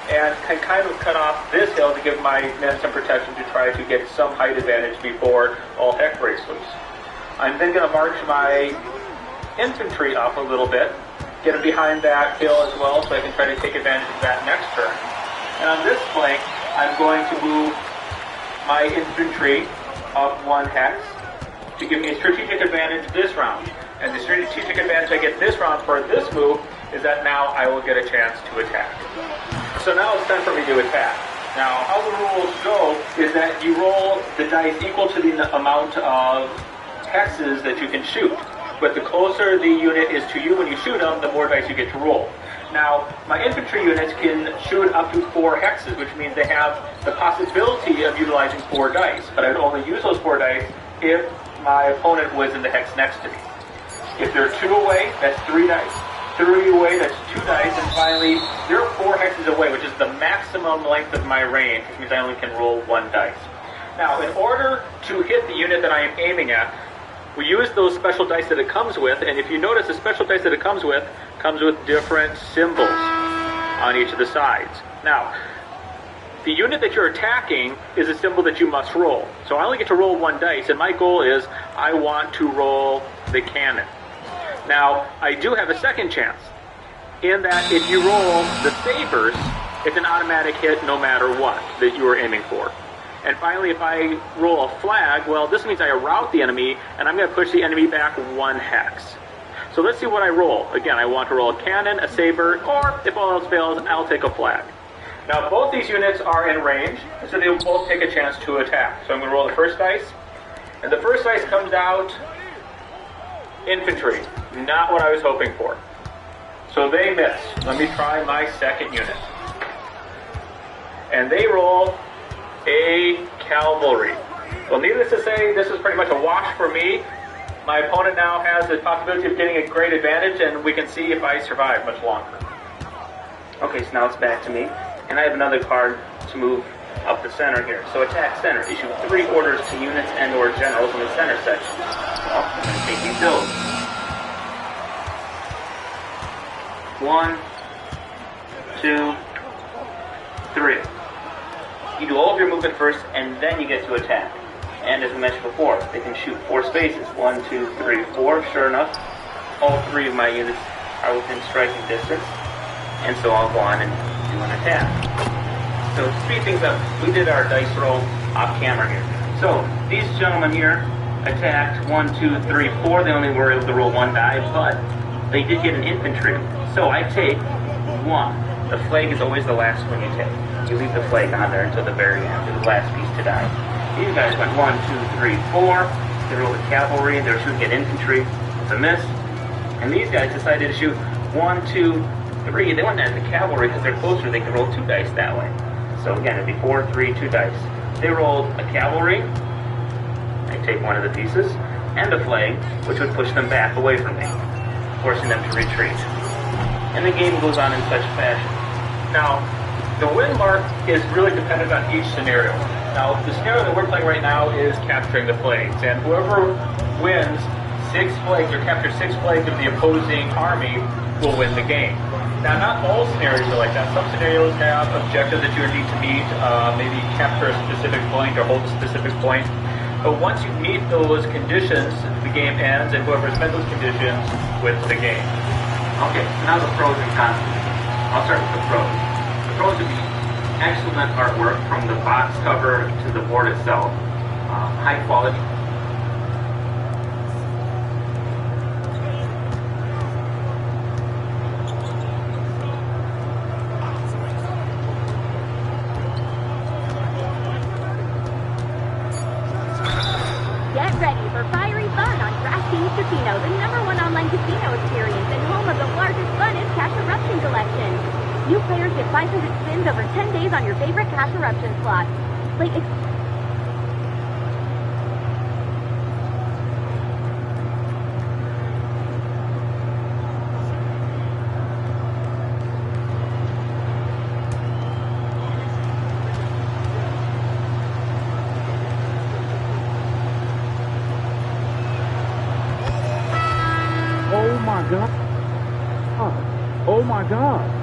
and can kind of cut off this hill to give my men some protection to try to get some height advantage before all heck breaks loose. I'm then going to march my infantry up a little bit, get them behind that hill as well so I can try to take advantage of that next turn. And on this flank, I'm going to move my infantry up 1 hex to give me a strategic advantage this round. And the strategic advantage I get this round for this move is that now I will get a chance to attack. So now it's time for me to attack. Now, how the rules go is that you roll the dice equal to the amount of hexes that you can shoot. But the closer the unit is to you when you shoot them, the more dice you get to roll. Now, my infantry units can shoot up to 4 hexes, which means they have the possibility of utilizing 4 dice. But I would only use those 4 dice if my opponent was in the hex next to me. If they're 2 away, that's 3 dice. 3 away, that's 2 dice. And finally, they're 4 hexes away, which is the maximum length of my range, which means I only can roll 1 dice. Now, in order to hit the unit that I am aiming at, we use those special dice that it comes with, and if you notice, the special dice that it comes with different symbols on each of the sides. Now, the unit that you're attacking is a symbol that you must roll. So I only get to roll 1 dice, and my goal is I want to roll the cannon. Now, I do have a second chance, in that if you roll the sabers, it's an automatic hit no matter what that you are aiming for. And finally, if I roll a flag, well, this means I rout the enemy, and I'm going to push the enemy back 1 hex. So let's see what I roll. Again, I want to roll a cannon, a saber, or if all else fails, I'll take a flag. Now, both these units are in range, so they will both take a chance to attack. So I'm going to roll the first dice, and the first dice comes out infantry. Not what I was hoping for. So they miss. Let me try my second unit. and they roll a cavalry. Well, needless to say, this is pretty much a wash for me. My opponent now has the possibility of getting a great advantage, and we can see if I survive much longer. Okay, so now it's back to me, and I have another card to move up the center here. So attack center, issue 3 orders to units and or generals in the center section. Well, I'm going to take these builds. 1, 2, 3. You do all of your movement first, and then you get to attack. And as we mentioned before, they can shoot 4 spaces. 1, 2, 3, 4. Sure enough, all 3 of my units are within striking distance. And so I'll go on and do an attack. So to speed things up, we did our dice roll off camera here. So these gentlemen here attacked 1, 2, 3, 4. They only were able to roll 1 die, but they did get an infantry. So I take 1. The flag is always the last one you take. You leave the flag on there until the very end, to the last piece to die. These guys went 1, 2, 3, 4. They rolled the cavalry. They were shooting at infantry. It's a miss. And these guys decided to shoot 1, 2, 3. They went at the cavalry because they're closer. They could roll 2 dice that way. So again, it'd be 4, 3, 2 dice. They rolled a cavalry. I take 1 of the pieces. And a flag, which would push them back away from me, forcing them to retreat. And the game goes on in such fashion. Now, the win mark is really dependent on each scenario. Now, the scenario that we're playing right now is capturing the flags, and whoever wins 6 flags or captures 6 flags of the opposing army will win the game. Now, not all scenarios are like that. Some scenarios have objectives that you need to meet, maybe capture a specific point or hold a specific point. But once you meet those conditions, the game ends, and whoever's met those conditions wins the game. Okay, so now the pros and cons. I'll start with the pros. The pros would be excellent artwork from the box cover to the board itself. High quality. Get ready for fiery fun on DraftKings Casino, the #1 online casino experience and home of the largest, funnest Cash Eruption collection. New players get 500 spins over 10 days on your favorite Cash Eruption slots. Play Oh my God. Oh my God.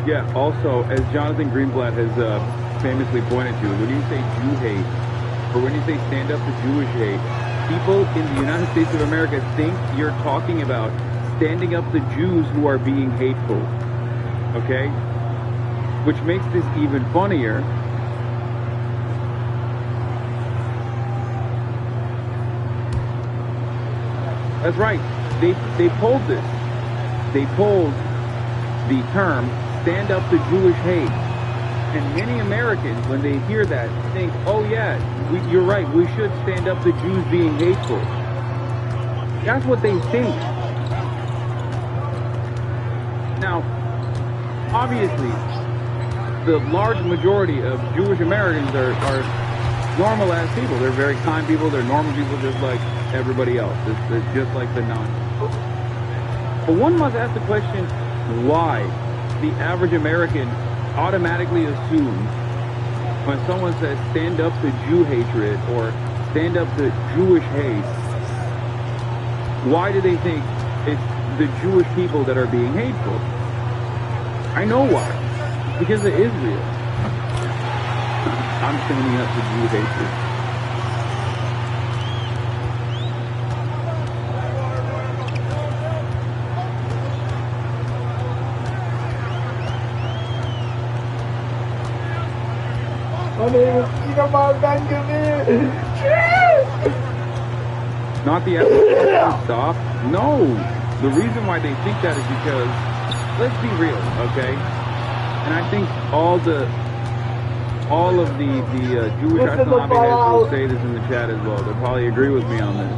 Yeah, also, as Jonathan Greenblatt has famously pointed to, when you say Jew hate, or when you say stand up to Jewish hate, people in the United States of America think you're talking about standing up to Jews who are being hateful, okay? Which makes this even funnier. That's right, they pulled this. They pulled the term stand up to Jewish hate. And many Americans, when they hear that, think, oh yeah, you're right, we should stand up to Jews being hateful. That's what they think. Now, obviously, the large majority of Jewish Americans are normal-ass people. They're very kind people. They're normal people just like everybody else. It's just like the non. But one must ask the question, why the average American automatically assumes when someone says stand up to Jew hatred or stand up to Jewish hate, why do they think it's the Jewish people that are being hateful? I know why. Because of Israel. I'm standing up to Jew hatred. Not the application stop. No. The reason why they think that is because, let's be real, okay? And I think all of the Jewish Islamic heads will say this in the chat as well. They'll probably agree with me on this.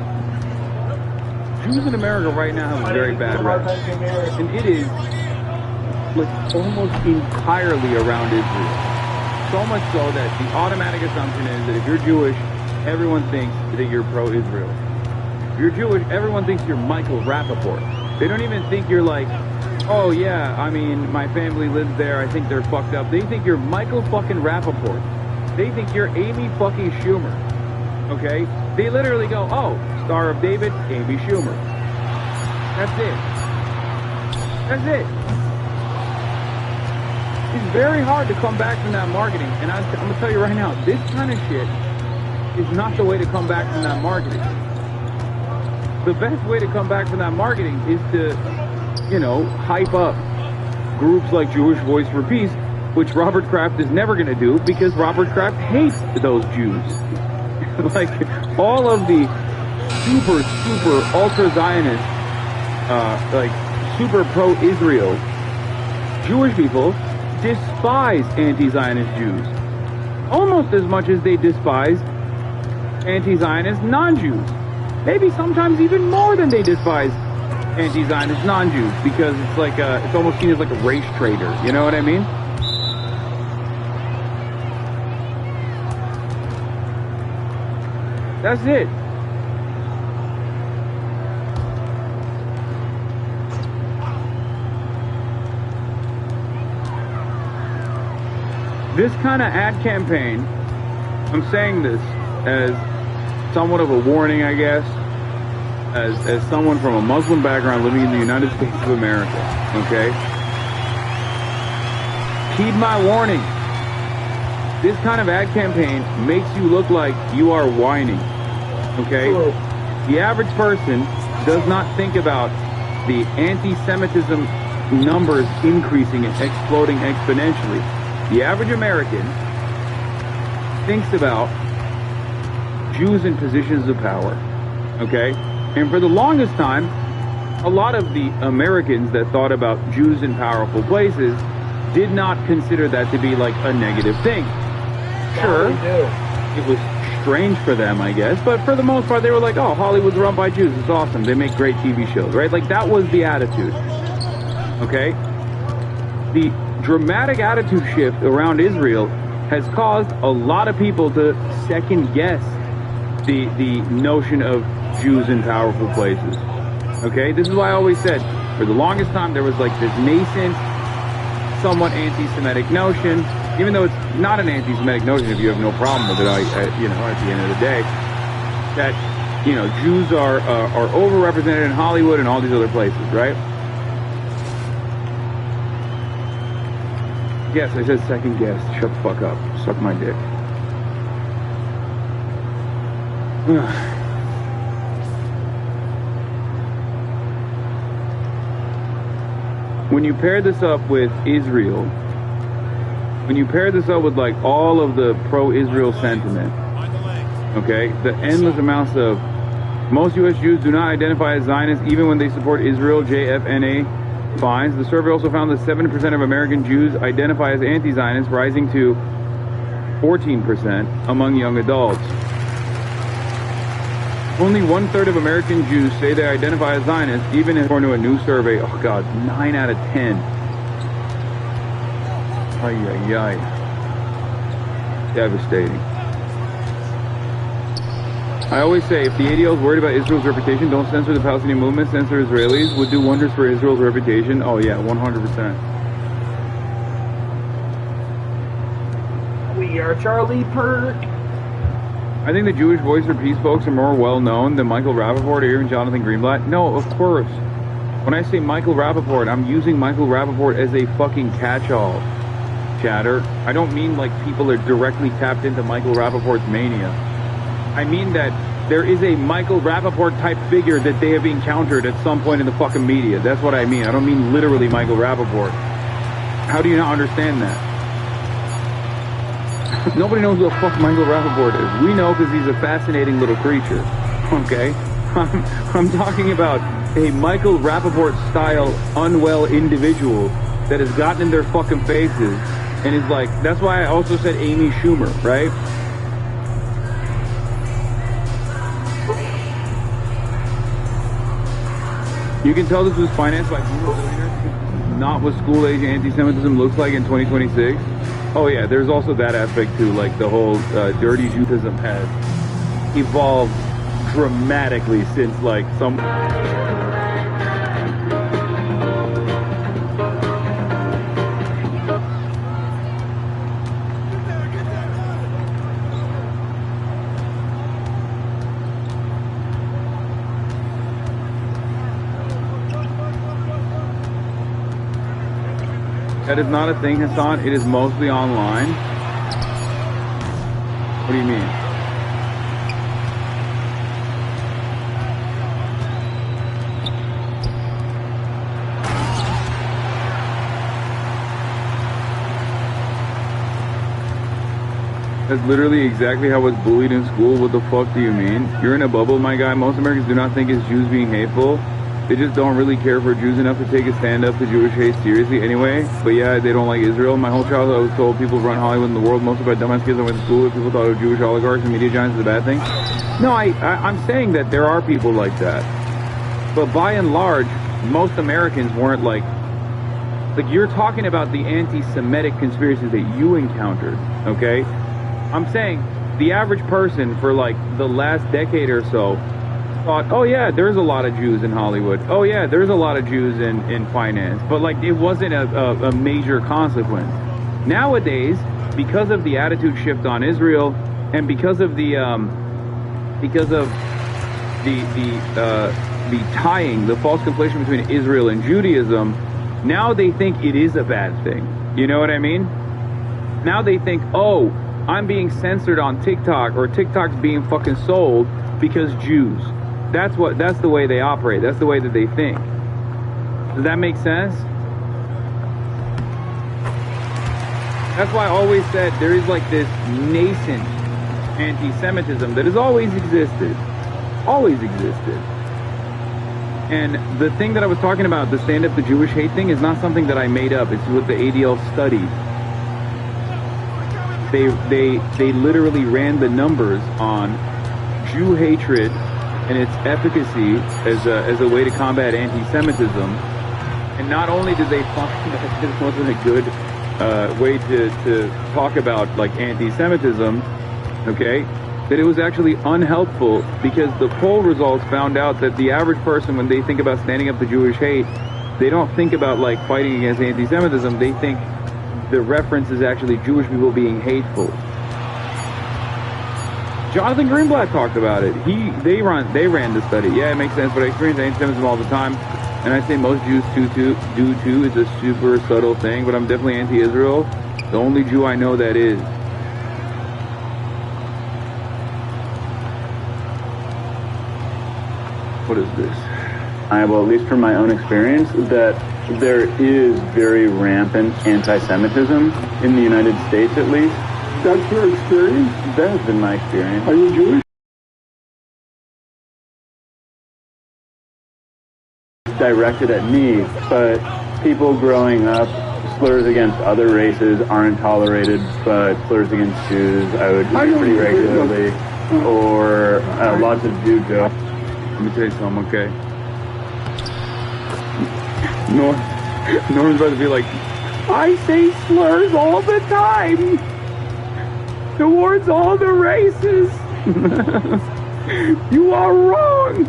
Jews in America right now have a very bad rep. And it is like almost entirely around Israel. So much so that the automatic assumption is that if you're Jewish, everyone thinks that you're pro-Israel. If you're Jewish, everyone thinks you're Michael Rappaport. They don't even think you're like, oh yeah, I mean, my family lives there, I think they're fucked up. They think you're Michael fucking Rappaport. They think you're Amy fucking Schumer. Okay? They literally go, oh, Star of David, Amy Schumer. That's it. That's it. It's very hard to come back from that marketing. And I'm going to tell you right now, this kind of shit is not the way to come back from that marketing. The best way to come back from that marketing is to, you know, hype up groups like Jewish Voice for Peace, which Robert Kraft is never going to do because Robert Kraft hates those Jews. Like, all of the super ultra-Zionist, like, super pro-Israel Jewish people despise anti-Zionist Jews. Almost as much as they despise anti-Zionist non-Jews. Maybe sometimes even more than they despise anti-Zionist non-Jews, because it's like it's almost seen as like a race traitor. You know what I mean? That's it. This kind of ad campaign, I'm saying this as somewhat of a warning, I guess, as someone from a Muslim background living in the United States of America, okay? Heed my warning. This kind of ad campaign makes you look like you are whining, okay? The average person does not think about the anti-Semitism numbers increasing and exploding exponentially. The average American thinks about Jews in positions of power, okay? And for the longest time, a lot of the Americans that thought about Jews in powerful places did not consider that to be like a negative thing. Sure, it was strange for them, I guess, but for the most part, they were like, oh, Hollywood's run by Jews, it's awesome, they make great TV shows, right? Like, that was the attitude, okay? The dramatic attitude shift around Israel has caused a lot of people to second guess the notion of Jews in powerful places. Okay, this is why I always said, for the longest time there was like this nascent, somewhat anti-Semitic notion, even though it's not an anti-Semitic notion if you have no problem with it, you know, at the end of the day, that, you know, Jews are overrepresented in Hollywood and all these other places, right? Yes, I said second guess. Shut the fuck up. Suck my dick. When you pair this up with Israel, when you pair this up with like all of the pro-Israel sentiment, okay, the endless amounts of most U.S. Jews do not identify as Zionists even when they support Israel, JFNA finds. The survey also found that 7% of American Jews identify as anti-Zionists, rising to 14% among young adults. Only 1/3 of American Jews say they identify as Zionists, even according to a new survey. Oh God, 9 out of 10. Ay, ay, ay. Devastating. I always say, if the ADL is worried about Israel's reputation, don't censor the Palestinian movement, censor Israelis. Would do wonders for Israel's reputation. Oh yeah, 100%. We are Charlie Perk. I think the Jewish Voice for Peace folks are more well-known than Michael Rappaport or even Jonathan Greenblatt. No, of course. When I say Michael Rappaport, I'm using Michael Rappaport as a fucking catch-all, chatter. I don't mean like people are directly tapped into Michael Rappaport's mania. I mean that there is a Michael Rappaport type figure that they have encountered at some point in the fucking media. That's what I mean. I don't mean literally Michael Rappaport. How do you not understand that? Nobody knows who the fuck Michael Rappaport is. We know because he's a fascinating little creature. Okay? I'm talking about a Michael Rappaport style unwell individual that has gotten in their fucking faces and is like, that's why I also said Amy Schumer, right? You can tell this was financed by billionaires, not what school-age anti-Semitism looks like in 2026. Oh yeah, there's also that aspect too, like the whole dirty Judaism has evolved dramatically since like some... That is not a thing, Hassan. It is mostly online. What do you mean? That's literally exactly how I was bullied in school. What the fuck do you mean? You're in a bubble, my guy. Most Americans do not think it's Jews being hateful. They just don't really care for Jews enough to take a stand up to Jewish hate seriously anyway. But yeah, they don't like Israel. My whole childhood I was told people run Hollywood in the world. Most of my dumbass kids I went to school with, people thought of Jewish oligarchs and media giants is a bad thing. No, I'm saying that there are people like that. But by and large, most Americans weren't like you're talking about the anti-Semitic conspiracies that you encountered, okay? I'm saying the average person for like the last decade or so thought, oh yeah, there's a lot of Jews in Hollywood. Oh yeah, there's a lot of Jews in finance. But like it wasn't a major consequence. Nowadays, because of the attitude shift on Israel and because of the tying, the false conflation between Israel and Judaism, now they think it is a bad thing. You know what I mean? Now they think, oh, I'm being censored on TikTok or TikTok's being fucking sold because Jews. That's the way they operate. That's the way that they think. Does that make sense? That's why I always said there is like this nascent anti-Semitism that has always existed. Always existed. And the thing that I was talking about, the stand up to Jewish hate thing, is not something that I made up. It's what the ADL studied. They literally ran the numbers on Jew hatred and its efficacy as a way to combat anti-Semitism. And not only did they find that this wasn't a good way to talk about like anti-Semitism, okay, that it was actually unhelpful because the poll results found out that the average person, when they think about standing up to Jewish hate, they don't think about like fighting against anti-Semitism. They think the reference is actually Jewish people being hateful. Jonathan Greenblatt talked about it. They ran the study. Yeah, it makes sense, but I experience anti-Semitism all the time, and I say most Jews do too. It's a super subtle thing, but I'm definitely anti-Israel. The only Jew I know that is. What is this? Well, at least from my own experience, that there is very rampant anti-Semitism in the United States, at least. That's your experience? That has been my experience. Are you Jewish? Directed at me, but people growing up, slurs against other races aren't tolerated, but slurs against Jews I would do pretty regularly, or lots of Jew jokes. Let me tell you something, okay? Norman's about to be like, I say slurs all the time towards all the races. You are wrong.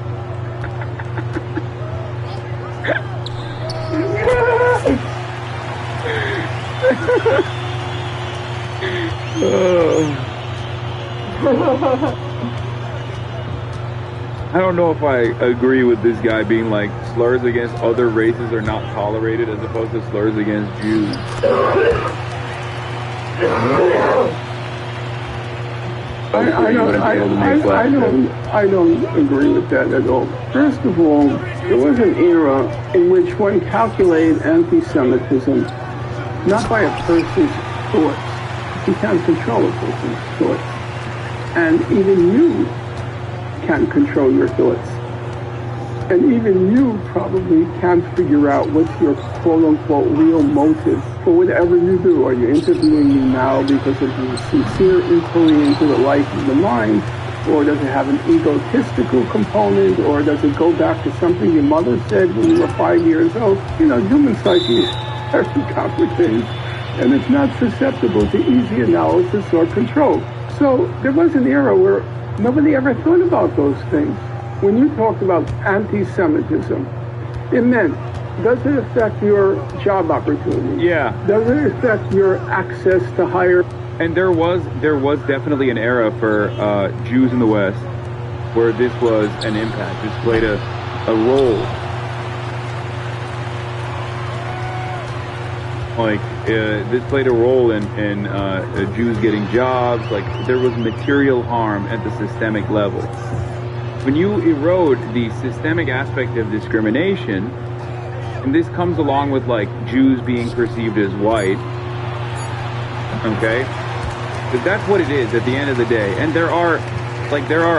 I don't know if I agree with this guy being like slurs against other races are not tolerated as opposed to slurs against Jews. I don't agree with that at all. First of all, there was an era in which one calculated anti-Semitism not by a person's thoughts. You can't control a person's thoughts. And even you can't control your thoughts. And even you probably can't figure out what's your quote-unquote real motive for whatever you do. Are you interviewing me now because of your sincere inquiry into the life of the mind? or does it have an egotistical component, or does it go back to something your mother said when you were 5 years old? You know, human psyche is very complicated, and it's not susceptible to easy analysis or control. So there was an era where nobody ever thought about those things. When you talked about anti-Semitism, it meant, does it affect your job opportunity? Yeah. Does it affect your access to higher? And there was definitely an era for Jews in the West where this was an impact. This played a role. Like, this played a role in Jews getting jobs. Like, there was material harm at the systemic level. When you erode the systemic aspect of discrimination, and this comes along with, like, Jews being perceived as white, okay? But that's what it is at the end of the day. And there are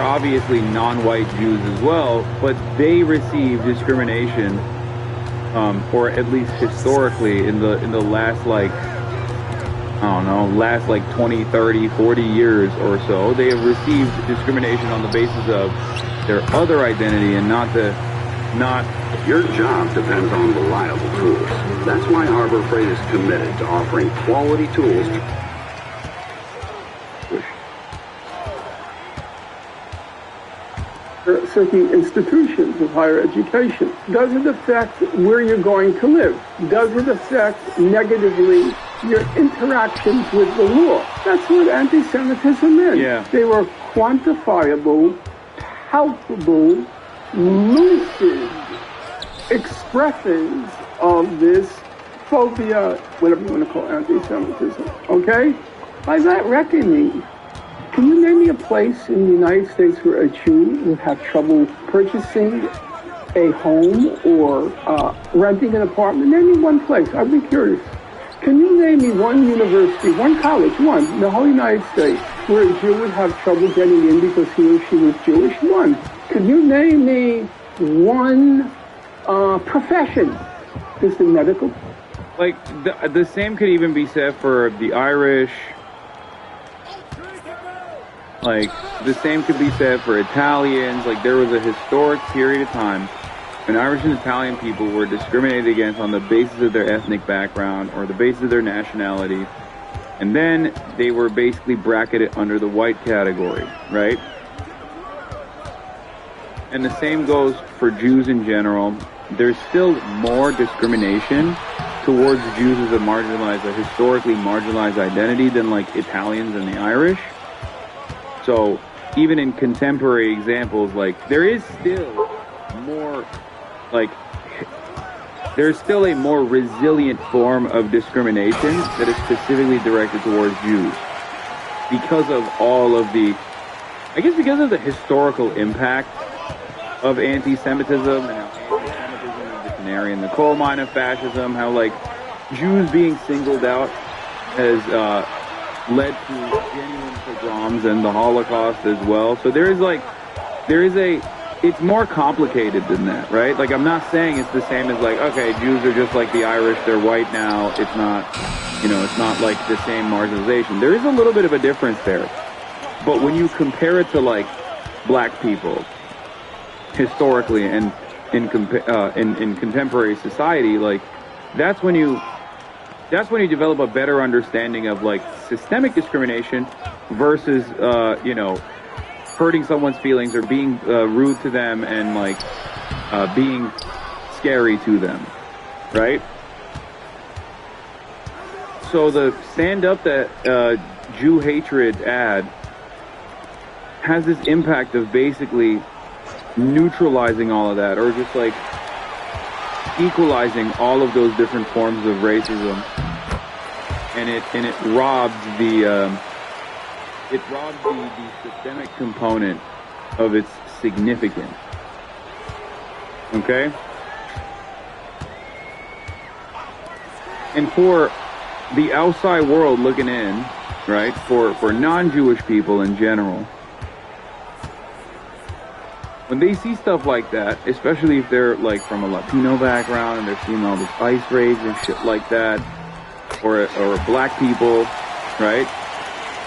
obviously non-white Jews as well, but they receive discrimination, or at least historically in the last, like, I don't know, last like 20, 30, 40 years or so, they have received discrimination on the basis of their other identity and not. Your job depends on reliable tools. That's why Harbor Freight is committed to offering quality tools. Certain institutions of higher education. Does it affect where you're going to live? Does it affect negatively your interactions with the law? That's what anti-Semitism is. Yeah. They were quantifiable, palpable, lucid expressions of this phobia, whatever you want to call anti-Semitism, okay? By that reckoning, can you name me a place in the United States where a Jew would have trouble purchasing a home or renting an apartment? Name me one place. I'd be curious. Can you name me one university, one college, one, in the whole United States, where a Jew would have trouble getting in because he or she was Jewish? One. Can you name me one profession? Is the medical? Like, the same could even be said for the Irish. Like, the same could be said for Italians. Like, there was a historic period of time when Irish and Italian people were discriminated against on the basis of their ethnic background or the basis of their nationality. And then they were basically bracketed under the white category, right? And the same goes for Jews in general. There's still more discrimination towards Jews as a historically marginalized identity than, like, Italians and the Irish. So even in contemporary examples, like, there's still a more resilient form of discrimination that is specifically directed towards Jews because of because of the historical impact of anti-Semitism and how anti-Semitism is the canary in the coal mine of fascism, how, like, Jews being singled out has led to genuine pogroms and the Holocaust as well. So it's more complicated than that, right? Like, I'm not saying it's the same as, like, okay, Jews are just like the Irish, they're white now. It's not, it's not like the same marginalization. There is a little bit of a difference there. But when you compare it to, like, black people, historically and in contemporary society, like, that's when you develop a better understanding of, like, systemic discrimination versus hurting someone's feelings or being rude to them and, like, being scary to them, right? So the Stand Up That Jew Hatred ad has this impact of basically neutralizing all of that, or just, like, equalizing all of those different forms of racism, and it robs the systemic component of its significance. Okay? And for the outside world looking in, right, for non-Jewish people in general, when they see stuff like that, especially if they're, like, from a Latino background and they're seeing all this ICE raids and shit like that, or black people, right?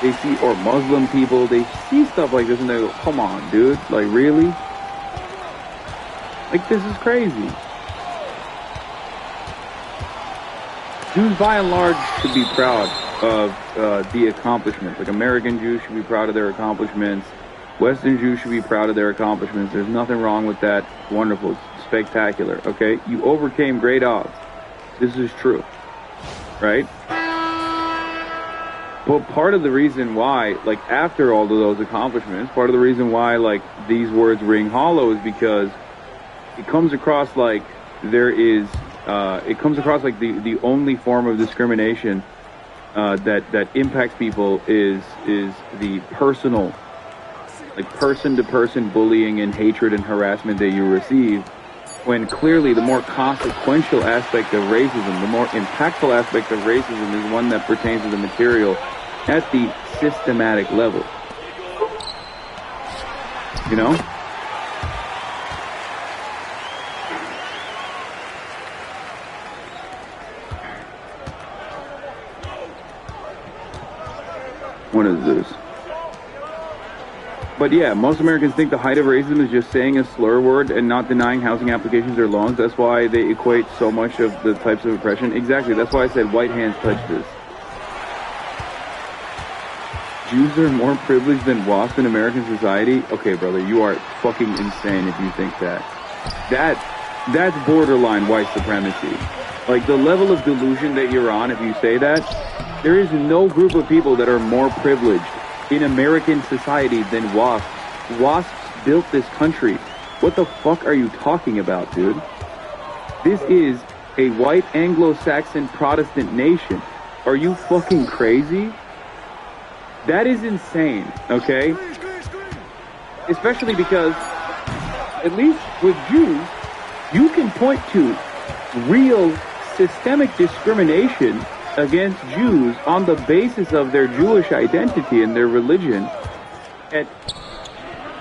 they see, or Muslim people, they see stuff like this and they go, come on, dude, like, really? Like, this is crazy. Jews, by and large, should be proud of the accomplishments. Like, American Jews should be proud of their accomplishments. Western Jews should be proud of their accomplishments. There's nothing wrong with that. Wonderful. Spectacular. Okay? You overcame great odds. This is true. Right? But part of the reason why, like, after all of those accomplishments, part of the reason why, like, these words ring hollow is because it comes across like there is, it comes across like the only form of discrimination that impacts people is the personal, like, person-to-person bullying and hatred and harassment that you receive, when clearly the more consequential aspect of racism, the more impactful aspect of racism is one that pertains to the material at the systematic level. You know? What is this? But yeah, most Americans think the height of racism is just saying a slur word and not denying housing applications or loans. That's why they equate so much of the types of oppression. Exactly, that's why I said white hands touch this. Jews are more privileged than WASP in American society? Okay, brother, you are fucking insane if you think that. That's borderline white supremacy. Like, the level of delusion that you're on if you say that, there is no group of people that are more privileged in American society than WASPs. WASPs built this country. What the fuck are you talking about, dude? This is a white Anglo-Saxon Protestant nation. Are you fucking crazy? That is insane, okay? Especially because, at least with Jews, you can point to real systemic discrimination against Jews on the basis of their Jewish identity and their religion at,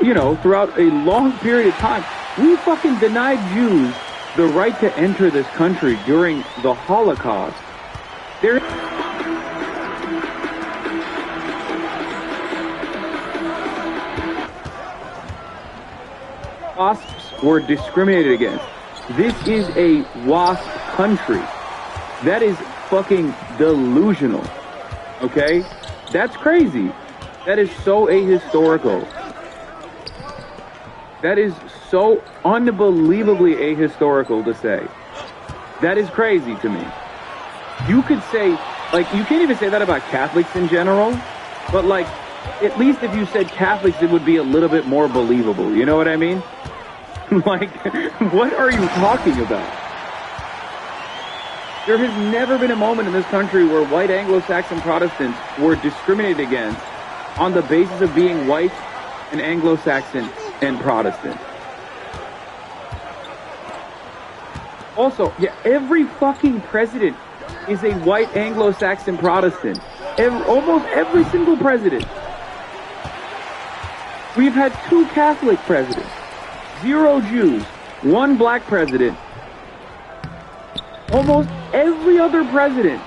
you know, throughout a long period of time. We fucking denied Jews the right to enter this country during the Holocaust. WASPs were discriminated against. This is a WASP country. That is fucking delusional. Okay? That's crazy. That is so ahistorical. That is so unbelievably ahistorical to say. That is crazy to me. You could say, like, you can't even say that about Catholics in general, but, like, at least if you said Catholics, it would be a little bit more believable. You know what I mean? Like, what are you talking about? There has never been a moment in this country where white Anglo-Saxon Protestants were discriminated against on the basis of being white and Anglo-Saxon and Protestant. Also, yeah, every fucking president is a white Anglo-Saxon Protestant. Almost every single president. We've had 2 Catholic presidents, 0 Jews, 1 black president. Almost every other president.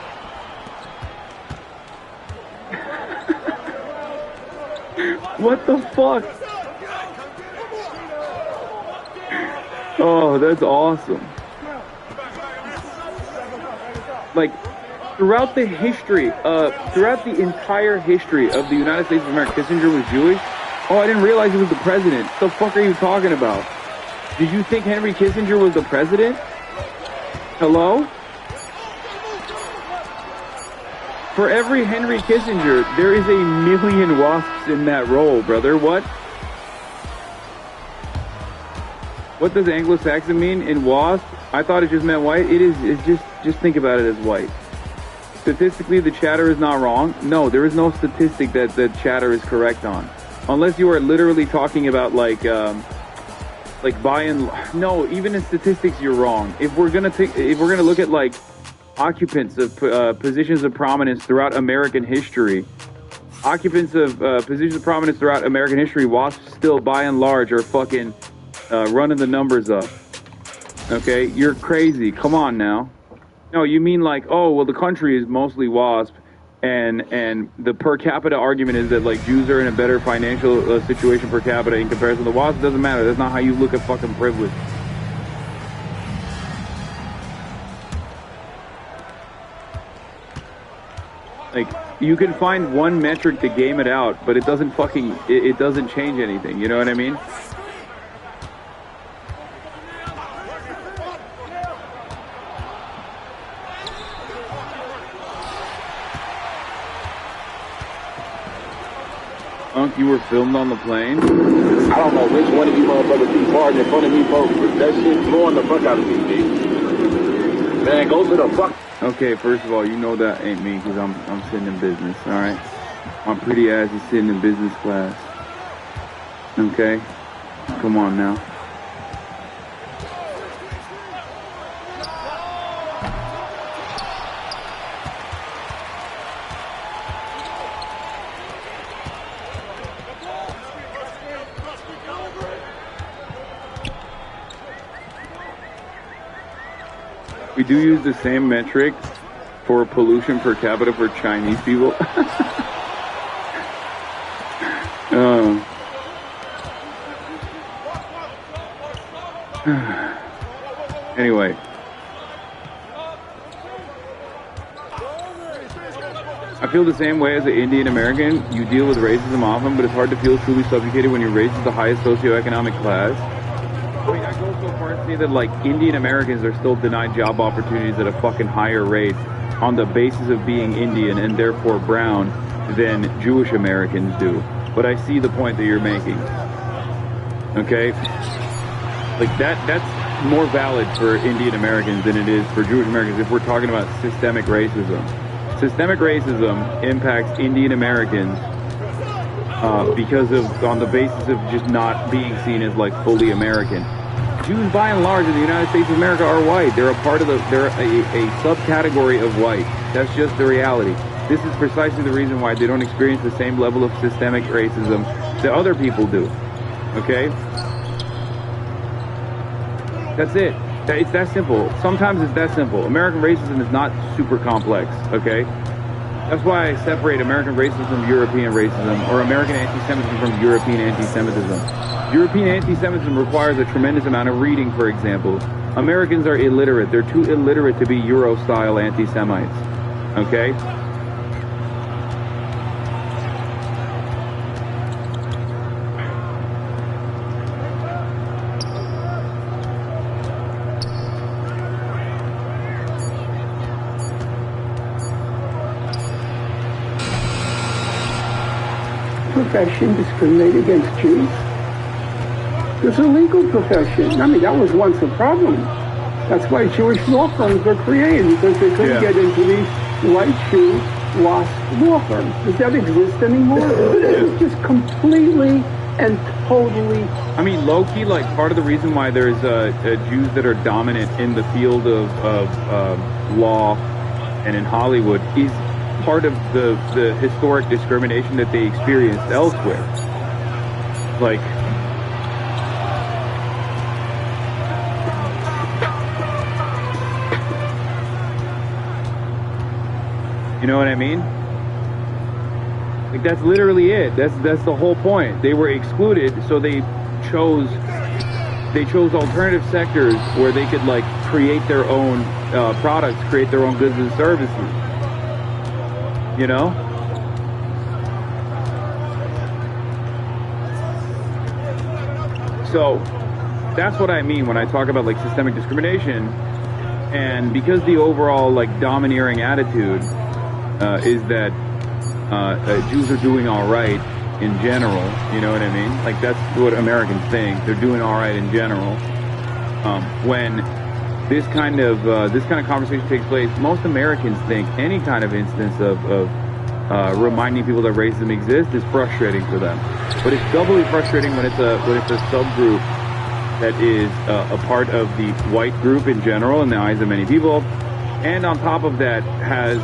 What the fuck? Oh, that's awesome. Like, throughout the history, throughout the entire history of the United States of America, Kissinger was Jewish. Oh, I didn't realize he was the president. What the fuck are you talking about? Did you think Henry Kissinger was the president? Hello? For every Henry Kissinger, there is a million WASPs in that role, brother. What? What does Anglo-Saxon mean in WASP? I thought it just meant white. It is, it's just think about it as white. Statistically, the chatter is not wrong. No, there is no statistic that the chatter is correct on. Unless you are literally talking about, like by and no, even in statistics you're wrong. If we're gonna look at, like, occupants of positions of prominence throughout American history, WASPs still by and large are fucking running the numbers up. Okay, you're crazy. Come on now. No, you mean like, oh well, the country is mostly WASP. And the per capita argument is that like Jews are in a better financial situation per capita in comparison to WASP. It doesn't matter. That's not how you look at fucking privilege. Like, you can find one metric to game it out, but it doesn't fucking, it doesn't change anything. You know what I mean? Unc, you were filmed on the plane? I don't know which one of you motherfuckers be farting in front of me, folks, but that shit blowing the fuck out of me, dude. Man, go to the fuck. Okay, first of all, you know that ain't me, because I'm sitting in business, alright? My pretty ass is sitting in business class. Okay? Come on now. We do use the same metric for pollution per capita for Chinese people. Anyway. I feel the same way as an Indian American. You deal with racism often, but it's hard to feel truly subjugated when you're raised as the highest socioeconomic class. I mean, I go so far as to say that, like, Indian Americans are still denied job opportunities at a fucking higher rate on the basis of being Indian and therefore brown than Jewish Americans do. But I see the point that you're making. Okay? Like, that's more valid for Indian Americans than it is for Jewish Americans if we're talking about systemic racism. Systemic racism impacts Indian Americans because of, on the basis of just not being seen as like fully American. Jews by and large in the United States of America are white. They're a part of they're a subcategory of white. That's just the reality. This is precisely the reason why they don't experience the same level of systemic racism that other people do. Okay? That's it. It's that simple. Sometimes it's that simple. American racism is not super complex, okay? That's why I separate American racism from European racism, or American anti-Semitism from European anti-Semitism. European anti-Semitism requires a tremendous amount of reading, for example. Americans are illiterate. They're too illiterate to be Euro-style anti-Semites, okay? Profession discriminate against Jews? It's a legal profession. I mean, that was once a problem. That's why Jewish law firms were created, because they couldn't get into these white Jew WASP law firms. Does that exist anymore? It's just completely and totally... I mean, low-key, like, part of the reason why there's Jews that are dominant in the field of law and in Hollywood is part of the historic discrimination that they experienced elsewhere. Like, you know what I mean? Like, that's literally it. That's the whole point. They were excluded, so they chose alternative sectors where they could, like, create their own products, create their own goods and services. You know? So that's what I mean when I talk about like systemic discrimination. And because the overall like domineering attitude is that Jews are doing all right in general, you know what I mean? Like that's what Americans think. They're doing all right in general. When this kind of conversation takes place, most Americans think any kind of instance of reminding people that racism exists is frustrating for them. But it's doubly frustrating when it's a subgroup that is a part of the white group in general in the eyes of many people, and on top of that has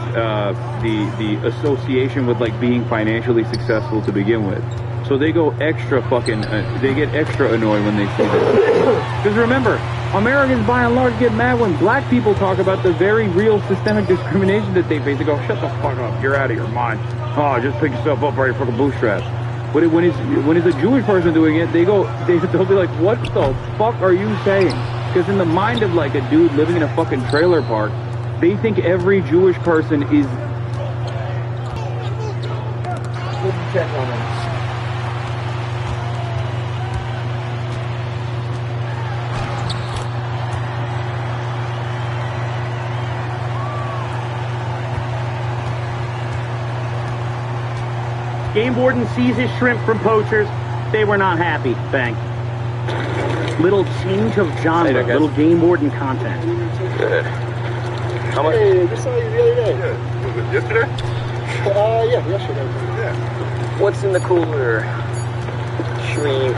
the association with like being financially successful to begin with. So they go extra fucking, they get extra annoyed when they see this. Because remember, Americans, by and large, get mad when black people talk about the very real systemic discrimination that they face. They go, shut the fuck up, you're out of your mind. Oh, just pick yourself up by your fucking bootstraps. But when it's a Jewish person doing it, they'll be like, what the fuck are you saying? Because in the mind of like a dude living in a fucking trailer park, they think every Jewish person is... Check on them. Game warden seizes shrimp from poachers. They were not happy. Bang. Little change of genre. Little game warden content. Good. How much? Hey, I just saw you the other day. Yeah. Was it yesterday? Yeah, yesterday. Yeah. What's in the cooler? Shrimp.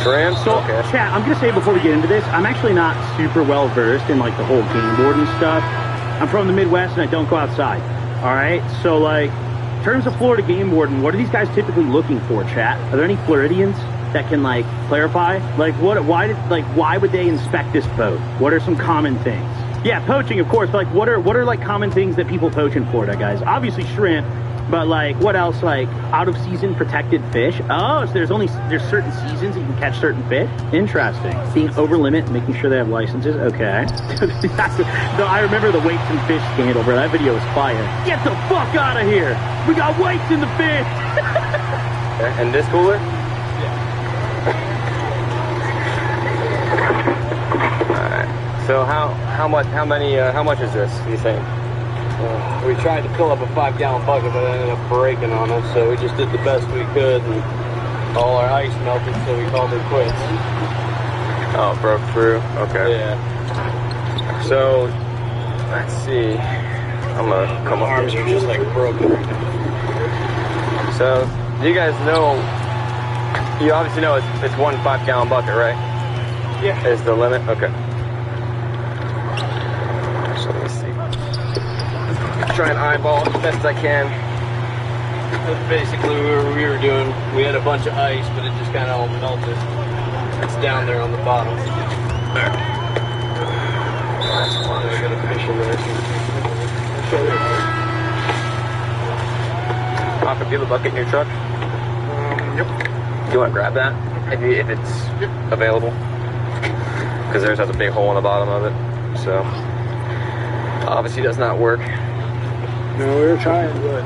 Shrimp? So, okay. chat, I'm going to say before we get into this, I'm actually not super well versed in like the whole game warden stuff. I'm from the Midwest and I don't go outside. All right? So, like, in terms of Florida game warden, what are these guys typically looking for, chat? Are there any Floridians that can, like, clarify? Like, why would they inspect this boat? What are some common things? Yeah, poaching, of course, but, like, what are like, common things that people poach in Florida, guys? Obviously shrimp, but, like, what else? Like, out-of-season protected fish? Oh, so there's certain seasons you can catch certain fish? Interesting. Being over limit, making sure they have licenses? Okay. No, I remember the weights and fish scandal, bro. That video was fire. Get the fuck out of here! We got weights in the fish! And this cooler? Alright. So how much is this, you think? We tried to fill up a 5-gallon bucket, but it ended up breaking on us, so we just did the best we could, and all our ice melted, so we called it quits. Oh, it broke through? Okay. Yeah. So, let's see. I'm gonna come up. Arms are just like broken right now. So, you guys know, you obviously know it's 1 5-gallon bucket, right? Yeah. Is the limit? Okay. So let me see. Try and eyeball as best I can. That's basically what we were doing. We had a bunch of ice, but it just kind of all melted. It's down there on the bottom. There. That's fine. I got a fish in there. Papa, do you have a bucket in your truck? Yep. Do you want to grab that? If it's available? Because theirs has a big hole in the bottom of it. So, obviously does not work. No, we were trying, but...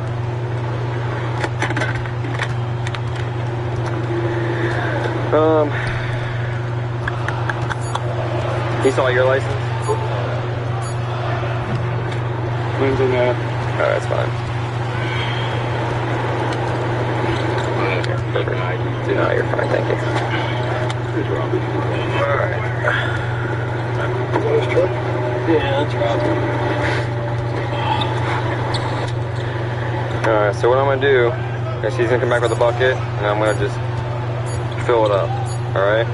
You saw your license? When's in that? Alright, that's fine. No, you're fine, thank you. Alright. Is that his truck? Yeah, that's Robbie. Alright, so what I'm going to do is he's going to come back with a bucket, and I'm going to just fill it up, alright?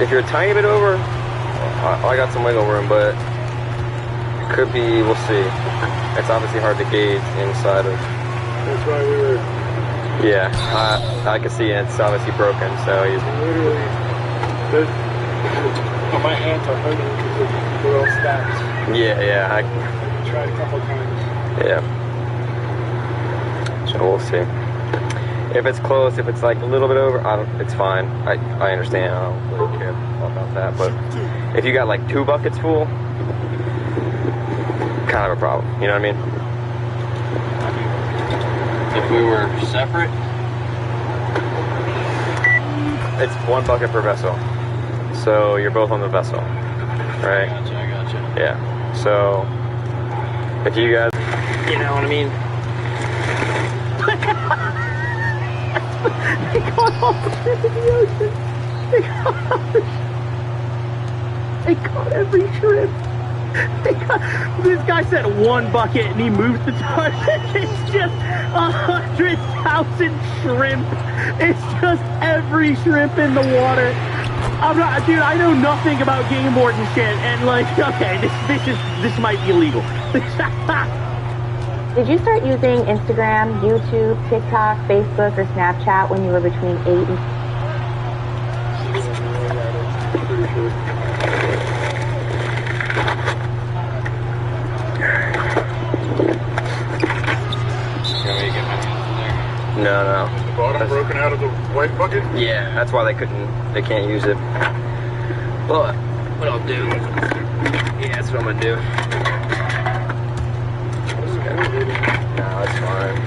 If you're a tiny bit over, I got some wiggle room, but it could be, we'll see. It's obviously hard to gauge inside of... That's why we were... Yeah, I can see it's obviously broken, so you... Literally, my hands are hurting because they're all stacked. Yeah, I tried a couple times. Yeah. So we'll see. If it's close, if it's like a little bit over, it's fine. I understand. I don't really care about that. But if you got like 2 buckets full, kind of a problem. You know what I mean? If we were separate? It's 1 bucket per vessel. So you're both on the vessel, right? I gotcha. Yeah. So if you guys, you know what I mean? They caught all the shrimp in the ocean. They caught every shrimp. This guy said 1 bucket and he moves the target. It's just 100,000 shrimp. It's just every shrimp in the water. Dude, I know nothing about game board and shit, and like, okay, this might be illegal. Did you start using Instagram, YouTube, TikTok, Facebook, or Snapchat when you were between 8 and... No. The bottom broken out of the white bucket? Yeah, that's why they can't use it. But what I'll do, yeah, that's what I'm gonna do. No, that's fine.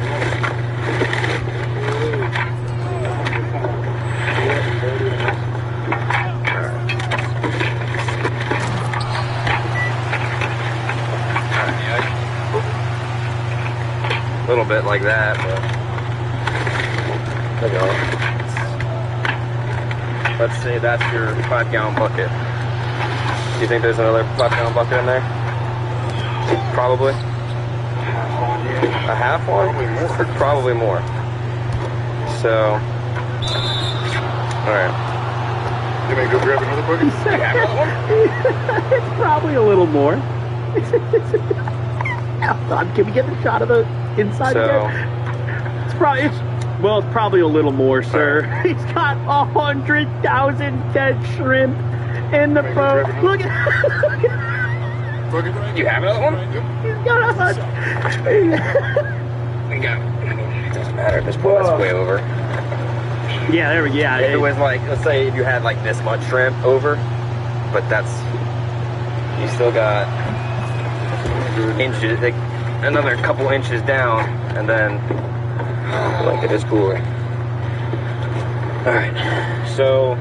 A little bit like that, but there you go. Let's say that's your 5-gallon bucket. Do you think there's another 5-gallon bucket in there? Probably. A half one? Probably more. So, alright. You may go grab another bucket? It's probably a little more. Hold on, can we get the shot of the inside again? It's probably a little more, sir. He's got 100,000 dead shrimp in the boat. Look at You have another one? He's got 100. It doesn't matter at this point, it's way over. Yeah, there we go. Yeah, if it was like, let's say if you had like this much shrimp over, but that's, you still got inches, like another couple inches down, and then like it is cooler. Alright, so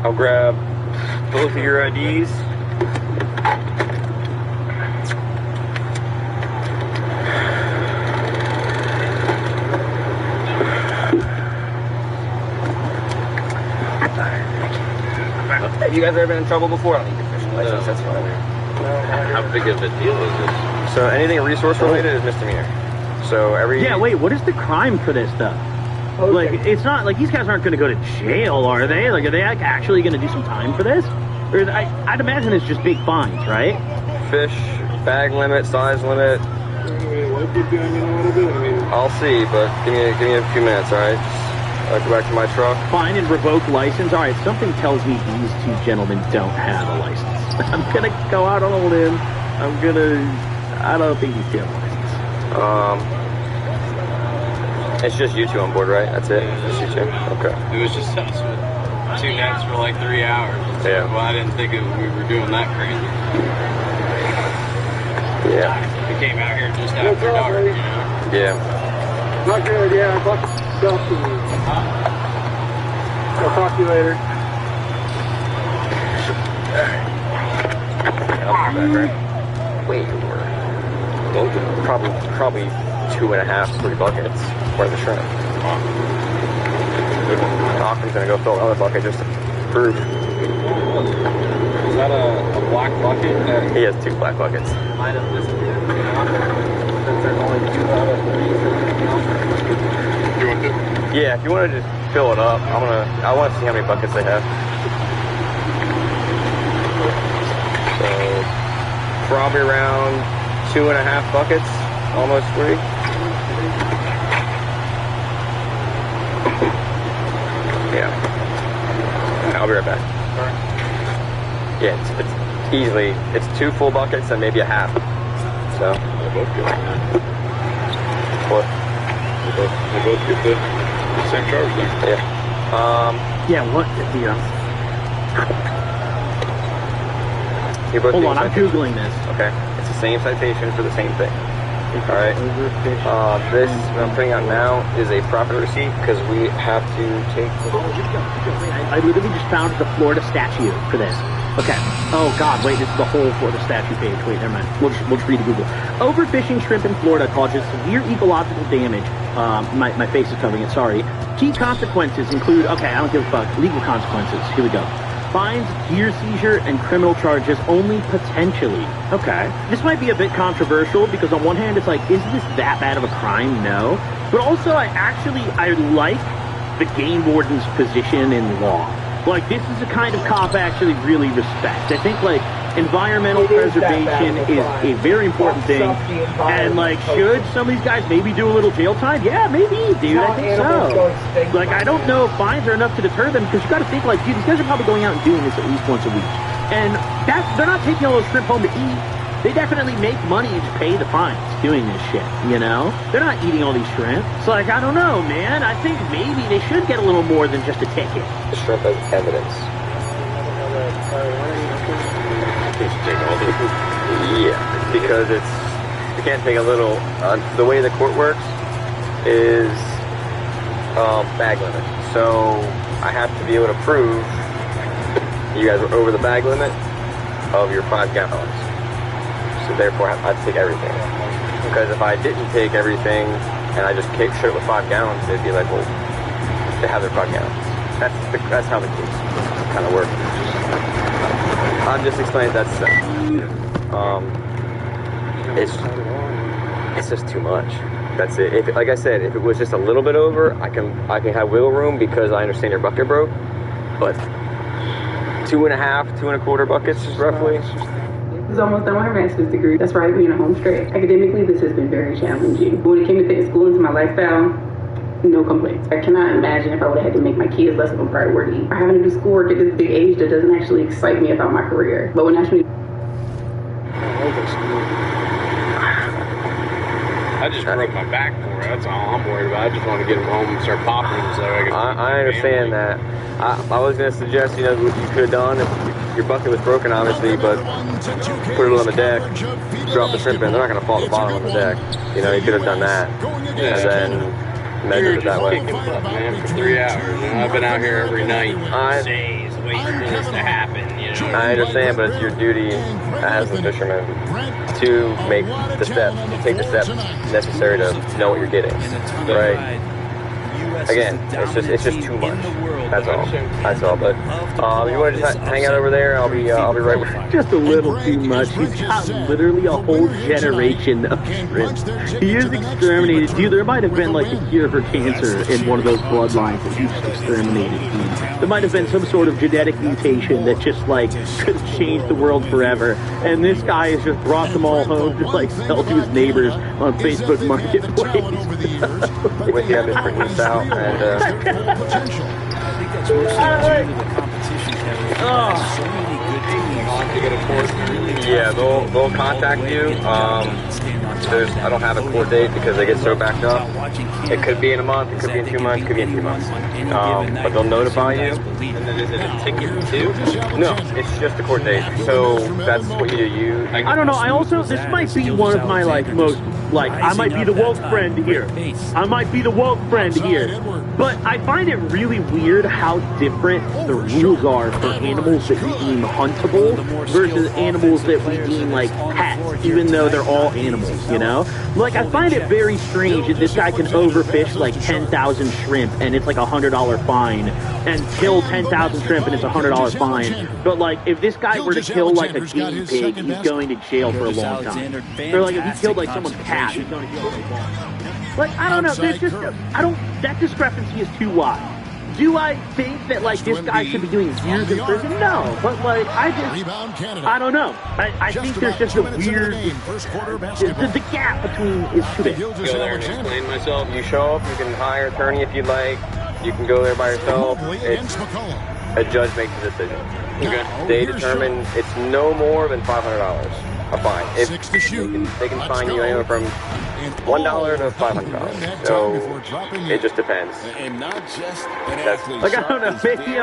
I'll grab both of your IDs. Have you guys ever been in trouble before? I don't need your fishing license, that's fine. How big of a deal is this? So anything resource related is misdemeanor. So every... Yeah, wait, what is the crime for this stuff? Okay. Like, it's not, like, these guys aren't going to go to jail, are they? Like, are they like, actually going to do some time for this? Or I'd imagine it's just big fines, right? Fish, bag limit, size limit. I'll see, but give me a few minutes, alright? I'll go back to my truck. Fine and revoke license. All right, something tells me these two gentlemen don't have a license. I'm going to go out on a limb. I don't think these two have a license. It's just you two on board, right? That's it? Just you two? Okay. It was just us with 2 nets for like 3 hours. So, yeah. Well, I didn't think we were doing that crazy. Yeah. We came out here just after dark, you know? Yeah. Not good, yeah. I bought stuff and I'll talk to you later. I'll be back, right? Way more. Probably 2.5, 3 buckets worth of shrimp. Austin's gonna go fill another bucket just to prove. Is that a black bucket? He has 2 black buckets. Might have disappeared. Since there's only 2 out of 3. You want to? Yeah, if you want to just fill it up, I want to see how many buckets they have. So probably around 2.5 buckets, almost 3. Yeah. I'll be right back. Yeah, it's easily, it's 2 full buckets and maybe a half. So. What? They both get the same charge then. Yeah. Yeah, what? Hold on, I'm Googling this. Okay. It's the same citation for the same thing. Alright. This I'm putting out now is a property receipt because we have to take... I literally just found the Florida statute for this. Okay. Oh, God, wait, this is the whole Florida statute page. Wait, never mind. We'll just read Google. Overfishing shrimp in Florida causes severe ecological damage. My face is covering it, sorry. Key consequences include, okay, I don't give a fuck, legal consequences. Here we go. Fines, gear seizure, and criminal charges only potentially. Okay. This might be a bit controversial because on one hand it's like, is this that bad of a crime? No. But also I like the game warden's position in law. Like, this is a kind of cop I actually really respect. I think, like, environmental preservation is a very important thing. And, like, should some of these guys maybe do a little jail time? Yeah, maybe, dude. I think so. Like, I don't know if fines are enough to deter them, because you got to think, like, dude, these guys are probably going out and doing this at least once a week. And they're not taking all those shrimp home to eat. They definitely make money and just pay the fines doing this shit, you know? They're not eating all these shrimp. It's like, I don't know, man. I think maybe they should get a little more than just a ticket. The shrimp as evidence. Yeah, because you can't take a little. The way the court works is bag limit. So I have to be able to prove you guys were over the bag limit of your 5 gallons. So therefore, I have to take everything. Because if I didn't take everything and I just showed up with 5 gallons, they'd be like, well, they have their 5 gallons. That's how the case kind of works. I'm just explaining that stuff. It's just too much. That's it. If, like I said, if it was just a little bit over, I can have wiggle room because I understand your bucket broke. But 2.5, 2.25 buckets roughly. I was almost done with her master's degree. That's right, being a home straight. Academically, this has been very challenging. When it came to fitting school into my lifestyle, no complaints. I cannot imagine if I would have had to make my kids less of a priority or having to do schoolwork at this big age that doesn't actually excite me about my career. But when actually... I just broke my back for it. That's all I'm worried about. I just want to get them home and start popping them so I can... I understand that. I was going to suggest, you know, what you could have done if your bucket was broken, obviously, but put it on the deck, drop the shrimp in. They're not going to fall at the bottom of the deck. You know, you could have done that. And then measured it that way. Man, for 3 hours. And I've been out here every night. Days waiting for this to happen, you know. I understand, but it's your duty as a fisherman to make the steps, to take the steps necessary to know what you're getting. Right? Again, it's just too much. That's all. But if you want to just hang out over there, I'll be right with you. Just a little too much. He's got literally a whole generation of shrimp. He is exterminated. Dude, there might have been like a cure for cancer in one of those bloodlines that he just exterminated. Dude. There might have been some sort of genetic mutation that just like could have changed the world forever. And this guy has just brought them all home to like sell to his neighbors on Facebook Marketplace. With him is produced out and I think that's mostly due to the competition, Kevin. So many good teams. Yeah, they'll contact you. I don't have a court date because they get so backed up. It could be in a month, it could be in 2 months, it could be in 3 months. But they'll notify you. And then is it a ticket too? No, it's just a court date. So that's what you do. I don't know. This might be one of my like most like I might be the woke friend here. I might be the woke friend here. But I find it really weird how different the rules are for animals that we deem huntable versus animals that we deem like pets, even though they're all animals, you know? Like, I find it very strange that this guy can overfish like 10,000 shrimp and it's like $100 fine, and kill 10,000 shrimp and it's $100 fine. But like, if this guy were to kill like a guinea pig, he's going to jail for a long time. Or like, if he killed like someone's cat, he's going to jail for a long time. Like, I don't know, that discrepancy is too wide. Do I think that, like, this guy should be doing years in prison? No. But, like, I don't know. I think there's just a weird, the gap between is too big. Go there and explain myself. You show up, you can hire an attorney if you'd like. You can go there by yourself. A judge makes a decision. Okay. They determine it's no more than $500. A fine. They can fine you anywhere from $1 to $500. So it just depends. Like, I don't know. Maybe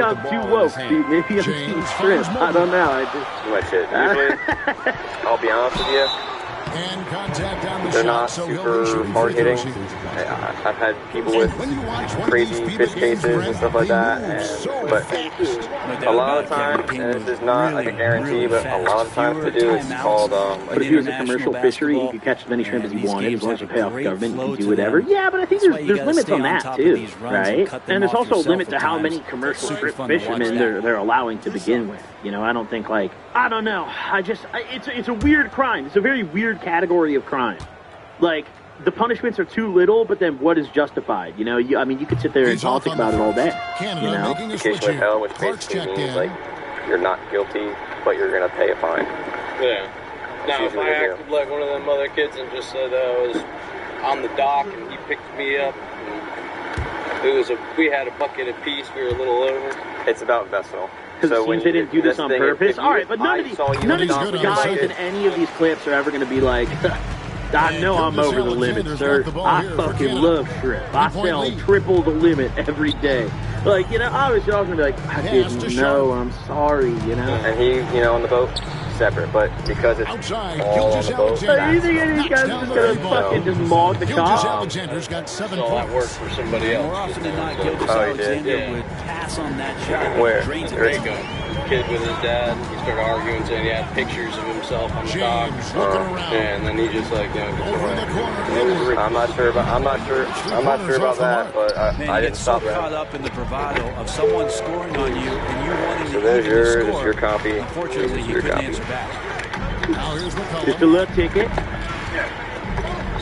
I'm too woke, dude. Maybe I'm too shrimp. I don't know. Too much shit. Usually, I'll be honest with you, they're not super hard hitting. I've had people with crazy fish cases and stuff like that, but a lot of the time, and this is not like a guarantee, but a lot of times to do, it's called but if he was a commercial fishery, he could catch as many shrimp as he wanted, as long as you pay off the government, you can do whatever. Yeah, but I think there's limits on that too, right? And there's also a limit to how many commercial shrimp fishermen they're allowing to begin with. You know, I don't think like, I don't know. It's a weird crime. It's a very weird category of crime. Like, the punishments are too little, but then what is justified? You know, I mean, you could sit there and talk about it all day. You know, vacation with hell, which basically means like you're not guilty but you're gonna pay a fine. Yeah. Now, if usually I what they do. acted like one of them other kids and just said I was on the dock and he picked me up, and we had a bucket apiece, we were a little over. It's about Vestal. Because it seems they didn't do this on purpose. All right, but none of these guys in any of these clips are ever going to be like, I know I'm over the limit, sir. I fucking love shrimp. I sell triple the limit every day. Like, you know, obviously I was going to be like, I didn't know, I'm sorry, you know. And he, you know, on the boat, separate, but because it's all on the boat. So you think any of these guys are just going to fucking just maul the cop? Alexander's got 7 points. So that worked for somebody else. More often than not, Gilgis Oh, he did? Alexander would pass on that shot. Where? There you go. Kid with his dad, he started arguing, saying he had pictures of himself on the dock. And then he just like, you know, gets away. I'm not sure about that, but I didn't stop that. Caught up in the bravado of someone scoring on you and you wanting So to there's even yours, score. it's your copy. Unfortunately, It's he your couldn't copy. answer back. Just a little ticket.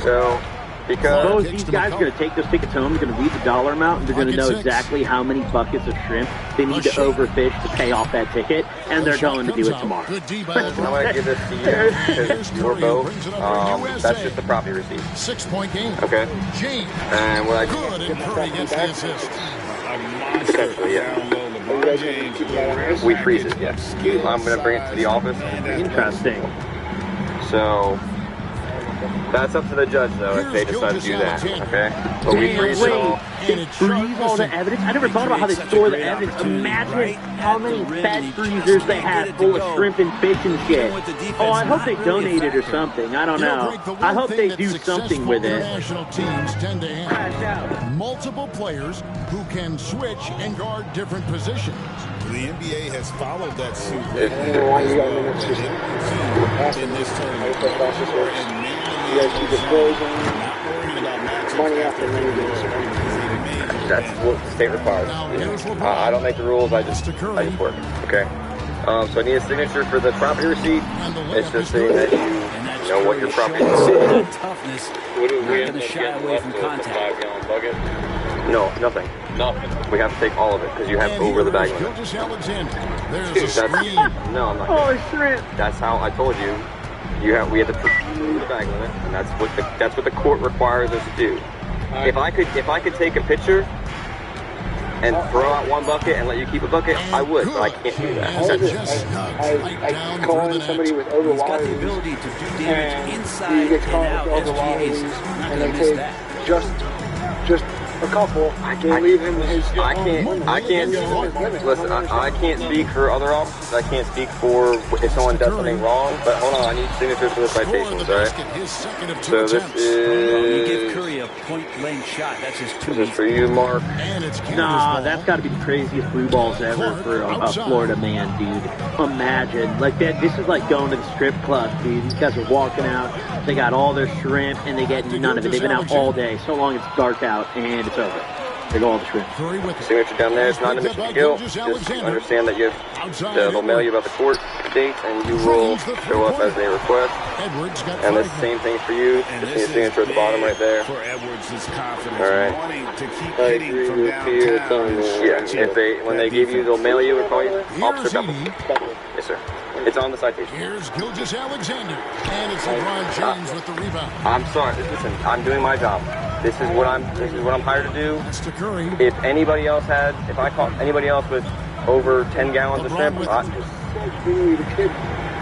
So, because Suppose these guys are going to take those tickets home, they're going to read the dollar amount, and they're going to know exactly how many buckets of shrimp they need to overfish to pay off that ticket, and they're going to do it tomorrow. I'm going to give this to you because it's your boat. That's just the property receipt. 6-point game. Okay. And what I Good and Curry gets the assist. essentially, yeah. We freeze it, yes. I'm going to bring it to the office. Interesting. So, that's up to the judge, though, if they decide to do that, okay? But we freeze it all. They freeze all the evidence? I never thought about how they store the evidence. Imagine how many fat freezers they had full of shrimp and fish and shit. Oh, I hope they donate it or something. I don't know. I hope they do something with it. National teams tend to have multiple players who can switch and guard different positions. The NBA has followed that suit in this tournament. That's what the state requires. I don't make the rules, I just work, okay? So I need a signature for the property receipt. It's just saying that you know what your property is. Toughness. What do we Not end gonna up shy getting away left from of the contact. 5-gallon bucket? No, nothing. Nothing. We have to take all of it because you have over the bag limit. Gilgis Alexander. There's Dude, a screen. No, I'm not. Oh, shrimp. That's how I told you. We had to put the bag limit, and that's what the court requires us to do. If I could take a picture and throw out one bucket and let you keep a bucket, I would, but I can't do that. I call in somebody with overwaters, and he gets caught with overwaters, and they take just a couple. I can't leave him his. I can't. Listen, I can't speak for other officers. I can't speak for if someone does something wrong. But hold on, I need signatures for the citations, all right? So this You give is. Curry a point-blank shot. That's just too This is for you, Mark. Nah, that's got to be the craziest blue balls ever for a Florida man, dude. Imagine. Like that. This is like going to the strip club, dude. These guys are walking out. They got all their shrimp, and they get none of it. They've been out all day. So long it's dark out, and it's over. They go all the shrimp. Signature down there. It's not an admission of guilt. Just understand that they'll mail you about the court dates, and you will show up as they request. And the same thing for you. Just need a signature at the bottom right there. For Edwards' confidence, All right. wanting to keep hitting from downtown. Yeah, when they give you, they'll mail you or call you. Officer Pepper. Yes, sir. It's on the citation. Here's Gilgis Alexander, and it's LeBron James with the rebound. I'm sorry. Listen, I'm doing my job. This is what I'm hired to do. If I caught anybody else with over 10 gallons of shrimp,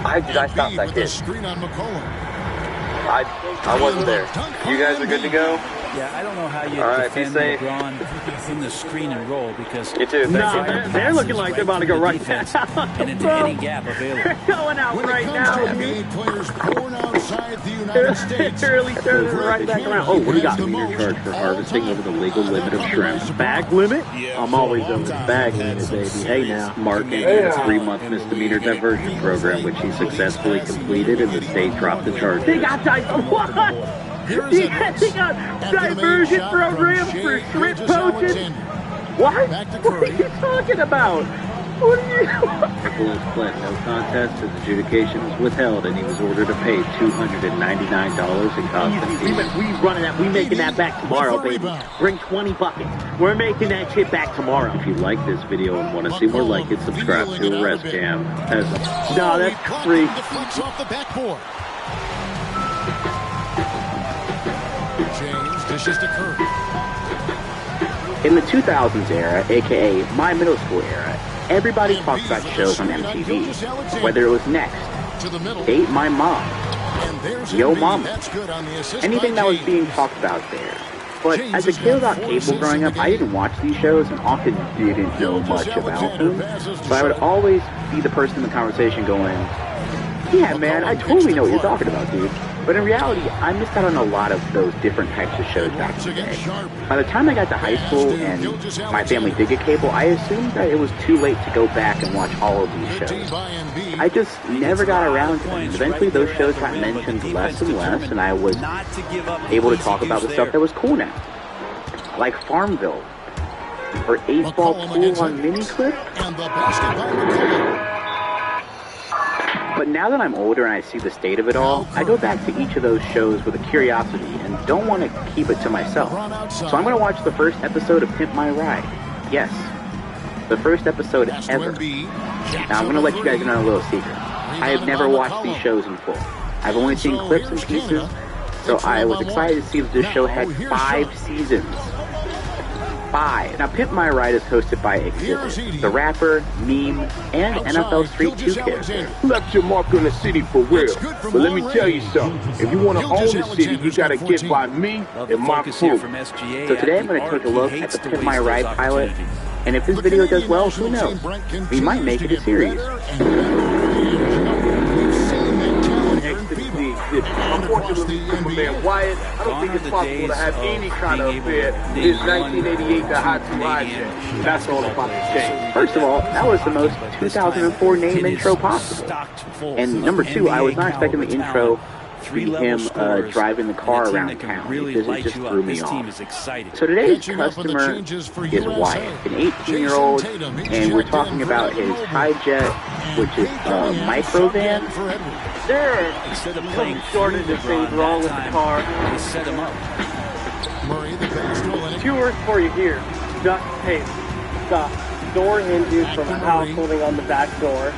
I stopped that kid. Screen on McCollum. I wasn't there. You guys are good to go? Yeah, I don't know how you All right, be defend safe. LeBron in the screen and roll because You too. No, they're looking like they're about to go right down. and into any gap available. They're going out When right it now. comes to NBA players born outside the United States, Early turning right back around. Oh, what do you got? Meter Charge for harvesting over the legal limit of shrimp. Bag limit? I'm always over the bag limit, baby. Hey now. Mark entered a 3-month misdemeanor diversion program, which he successfully completed, and the state dropped the charges. They got what? They got diversion program for shrimp poaching? What? What are you talking about? Nicholas pled no contest. His adjudication was withheld, and he was ordered to pay $299 in costs and fees. We making that back tomorrow, baby. Bring 20 buckets. We're making that shit back tomorrow. If you like this video and want to see more like it, subscribe to ArrestCam. No, that's free. Off the backboard. James dishes to Curry. In the 2000s era, aka my middle school era, everybody talked about shows on MTV. Whether it was Next, Date My Mom, Yo Mama, anything that was being talked about there. But as a kid without cable growing up, I didn't watch these shows and often didn't know much about them. But I would always be the person in the conversation going, yeah, man, I totally know what you're talking about, dude. But in reality, I missed out on a lot of those different types of shows back in the day. By the time I got to high school and my family did get cable, I assumed that it was too late to go back and watch all of these shows. I just never got around to them. Eventually, those shows got mentioned less and less, and I was able to talk about the stuff that was cool now. Like Farmville, or 8-Ball Pool on Miniclip. But now that I'm older and I see the state of it all, I go back to each of those shows with a curiosity and don't want to keep it to myself. So I'm going to watch the first episode of Pimp My Ride. Yes, the first episode ever. Now I'm going to let you guys in on a little secret. I have never watched these shows in full. I've only seen clips and pieces, so I was excited to see that this show had 5 seasons. 5. Now, Pimp My Ride is hosted by Exhibit, the rapper, meme, and NFL Street 2 character. You left your mark on the city for real. But let me tell you something. If you want to own the city, you got to get by me and my crew. So today I'm going to take a look at the Pimp My Ride pilot, and if this video does well, who knows? We might make it a series. Unfortunately, Superman Wyatt, I don't think it's possible to have any kind of affair. It's 1988 to Hot 2 Hijack. That's all about the game. First of all, that was the most 2004 name intro possible. And number 2, I was not expecting the intro to be him driving the car around town. It just threw me off. So today's customer is Wyatt, an 18-year-old, and we're talking about his Hi-Jet, which is a microvan. There are some shortage of things wrong with the car. Set him up. 2 words for you here. Duct tape. The door hinges from the house holding on the back door.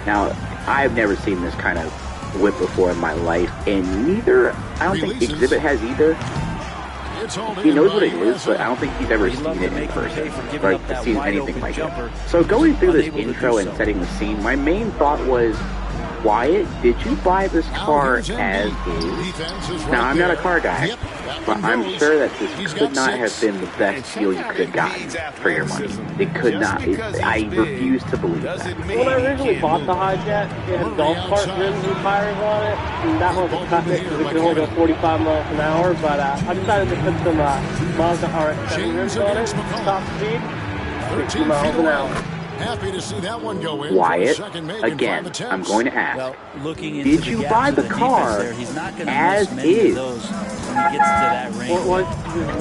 Now, I've never seen this kind of whip before in my life, and neither, I don't think Exhibit has either. He knows what it is, but I don't think he's ever seen it in person, or seen anything like it. So going through this intro and setting the scene, my main thought was, Wyatt, did you buy this car as is? Now, I'm not a car guy, but I'm sure that this could not have been the best deal you could have gotten for your money. It could not. I refuse to believe that. When I originally bought the Hi-Jet, it had golf cart rims and tires on it, and that one was a cut it because it could only go 45 miles an hour, but I decided to put some Mazda RX-7 rims on it, top speed, 60 miles an hour. Happy to see that one go in. Wyatt, again, I'm going to ask, did you buy the car as is?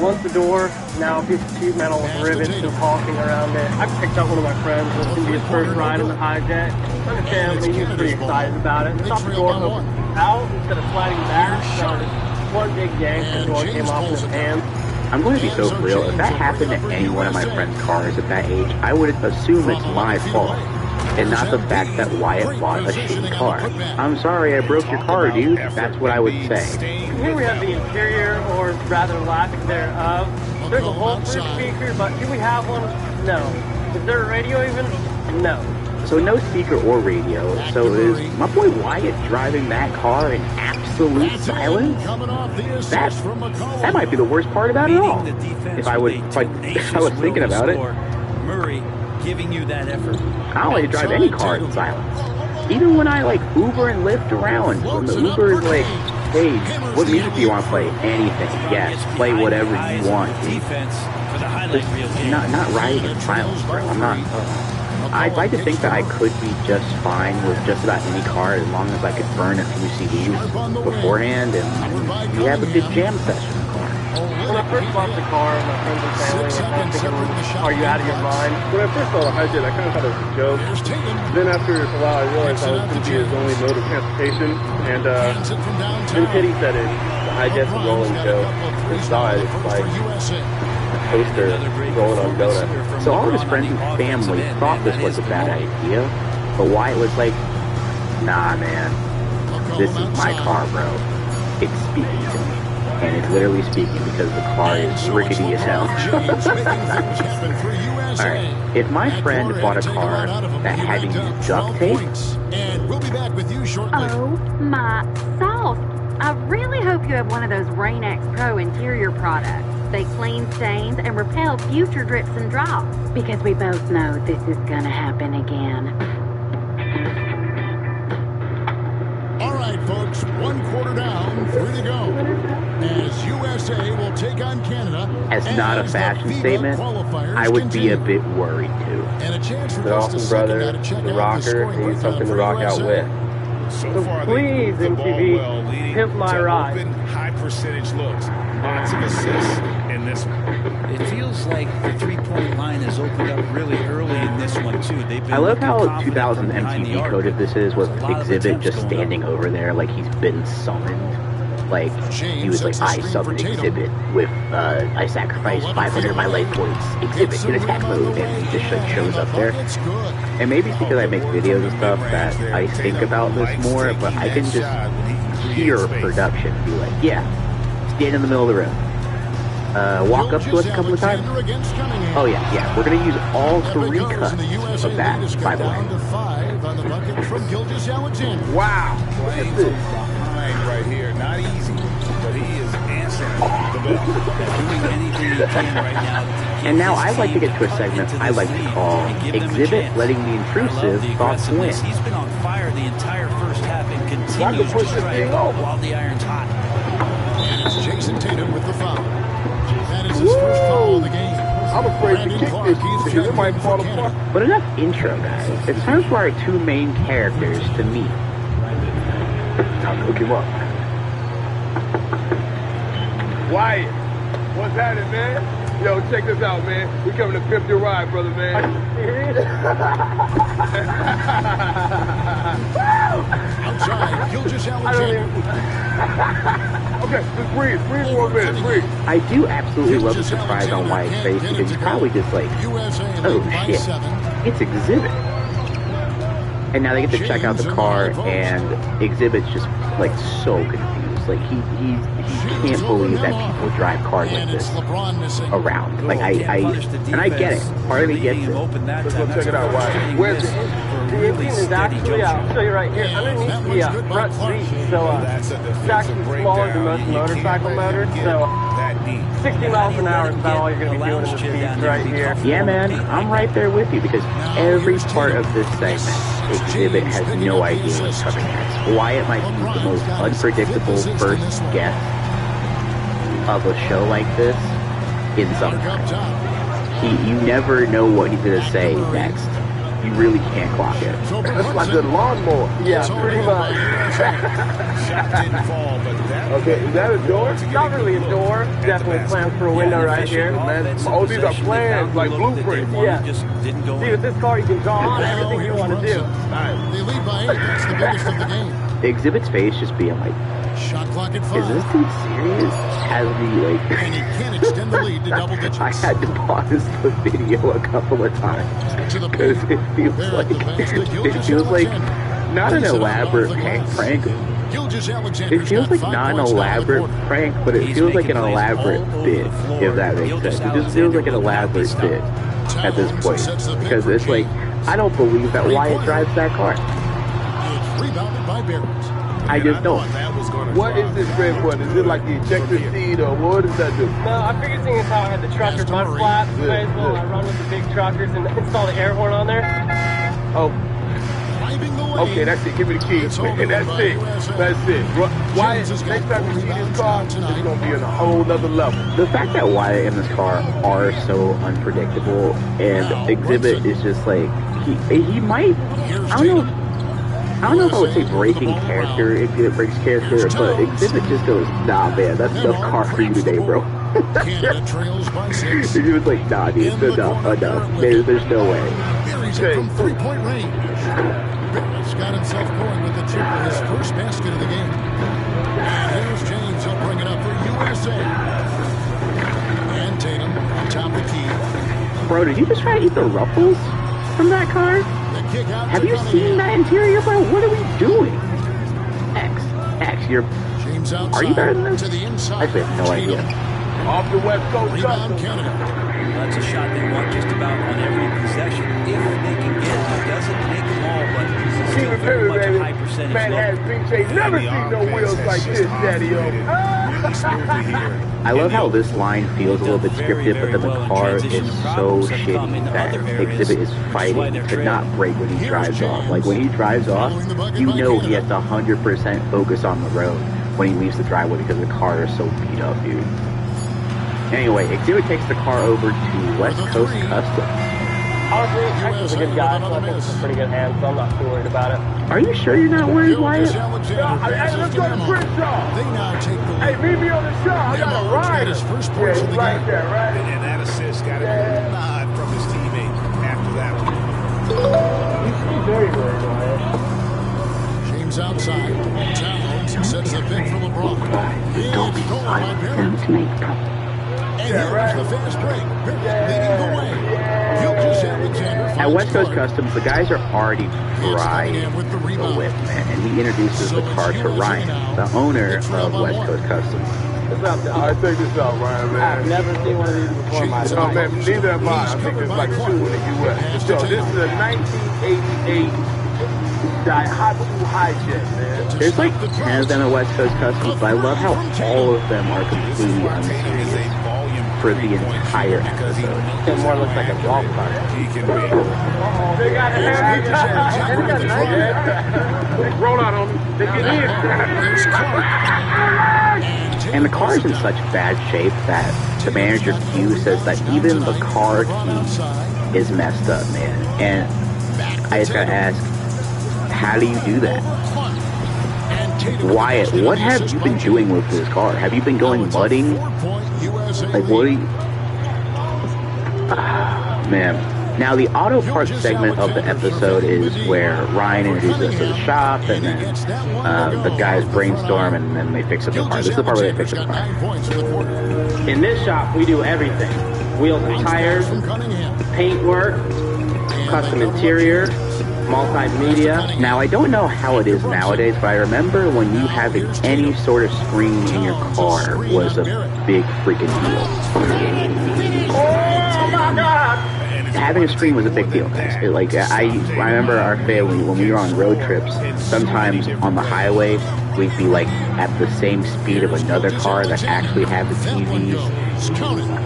Once the door, now a piece of sheet metal with rivets and caulking around it. I picked up one of my friends. It was going to be his first ride in the Hi-Jet. Understandably, he was pretty excited about it. I thought the door opened out instead of sliding back, so just one big yank, the door came off in his hand. I'm going to be so real. If that happened to any one of my friend's cars at that age, I would assume it's my fault, and not the fact that Wyatt bought a shitty car. I'm sorry I broke your car, dude. That's what I would say. Here we have the interior, or rather lack thereof. There's a Wolf speaker, but do we have one? No. Is there a radio even? No. So no speaker or radio. So is my boy Wyatt driving that car in absolute silence? That might be the worst part about it all. If I was thinking about it. Murray giving you that effort. I don't like to drive any car in silence. Even when I like Uber and Lyft around, when the Uber is like, hey, what music do you want to play? Anything. Yes, play whatever you want. Not riding in silence, bro. I'm not. I'd like to think that I could be just fine with just about any car as long as I could burn a few CDs beforehand and we have a good jam session in the car. When I I first bought the car, my friends and family were thinking, are you out of your mind? When I first saw the hijack, I kind of thought it was a joke. Then after a while, I realized that was going to be his only mode of transportation. And then Kitty said it. The hijack's a rolling joke. Inside, it's like a toaster rolling on donut. So all of his friends and family thought this was a bad idea, but Wyatt was like, nah, man, this is my car, bro. It's speaking to me. And it's literally speaking because the car is rickety as hell. Alright, if my friend bought a car that had to use duct tape... Oh my sauce! I really hope you have one of those Rain-X Pro interior products. They clean stains and repel future drips and drops. Because we both know this is gonna happen again. All right, folks, 1 quarter down, 3 to go. As USA will take on Canada. As not a fashion statement, I would be a bit worried too. The Austin brother, the rocker, needs something to rock out with. So please, MTV, pimp my ride. Open, high percentage looks. Lots of assists in this one. It feels like the three-point line has opened up really early in this one, too. I love how 2000 MTV coded this is with Exhibit just standing over there like he's been summoned. Like, he was like, I summoned Exhibit with, I sacrificed 500 of my life points. Exhibit in attack mode, and he just like shows up there. And maybe it's because I make videos and stuff that I think about this more, but I can just hear production and be like, yeah, stand in the middle of the room. Walk up to us a couple of times. Oh yeah, we're gonna use all 3 cuts of that, by the way. Wow! Playing from behind right here, not easy, but he is answering the bell. Doing anything he can right now. And now I like to get to a segment I like to call Exhibit Letting the Intrusive Thoughts Win. He's been on fire the entire first half and continues to strike while the iron's hot. And it's Jason Tatum with the foul. That is his first foul of the game. I'm afraid to kick this because it might fall apart. But enough intro, guys. It's time for our 2 main characters to meet. I'll hook him up. Wyatt, what's happening, man? Yo, check this out, man. We coming to pimp your ride, brother, man. Are you serious? Outside, Gilgeous Alexander. Okay, just breathe for a minute, breathe. I do absolutely love the surprise on Wyatt's face because he's probably just like, oh shit, it's Exhibit. And now they get to check out the car, and Exhibit's just like so confused. Like he can't believe that people drive cars like this around. Like I get it. Part of me gets it. Let's go check it out. Wyatt. Where's it? The engine is actually, I'll show you right here, underneath the front seat. So it's actually smaller than most motorcycle motors. So 60 miles an hour is about all you're going to be doing in the speeds right here. Yeah, man, I'm right there with you because every part of this segment, Exhibit has no idea what's coming next. Wyatt might be the most unpredictable first guest of a show like this in some time. You never know what he's going to say next. You really can't clock it. That's like a lawnmower. Yeah, pretty much. Okay, is that a door? It's not really a door. Definitely plans for a window right here. Oh, these are plans, like blueprints. Yeah. See, with this car, you can draw on everything you want to do. They lead by 8. That's the biggest of the game. Exhibit's face just being like, shot clock at 5. Is this dude serious? Has me like... And he can extend the lead to double digits. I had to pause the video a couple of times because it feels like not an elaborate prank. It feels like not an elaborate prank, but it feels like an elaborate bit, if that makes sense. It just feels like an elaborate bit at this point because it's like, I don't believe that Wyatt drives that car. It's rebounded by Barons. I just don't. What is this red button? Is it like the ejector seat or what does that do? No, I figured seeing as how I had the trucker mud flaps, may as well I run with the big truckers and install the air horn on there. Oh. Okay, that's it. Give me the key. That's it. That's it. Wyatt, next time you see this car, it's going to be on a whole nother level. The fact that Wyatt and this car are so unpredictable and Exhibit is just like, he might, I don't know. I don't know if I would say breaking character, Exhibit breaks character, but Exhibit just goes, nah, man, that's enough car for you today, bro. Exhibit's like, nah, dude, enough. There's no way. From three-point range. Barrett's got himself going with the chipper, his first basket of the game. And here's James. He'll bring it up for USA. And Tatum on top of the key. Bro, did you just try to eat the ruffles from that car? Have you seen that interior, bro? What are we doing? X, are you better than this? I actually have no idea. Off the West Coast. That's a shot they want just about on every possession. If they can get it, it doesn't make them all, but it's still very much a high percentage. Manhattan Beach ain't never seen no wheels like this, Daddy-O. I love how this line feels a little bit scripted, but then the car is so shitty that Exhibit is fighting to not break when he drives off. Like, when he drives off, you know he has to 100% focus on the road when he leaves the driveway because the car is so beat up, dude. Anyway, Exhibit takes the car over to West Coast Customs. Honestly, Hector's a good guy, so I think it's a pretty good hand, so I'm not too worried about it. Are you sure you're not worried, Wyatt? Hey, let's go to Crenshaw. Hey, meet me on the show. I got a ride. His first points of the game. There, right? And that assist got a nod from his teammate after that one. He's very worried, Wyatt. James outside. Towns sets the pick for LeBron. Don't be silent to make trouble. And here's the fast break. Leading the way. At West Coast Customs, the guys are already fried with the whip, man, and he introduces the car to Ryan, the owner of West Coast Customs. Alright, check this out, Ryan, man. I've never seen one of these before in my life. No, man, neither have I. I think there's like two in the U.S. So this is a 1988 Daihatsu Hijet, man. There's like 10 of them at West Coast Customs, but I love how all of them are completely unserious for the entire episode. It more looks like a golf cart. They got it. Roll out on me. They get in. And the car is in such bad shape that the manager Q says that even the car key is messed up, man. And I just gotta ask, how do you do that? Wyatt, what have you been doing with this car? Have you been going mudding? Like, what are you... man. Now, the auto parts segment of the episode is where Ryan introduces us to the shop, and then the guys brainstorm, and then they fix up the car. This is the part where they fix up the car. In this shop, we do everything. Wheels and tires, paint work, custom interior, multimedia. Now, I don't know how it is nowadays, but I remember when you having any sort of screen in your car was a big freaking deal. Oh my God! Having a screen was a big deal, guys. I remember our family, when we were on road trips, sometimes on the highway, we'd be like at the same speed of another car that actually had the TVs,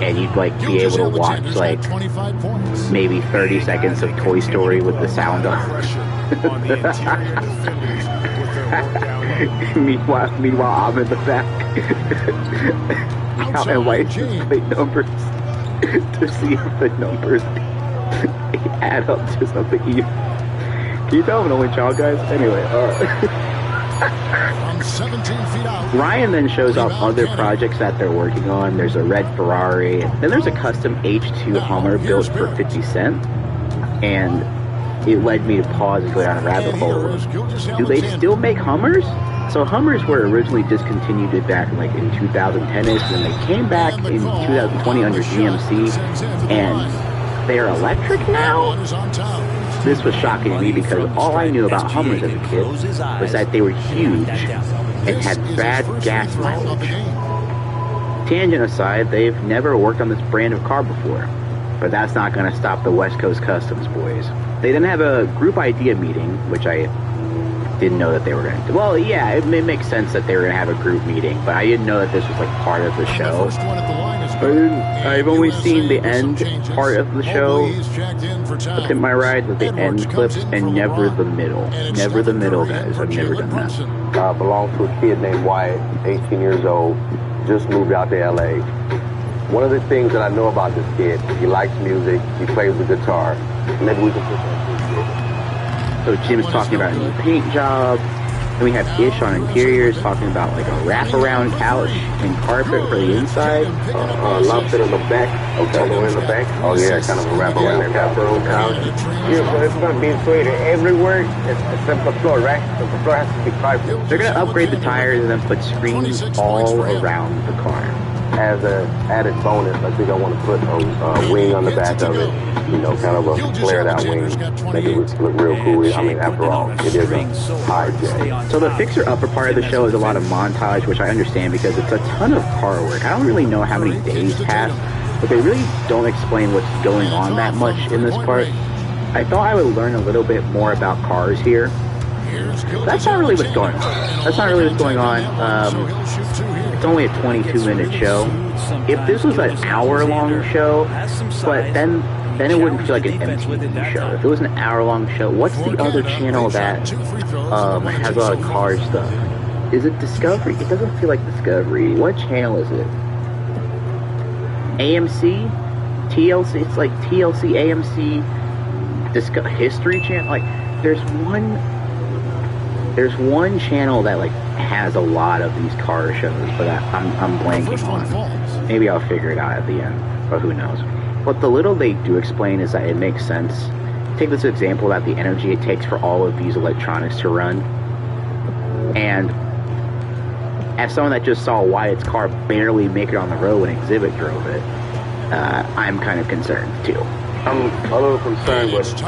and you'd like be able to watch like maybe 30 seconds of Toy Story with the sound on. meanwhile, I'm in the back. And license plate numbers to see if the numbers add up to something even. Can you tell I'm an only child, guys? Anyway, Ryan then shows off other projects that they're working on. There's a red Ferrari. Then there's a custom H2 Hummer built for 50 Cent. And it led me to pause and go down a rabbit hole. Do they still make Hummers? So Hummers were originally discontinued back in 2010-ish, and they came back in 2020 under GMC, and they're electric now? This was shocking to me because all I knew about Hummers as a kid was that they were huge and had bad gas mileage. Tangent aside, they've never worked on this brand of car before, but that's not going to stop the West Coast Customs boys. They didn't have a group idea meeting, which I didn't know that they were going to do. Well, yeah, it makes sense that they were going to have a group meeting, but I didn't know that this was like part of the show. I've only seen the end part of the show, Look at my ride with the end clips, and never the middle. Never the middle, guys. I've never done that. I belong to a kid named Wyatt, 18 years old, just moved out to LA. One of the things that I know about this kid, he likes music, he plays the guitar. Maybe we can put that So Jim's talking about a new paint job. And we have Ish on interiors talking about like a wraparound couch and carpet for the inside. Lobster in the back. Okay. All the way in the back. Oh yeah, kind of a wraparound couch. Yeah, so it's going to be insulated everywhere except the floor, right? So the floor has to be carpet. They're going to upgrade the tires and then put screens all around the car. As an added bonus, I think I want to put a wing on the back of it. You know, kind of a flared out wing. Make it look real cool. I mean, after all, it is a high jet. So the fixer upper part of the show is a lot of montage, which I understand because it's a ton of car work. I don't really know how many days pass, but they really don't explain what's going on that much in this part. I thought I would learn a little bit more about cars here. That's not really what's going on. That's not really what's going on. It's only a 22-minute show. If this was an hour-long show, but then it wouldn't feel like an MTV show. If it was an hour-long show, what's the other channel that has a lot of car stuff? Is it Discovery? It doesn't feel like Discovery. What channel is it? AMC? TLC? It's like TLC, AMC, History Channel. Like, there's one channel that like has a lot of these car shows, but I'm blanking on. Maybe I'll figure it out at the end, but who knows. But the little they do explain is that it makes sense. Take this example about the energy it takes for all of these electronics to run. And as someone that just saw Wyatt's car barely make it on the road when Exhibit drove it, I'm kind of concerned too. I'm a little concerned with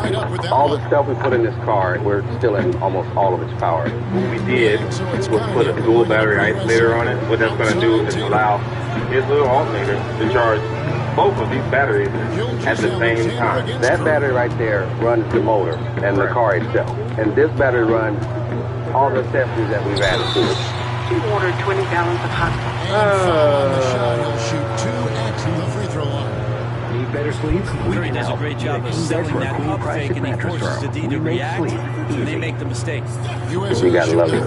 all the stuff we put in this car. We're still in almost all of its power. What we did was put a dual battery isolator on it. What that's going to do is allow his little alternator to charge both of these batteries at the same time. That battery right there runs the motor and the car itself. And this battery runs all the accessories that we've added to it. She ordered 20 gallons of hot Better sleep. He does a great job of selling that pump fake, and he forces the D to react, and they make the mistake. You gotta love it.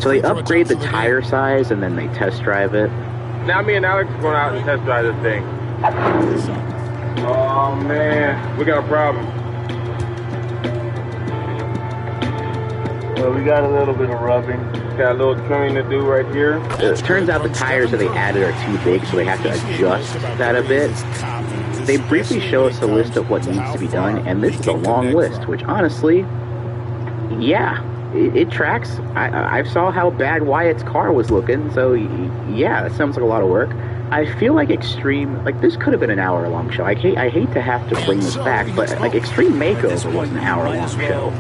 So they upgrade the tire size, and then they test drive it. Now me and Alex are going out and test drive this thing. Oh man, we got a problem. Well, we got a little bit of rubbing. Got a little trimming to do right here. It turns out the tires that they added are too big, so they have to adjust that a bit. They briefly show us a list of what needs to be done, and this is a long list, which honestly, yeah, it tracks. I saw how bad Wyatt's car was looking, so yeah, that sounds like a lot of work. I feel like Extreme, like this could have been an hour-long show. I hate to have to bring this back, but like Extreme Makeover was an hour-long show.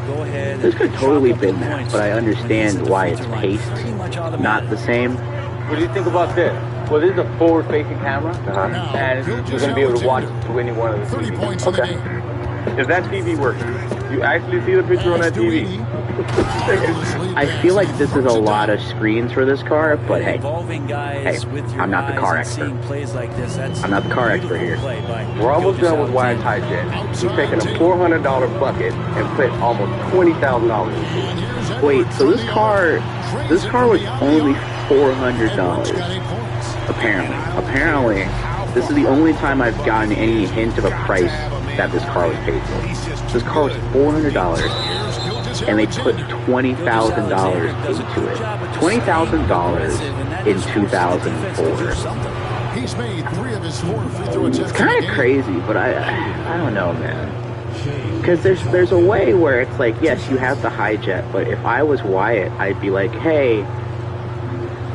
This could have totally been that, but I understand why it's paced not the same. What do you think about this? Well, this is a forward-facing camera, and you're going to be able to watch to any one of the TVs. Okay. If that TV works, you actually see the picture on that TV. I feel like this is a lot of screens for this car, but hey, I'm not the car expert. I'm not the car expert here. We're almost done with Wyatt's hijet. We've taken a $400 bucket and put almost $20,000 into it. Wait, so this car was only $400. Apparently, this is the only time I've gotten any hint of a price that this car was paid for. This car was $400, and they put $20,000 into it. $20,000 in 2004. It's kind of crazy, but I don't know, man. Because there's a way where it's like, yes, you have the hijet, but if I was Wyatt, I'd be like, hey,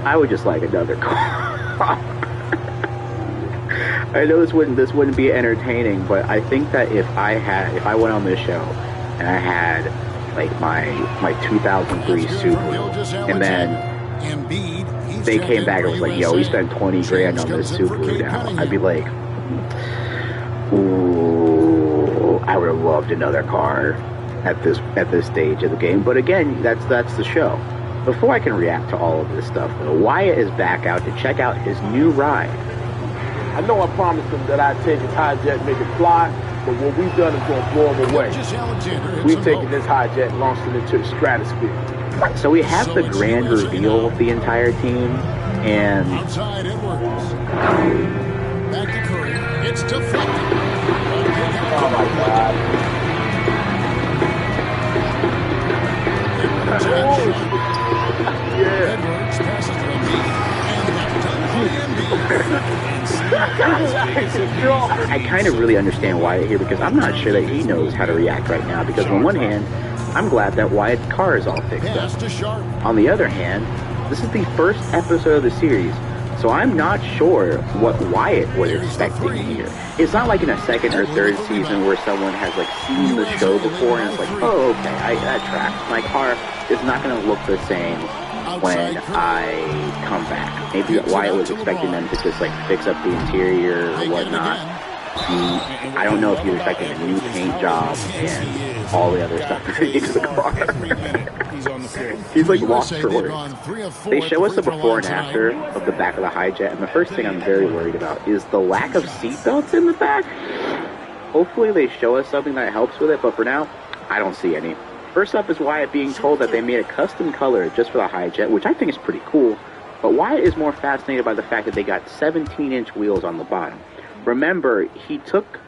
I would just like another car. I know this wouldn't be entertaining, but I think that if I went on this show and I had like my 2003 Subaru, and then they came back and was like, yo, we spent 20 grand on this Subaru now, I'd be like, ooh, I would have loved another car at this stage of the game. But again, that's the show. Before I can react to all of this stuff, though, Wyatt is back out to check out his new ride. I know I promised him that I'd take his hijet and make it fly, but what we've done is going to blow him away. We've taken this hijet and launched it into the stratosphere. So we have the grand reveal of the entire team, and outside Edwards. Back to Curry. It's deflected. Oh my God. Edwards passes to Embiid. And left by Embiid. I kind of really understand Wyatt here because I'm not sure that he knows how to react right now. Because on one hand, I'm glad that Wyatt's car is all fixed up. On the other hand, this is the first episode of the series, so I'm not sure what Wyatt was expecting here. It's not like in a second or third season where someone has like seen the show before and it's like, oh, okay, that tracks. My car is not going to look the same when I come back. Maybe Wyatt was expecting them to just like fix up the interior or whatnot. I don't know if he was expecting a new paint job and all the other stuff into the car. He's like lost for words. They show us the before and after of the back of the hijet, and the first thing I'm very worried about is the lack of seatbelts in the back. Hopefully they show us something that helps with it, but for now, I don't see any. First up is Wyatt being told that they made a custom color just for the hijet, which I think is pretty cool, but Wyatt is more fascinated by the fact that they got 17-inch wheels on the bottom. Remember, he took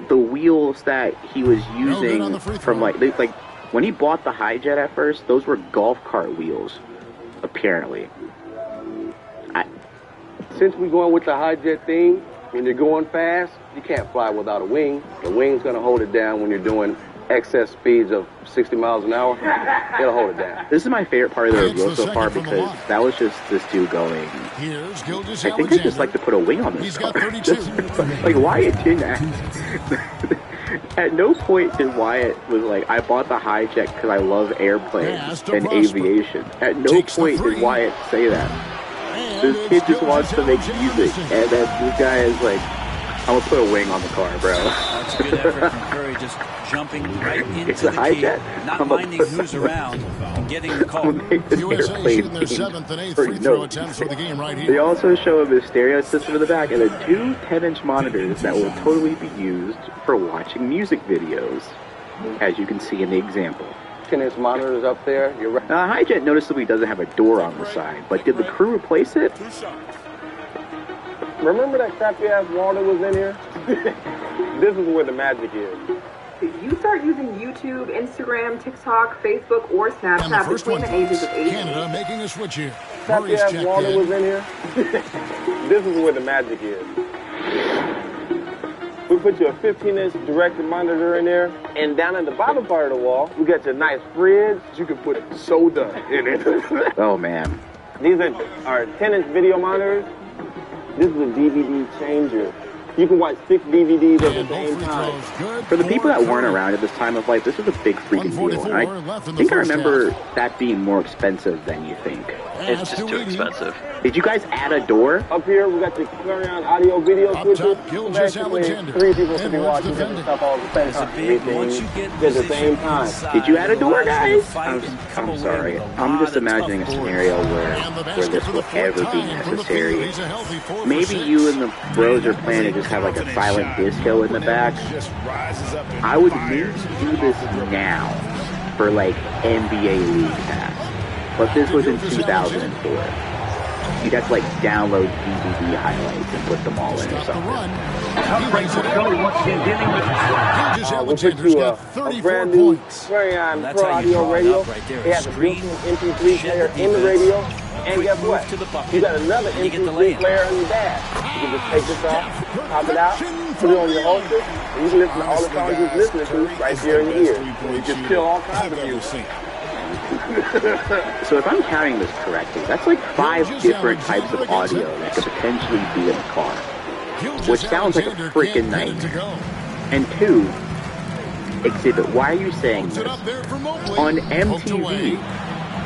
the wheels that he was using from like when he bought the hijet at first, those were golf cart wheels, apparently. Since we're going with the hijet thing, when you're going fast, you can't fly without a wing. The wing's going to hold it down when you're doing excess speeds of 60 miles an hour. It'll hold it down. This is my favorite part of the reveal so far because that was just this dude going, I think I'd just like to put a wing on this car. Like, Wyatt didn't ask. At no point did Wyatt was like, I bought the hijet because I love airplanes and aviation. At no point did Wyatt say that. This kid just wants to make music, and then this guy is like, I'm gonna put a wing on the car, bro. That's a good effort from Curry, just jumping right into the key, not minding who's around, and getting the call. USA shooting their 7th and 8th free throw attempts for the game right here. They also show a stereo system in the back and the 2 10-inch monitors that will totally be used for watching music videos, as you can see in the example. 10-inch monitors up there. You're right. Now, hijet noticeably doesn't have a door on the side, but did the crew replace it? Remember that crappy ass wall that was in here? This is where the magic is. If you start using YouTube, Instagram, TikTok, Facebook, or Snapchat between the ages of 8 Canada making a switch here. Crappy ass wall that was in here? This is where the magic is. We put you a 15-inch directed monitor in there, and down at the bottom part of the wall, we got your nice fridge. You can put soda in it. Oh, man. These are 10-inch video monitors. This is a DVD changer. You can watch 6 DVDs at the same time. For the people that weren't around at this time of life, this was a big freaking deal. And I think I remember that being more expensive than you think. It's just too expensive. Did you guys add a door? Up here, we got the Clarion audio video switches. Basically, 3 people can be watching different stuff all at the same time. At the same time. Did you add a door, guys? I'm sorry. I'm just imagining a scenario where this will ever be necessary. Maybe you and the bros are planning to just have like a silent disco in the back. I would maybe do this now for like NBA League Pass. But this was in 2004. You'd have to like download DVD highlights and put them all in or something. We'll put you a brand new Clarion Pro Audio radio. It has a built-in MP3 player in the radio. And guess what? You got another MP3 player in your dash. You can just take this off, pop it out, put it on your holster, and you can listen to all the songs you're listening to right here in your ear. You just kill all kinds of music. So if I'm counting this correctly, that's like 5 different types of audio that could potentially be in a car, which sounds like a freaking nightmare. And 2, Exhibit, why are you saying this? On MTV,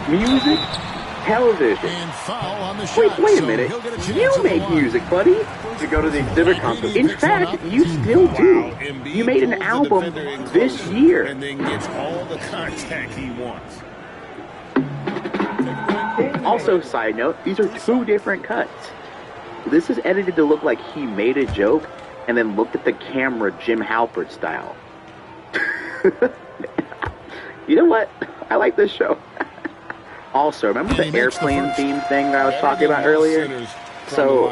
music, television. Wait a minute, you make music, buddy. To go to the exhibit conference. In fact, you still do. You made an album this year. And then gets all the contact he wants. Also, side note, these are 2 different cuts. This is edited to look like he made a joke and then looked at the camera Jim Halpert style. You know what? I like this show. Also, remember the airplane theme thing that I was talking about earlier? So,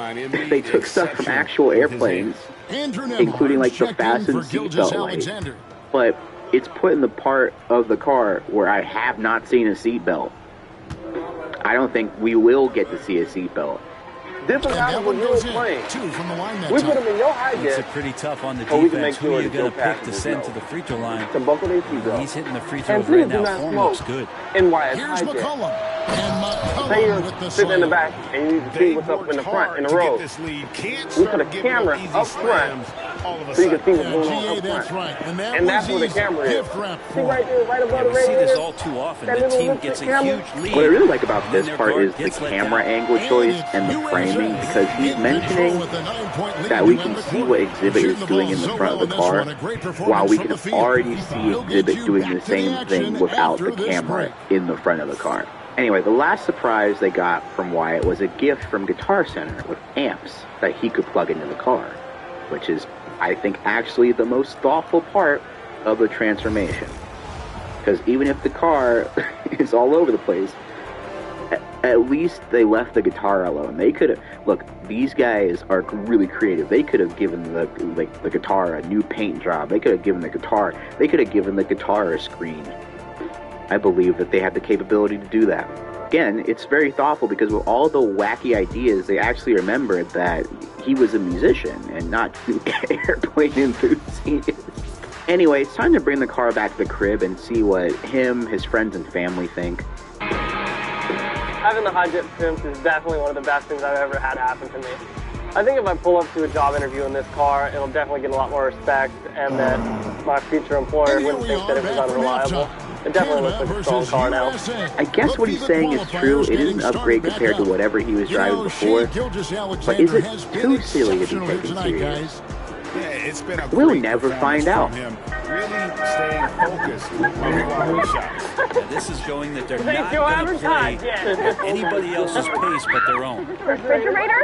they took stuff from actual airplanes, including like the fastened seatbelt light. But it's put in the part of the car where I have not seen a seatbelt. I don't think we will get to see a seatbelt. This is how when you were playing. We put them in your high Makes jet. it pretty tough on the So we can defense. make sure Who are you that going to your pick to passengers send know to the free throw line? To buckle their seatbelt. He's hitting the free throws And right please do now. not Form smoke looks good. NYS Here's high jet. McCollum. And McCollum Say you're with the sitting in the save. back and you need to see what's up in the front, in the road. We put a camera up front so you can see what's going on up That's front. right. And that's where the camera is. Gift wrap See right there, right above the We see this radiator? all too often. That The little team lift gets a camera? huge lead. What I really like about and this then their part guard is the gets let camera down. angle choice and the framing, because he's mentioning that we can see what Exhibit is doing in the front of the car, while we can already see Exhibit doing the same thing without the camera in the front of the car. Anyway, the last surprise they got from Wyatt was a gift from Guitar Center with amps that he could plug into the car, which is, I think, actually the most thoughtful part of the transformation. Because even if the car is all over the place, at least they left the guitar alone. They could have, look, these guys are really creative. They could have given the guitar a new paint job. They could have given the guitar a screen. I believe that they have the capability to do that. Again, it's very thoughtful because with all the wacky ideas, they actually remembered that he was a musician and not an airplane enthusiast. Anyway, it's time to bring the car back to the crib and see what him, his friends, and family think. Having the high jet Pimps is definitely one of the best things I've ever had happen to me. I think if I pull up to a job interview in this car, it'll definitely get a lot more respect, and that my future employer wouldn't think that it was unreliable. It definitely looks like a strong car now. I guess what he's saying is true. It is an upgrade compared to whatever he was driving before, but is it too silly to be taken serious? We'll never find out. Really staying focused on quality shots. Yeah, this is showing that they're They not still going to haven't play tied yet. at anybody else's pace but their own. Refrigerator?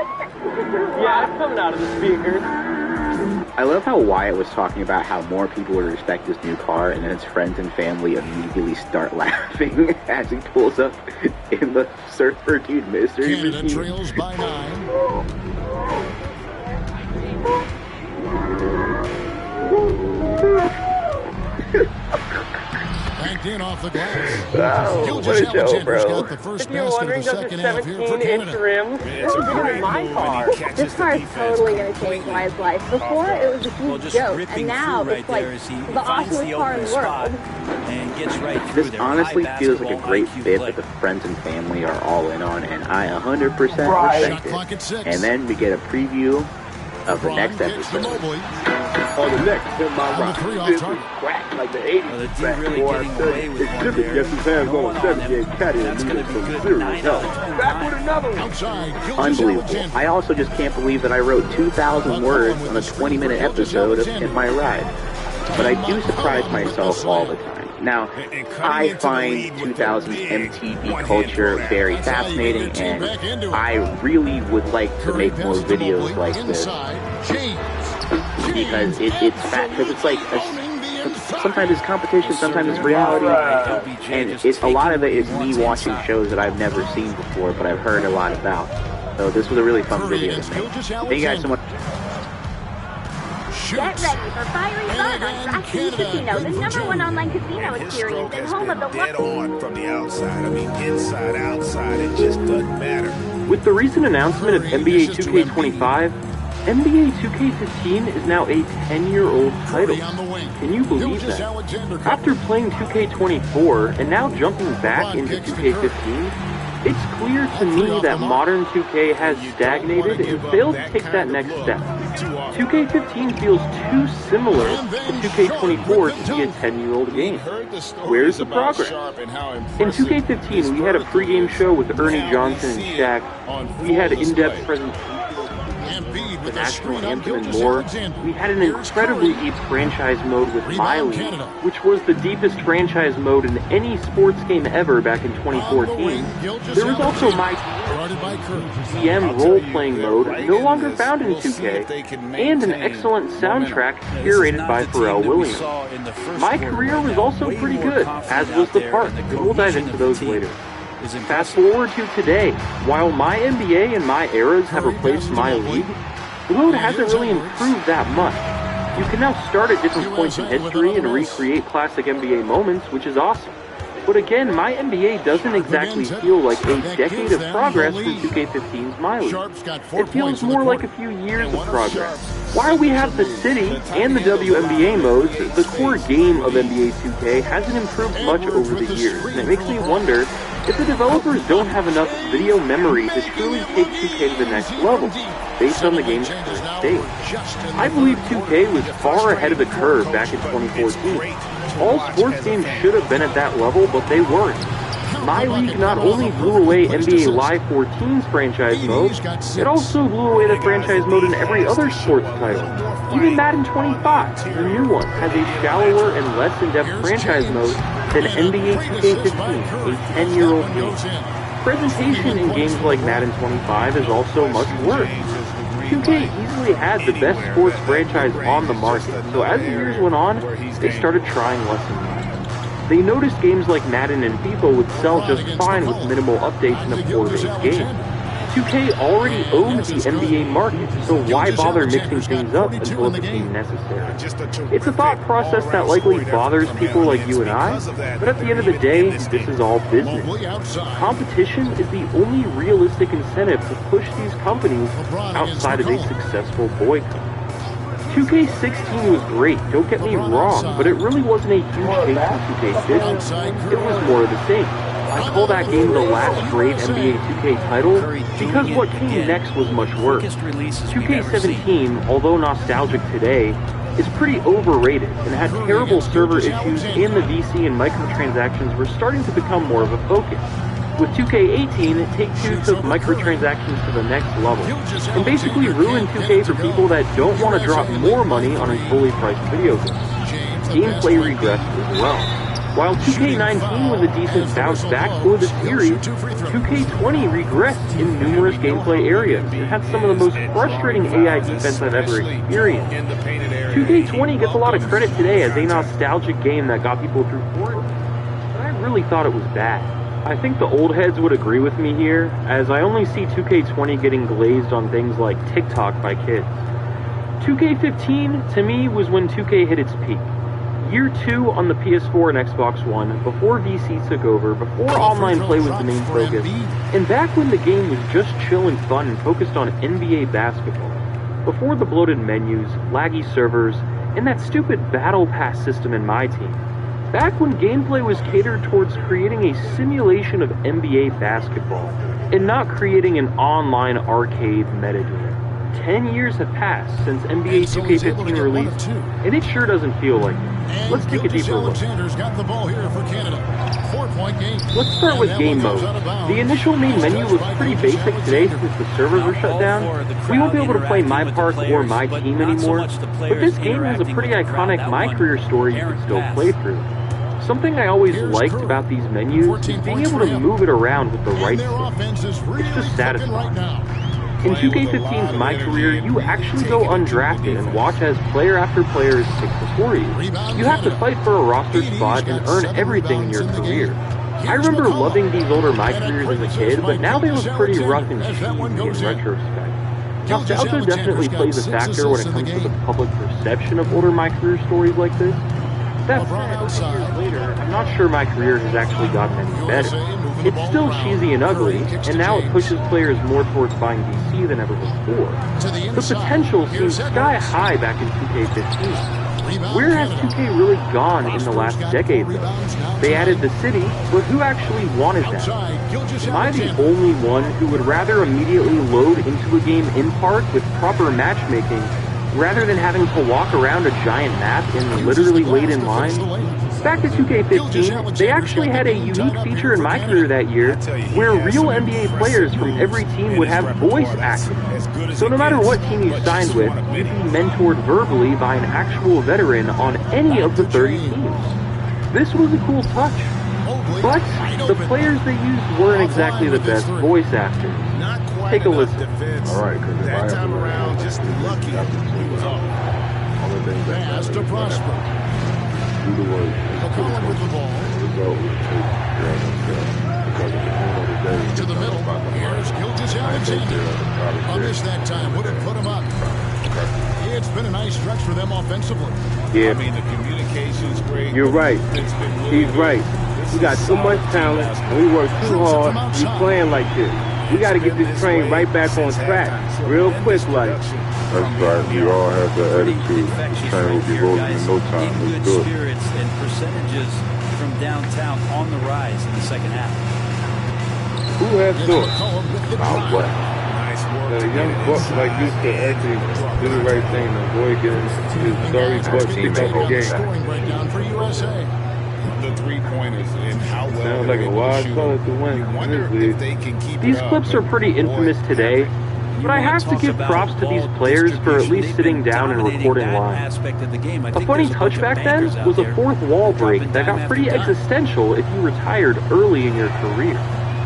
Yeah, it's coming out of the speakers. I love how Wyatt was talking about how more people would respect this new car, and then his friends and family immediately start laughing as he pulls up in the Surfer Dude mystery Canada machine. trails by 9. Banked in off the glass. Wow, what a show, bro. Got the first If you're basket of wondering, the those are second half here for 17-inch Canada. rims. It's a This is great my move car. when he catches This car the is defense. totally going to change Wyatt's life. Before, it was a Well, huge just joke, ripping and now through it's right like there as he the finds awesomest the car in open the spot world. and gets right through This there. honestly High feels like a basketball great IQ bit play. that the friends and family are all in on, and I 100% Shot respect clock at it. 6. And then we get a preview of the next Braun kicks to episode. Mobley. On the next, hit my On the rock. 3 off This is target. crack like the 80s. Well, the D back. really Boy, getting I tell away you, with one Exhibit there. gets his hands No on one a on 78 him. caddy That's and gonna needed be some good. serious 9 help. out of 10 Back with another one. Outside. Gilgeous Unbelievable. Alexander. I also just can't believe that I wrote 2,000 words on a 20-minute episode of In My Ride. But I do surprise myself all the time. Now, I find 2000s MTV culture very fascinating, and I really would like to make more videos like this. Because it's like sometimes it's competition, sometimes it's reality, and a lot of it is me watching shows that I've never seen before, but I've heard a lot about. So this was a really fun video to make. Thank you guys so much. Get ready for fiery fun on DraftKings Casino, the #1 online casino experience and home of the Dead on from the outside. I mean, inside, outside, it just doesn't matter. With the recent announcement of NBA 2K25, NBA 2K15 is now a 10-year-old title. Can you believe that? After playing 2K24 and now jumping back into 2K15, it's clear to me that modern 2K has stagnated and failed to take that next step. 2K15 feels too similar to 2K24 to be a 10-year-old game. Where's the progress? In 2K15, we had a pregame show with Ernie Johnson and Shaq. We had in-depth presentations, the national anthem and more. We had an incredibly deep franchise mode with My League, which was the deepest franchise mode in any sports game ever back in 2014. There was also My GM role-playing mode, no longer found in 2K, and an excellent soundtrack curated by Pharrell Williams. My career was also pretty good, as was the park, and we'll dive into those later. Fast forward to today. While My NBA and My Eras have replaced My League, the mode hasn't really improved that much. You can now start at different points in history and recreate classic NBA moments, which is awesome. But again, my NBA doesn't exactly feel like a decade of progress from 2K15's My League. It feels more like a few years of progress. While we have the City and the WNBA modes, the core game of NBA 2K hasn't improved much over the years, and it makes me wonder if the developers don't have enough video memory to truly take 2K to the next level, based on the game's current state. I believe 2K was far ahead of the curve back in 2014. All sports games should have been at that level, but they weren't. My League not only blew away NBA Live 14's franchise mode, it also blew away the franchise mode in every other sports title. Even Madden 25, the new one, has a shallower and less in-depth franchise mode than NBA 2K15, a 10-year-old game. Presentation in games like Madden 25 is also much worse. 2K easily had the best sports franchise on the market, so as the years went on, they started trying less and less. They noticed games like Madden and FIFA would sell just fine with minimal updates in a 4-based game. 2K already owned the NBA market, so why bother mixing things up until it became necessary? It's a thought process that likely bothers people like you and I, but at the end of the day, this is all business. Competition is the only realistic incentive to push these companies outside of a successful boycott. 2K16 was great, don't get me wrong, but it really wasn't a huge change from 2K15. It was more of the same. I call that game the last great NBA 2K title because what came next was much worse. 2K17, although nostalgic today, is pretty overrated and had terrible server issues, and the VC and microtransactions were starting to become more of a focus. With 2K18, Take-Two took microtransactions to the next level, and basically ruined 2K for people that don't want to drop more money on a fully priced video game. Gameplay regressed as well. While 2K19 was a decent bounce back for the series, 2K20 regressed in numerous gameplay areas and had some of the most frustrating AI defense I've ever experienced. 2K20 gets a lot of credit today as a nostalgic game that got people through Fortnite, but I really thought it was bad. I think the old heads would agree with me here, as I only see 2K20 getting glazed on things like TikTok by kids. 2K15, to me, was when 2K hit its peak. Year 2 on the PS4 and Xbox One, before VC took over, before online play was the main focus, and back when the game was just chill and fun and focused on NBA basketball. Before the bloated menus, laggy servers, and that stupid Battle Pass system in my team. Back when gameplay was catered towards creating a simulation of NBA basketball, and not creating an online arcade metagame. 10 years have passed since NBA 2K15 released, and it sure doesn't feel like it. Let's take a deeper look. Let's start with game mode. The initial main menu looks pretty basic today since the servers are shut down. We won't be able to play My Park or My Team anymore, but this game has a pretty iconic My Career story you can still play through. Something I always liked about these menus is being able to move it around with the right stick. It's just satisfying. In 2K15's My Career, you actually go undrafted and watch as player after player is picked before you. You have to fight for a roster spot and earn everything in your career. I remember loving these older My Careers as a kid, but now they look pretty rough and cheesy in retrospect. Nostalgia definitely plays a factor when it comes to the public perception of older My Career stories like this. That said, years later, I'm not sure My Career has actually gotten any better. It's still cheesy and ugly, and now it pushes players more towards buying DC than ever before. The potential seems sky high back in 2K15. Where has 2K really gone in the last decade, though? They added the city, but who actually wanted that? Am I the only one who would rather immediately load into a game in park with proper matchmaking rather than having to walk around a giant map and literally wait in line? Back to 2K15, they actually had a unique feature in My Career that year where real NBA players from every team would have voice acting. So no matter what team you signed with, you'd be mentored verbally by an actual veteran on any of the 30 teams. This was a cool touch, but the players they used weren't exactly the best voice actors. Take a listen. Alright, because that time around, just lucky he was off. Fast to prosper. McCollum with the ball. To the middle. Here's Gilgeous-Alexander. A miss that time would have put him up. It's been a nice stretch for them offensively. Yeah. I mean, the communication's great. You're right. He's right. We got too much talent, and we work too hard. We playing like this. We got to get this train right back on track, real quick, like. That's right. We all have the attitude. The train will be rolling in no time. Let's do it. Spirits and percentages from downtown on the rise in the second half. Who has thoughts about what? The young buck like you to actually do the right thing and avoid getting his sorry butt kicked out the game. Scoring breakdown for USA. The three-pointers and how well Sounds like a wild color to win. if they can keep These clips are pretty infamous today, but I have to give props to these players for at least sitting down and recording live. A funny touch back then was a fourth wall break that got pretty existential if you retired early in your career.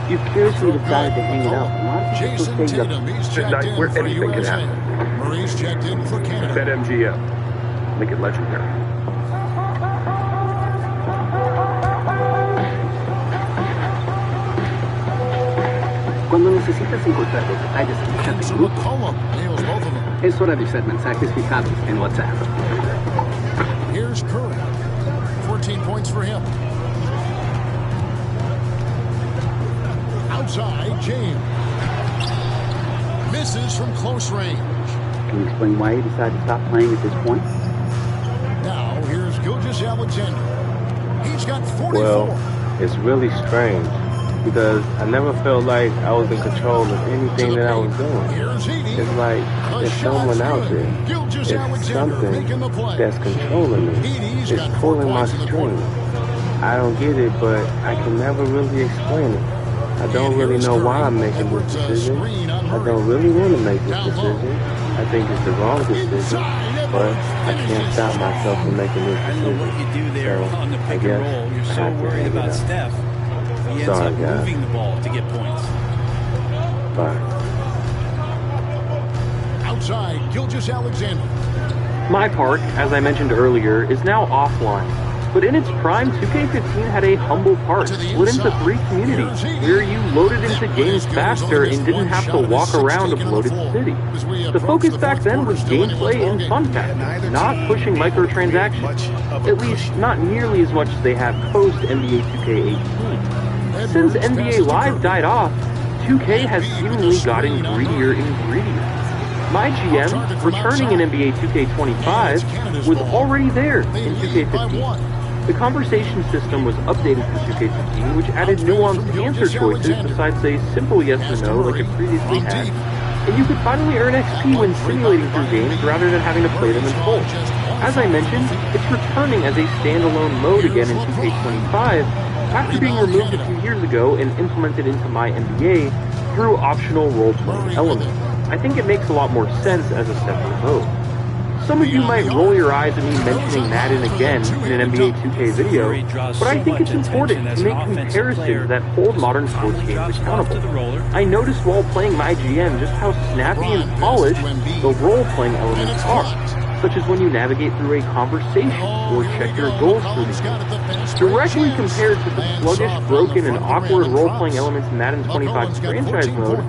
You curiously decided to hang it up. Jason Tatum, he's checked in where for anything can USA. happen. Marie's checked in for Canada. Bet MGM. Make it legendary. Cuando necesitas encontrar los detalles en chat de grupo, es hora de usar mensajes fijados en WhatsApp. Here's Curry. 14 points for him. Outside, James. Misses from close range. Can you explain why he decided to stop playing at this point? Now, here's Gilgeous-Alexander. He's got 44. Well, it's really strange because I never felt like I was in control of anything that I was doing. It's like there's someone out there. It's something that's controlling me. It's pulling my strings. I don't get it, but I can never really explain it. I don't really know why I'm making this decision. I don't really want to make this decision. I think it's the wrong decision, but I can't stop myself from making this decision. What you do there on the pick and roll, you're so worried about Steph. He ends up moving the ball to get points. Bye. Outside, Gilgeous-Alexander. My park, as I mentioned earlier, is now offline. But in its prime, 2K15 had a humble park, split into 3 communities, where you loaded into games faster and didn't have to walk around a bloated city. The focus back then was gameplay and fun factor, not pushing microtransactions. At least, not nearly as much as they have post-NBA 2K18. Since NBA Live died off, 2K has seemingly gotten greedier and greedier. My GM, returning in NBA 2K25, was already there in 2K15. The conversation system was updated for 2K15, which added nuanced answer choices besides a simple yes or no like it previously had, and you could finally earn XP when simulating through games rather than having to play them in full. As I mentioned, it's returning as a standalone mode again in 2K25, after being removed a few years ago and implemented into My NBA through optional role-playing elements. I think it makes a lot more sense as a separate mode. Some of you might roll your eyes at me mentioning Madden again in an NBA 2K video, but I think it's important to make comparisons that hold modern sports games accountable. I noticed while playing My GM just how snappy and polished the role-playing elements are, such as when you navigate through a conversation or check your goals through the game. Directly compared to the sluggish, broken, and awkward role-playing elements in Madden 25's franchise mode,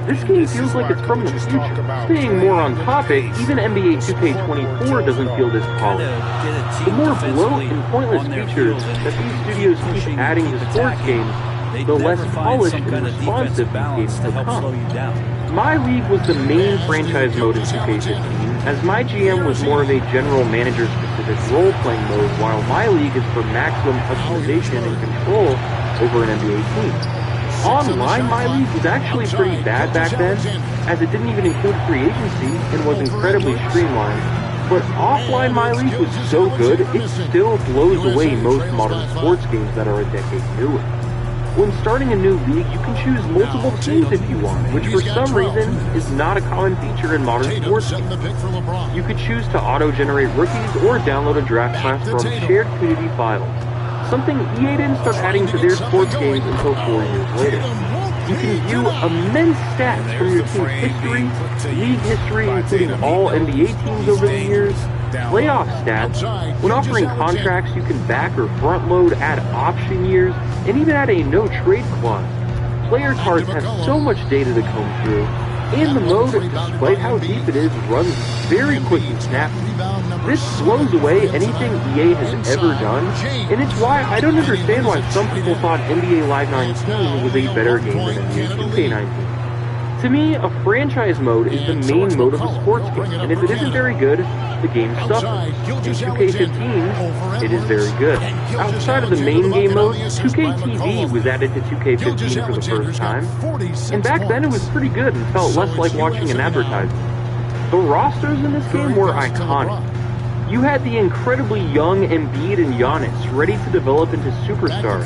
this game feels like it's from the future. Staying more on topic, even NBA 2K24 doesn't feel this polished. The more bloat and pointless features that these studios keep adding to sports games, the less polished and responsive these games become. My League was the main franchise mode in 2K15, as My GM was more of a general manager-specific role-playing mode, while My League is for maximum customization and control over an NBA team. Online, My League was actually pretty bad back then, as it didn't even include free agency and was incredibly streamlined. But offline, My League was so good, it still blows away most modern sports games that are a decade newer. When starting a new league, you can choose multiple teams if you want, which for some reason is not a common feature in modern sports games. You could choose to auto-generate rookies or download a draft class from shared community files, something EA didn't start adding to their sports games until 4 years later. You can view immense stats from your team's history, league history including all NBA teams over the years, Playoff stats, when offering contracts you can back or front load, add option years, and even add a no trade clause. Player cards have so much data to comb through, and the mode, despite how deep it is, runs very quick and snappy. This blows away anything EA has ever done, and it's why I don't understand why some people thought NBA Live 19 was a better game than NBA 2K19. To me, a franchise mode is the main mode of a sports game, and if it isn't very good, the game suffers. In 2K15, it is very good. Outside of the main game mode, 2K TV was added to 2K15 for the first time, and back then it was pretty good and felt less like watching an advertisement. The rosters in this game were iconic. You had the incredibly young Embiid and Giannis ready to develop into superstars.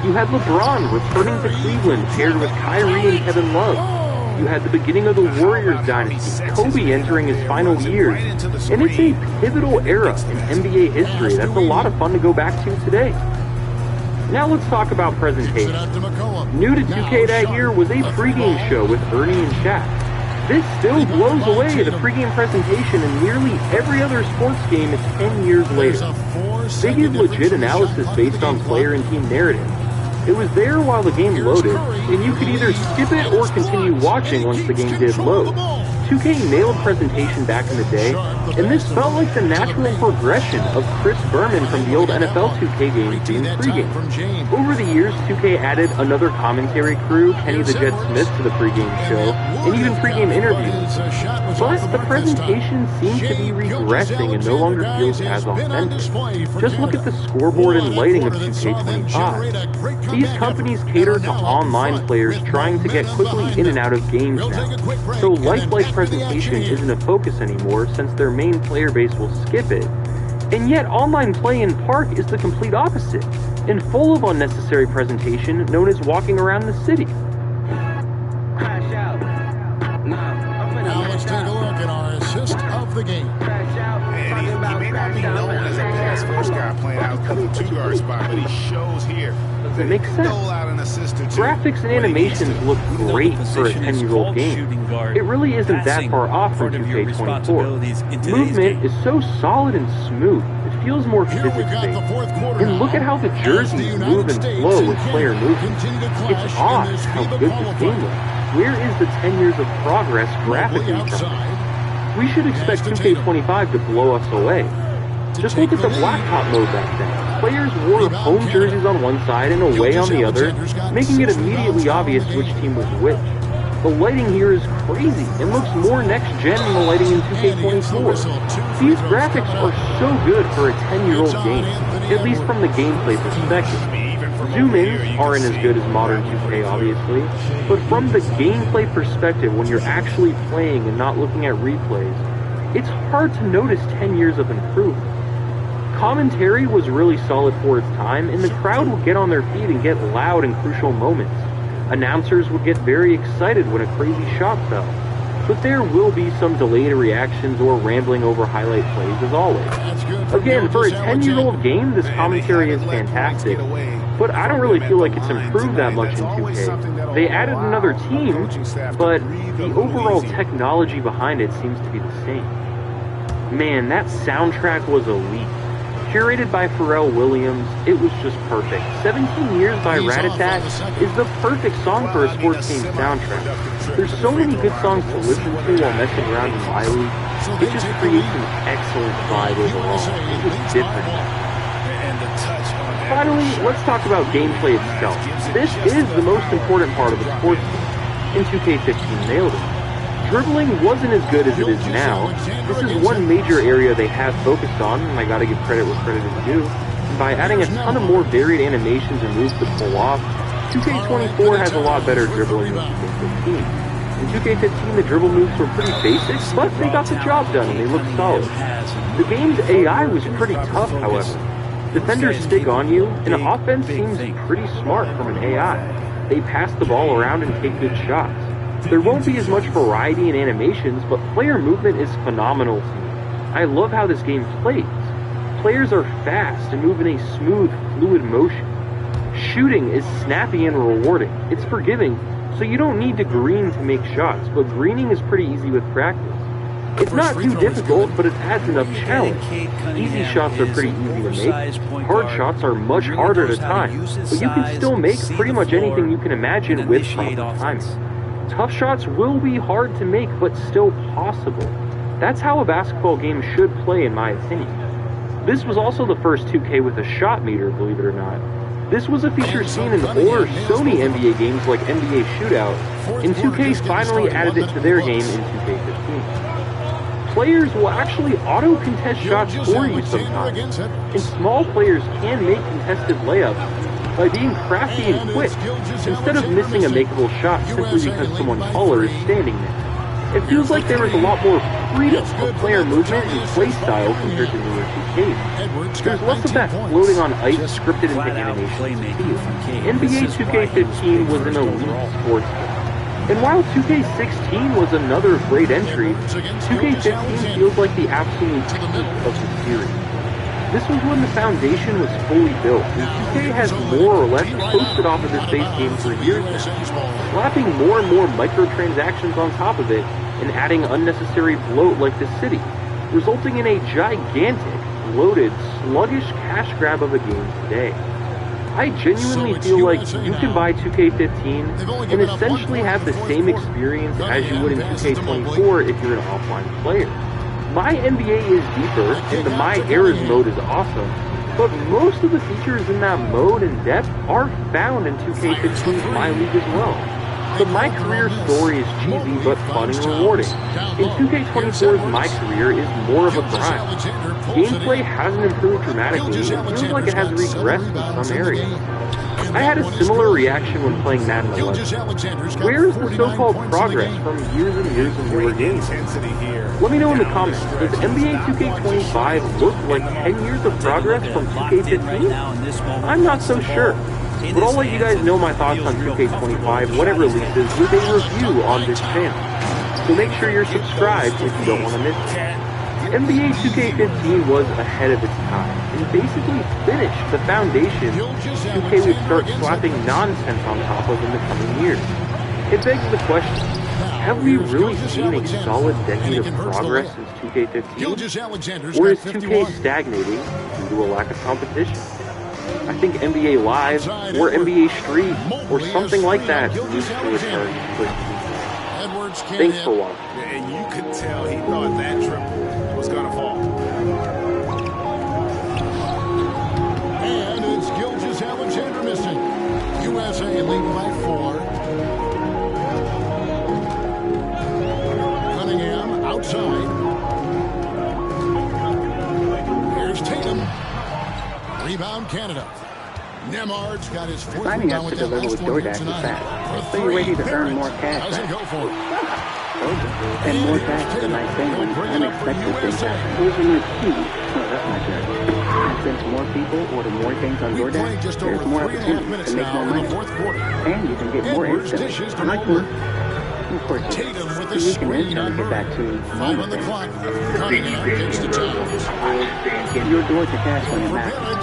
You had LeBron returning to Cleveland paired with Kyrie and Kevin Love. You had the beginning of the Warriors dynasty, Kobe entering his final years, and it's a pivotal era in NBA history that's a lot of fun to go back to today. Now let's talk about presentation. New to 2K that year was a pregame show with Ernie and Shaq. This still blows away the pregame presentation in nearly every other sports game 10 years later. They give legit analysis based on player and team narrative. It was there while the game loaded, and you could either skip it or continue watching once the game did load. 2K nailed presentation back in the day, and this felt like the natural progression of Chris Berman from the old NFL 2K games being pregame. Over the years, 2K added another commentary crew, Kenny the Jet Smith, to the pregame show, and even pregame interviews. But the presentation seems to be regressing and no longer feels as authentic. Just look at the scoreboard and lighting of 2K25. These companies cater to online players trying to get quickly in and out of games now, so lifelike presentation isn't a focus anymore since their main player base will skip it. And yet online play in Park is the complete opposite, and full of unnecessary presentation known as walking around the city. Now let's take a look at our assist of the game. And he may not be known as a pass first guy playing out of the two-guard spot, but he shows here. It makes sense. Graphics and animations look great for a 10-year-old game. It really isn't that far off from 2K24. Movement is so solid and smooth, it feels more physics-based. And look at how the jerseys move and flow with player movement. It's odd how good this game looks. Where is the 10 years of progress graphically from? We should expect 2K25 to blow us away. Just look at the blacktop mode back then. Players wore home jerseys on one side and away on the other, making it immediately obvious which team was which. The lighting here is crazy and looks more next-gen than the lighting in 2K24. These graphics are so good for a 10-year-old game, at least from the gameplay perspective. Zoom-ins aren't as good as modern 2K, obviously, but from the gameplay perspective, when you're actually playing and not looking at replays, it's hard to notice 10 years of improvement. Commentary was really solid for its time, and the crowd would get on their feet and get loud in crucial moments. Announcers would get very excited when a crazy shot fell. But there will be some delayed reactions or rambling over highlight plays as always. Again, for a 10-year-old game, this commentary is fantastic, but I don't really feel like it's improved that much in 2K. They added another team, but the overall technology behind it seems to be the same. Man, that soundtrack was elite. Curated by Pharrell Williams, it was just perfect. 17 Years by Rat Attack is the perfect song for a sports game soundtrack. There's so many good songs to listen to while messing around in my league. It just creates an excellent vibe overall. It was different. Finally, let's talk about gameplay itself. This is the most important part of a sports game, and 2K15 nailed it. Dribbling wasn't as good as it is now. This is one major area they have focused on, and I gotta give credit where credit is due. And by adding a ton of more varied animations and moves to pull off, 2K24 has a lot better dribbling than 2K15. In 2K15, the dribble moves were pretty basic, but they got the job done and they looked solid. The game's AI was pretty tough, however. Defenders stick on you, and offense seems pretty smart from an AI. They pass the ball around and take good shots. There won't be as much variety in animations, but player movement is phenomenal to me. I love how this game plays. Players are fast and move in a smooth, fluid motion. Shooting is snappy and rewarding. It's forgiving, so you don't need to green to make shots, but greening is pretty easy with practice. It's not too difficult, but it adds enough challenge. Easy shots are pretty easy to make. Hard shots are much harder to time, but you can still make pretty much anything you can imagine with proper timing. Tough shots will be hard to make, but still possible. That's how a basketball game should play, in my opinion. This was also the first 2K with a shot meter, believe it or not. This was a feature seen in older Sony NBA games like NBA Shootout, and 2K finally added it to their game in 2K15. Players will actually auto-contest shots for you sometimes, and small players can make contested layups by being crafty and quick, instead of missing a makeable shot simply because someone taller is standing there. It feels like there is a lot more freedom of player movement and play style compared to newer 2Ks. There's less of that floating on ice scripted into animation feel. NBA 2K15 was an elite sports game. And while 2K16 was another great entry, 2K15 feels like the absolute peak of the series. This was when the foundation was fully built, and 2K has more or less coasted off of this base game for years now, slapping more and more microtransactions on top of it and adding unnecessary bloat like the city, resulting in a gigantic, bloated, sluggish cash grab of a game today. I genuinely feel like you can buy 2K15 and essentially have the same experience as you would in 2K24 if you're an offline player. My NBA is deeper, and the My Eras mode is awesome, but most of the features in that mode and depth are found in 2K15's My League as well. The My Career story is cheesy but fun and rewarding. In 2K24's My Career is more of a grind. Gameplay hasn't improved dramatically, and it feels like it has regressed in some areas. I had a similar reaction when playing Madden 11. Where is the so-called progress from years and years of newer games? Let me know in the comments, does NBA 2K25 look like 10 years of progress from 2K15? I'm not so sure, but I'll let you guys know my thoughts on 2K25 when it releases with a review on this channel. So make sure you're subscribed if you don't want to miss it. NBA 2K15 was ahead of its time, and basically finished the foundation 2K would start slapping nonsense on top of in the coming years. It begs the question, have we really seen a solid decade of progress since 2K15? Or is 2K stagnating due to a lack of competition? I think NBA Live, or NBA Street, or something like that needs to return quickly. Thanks for watching. And you could tell he thought that triple was gonna fall. And it's Gilgeous-Alexander missing. USA lead by 4. Cunningham outside. Here's Tatum. Rebound Canada. Nemard's got his fourth Signing rebound up to with that deliver with last one DoorDash is fast, so you're three. ready to earn more cash Doesn't back. go for it. And more cash is a nice thing when unexpected things happen. Those are my keys. No, that's not good. And since more people order more things on DoorDash, there's more opportunities to make more money. And you can get more instantly. I like more. Of course, so you can instantly get back to normal things. Get your DoorDash when it matters.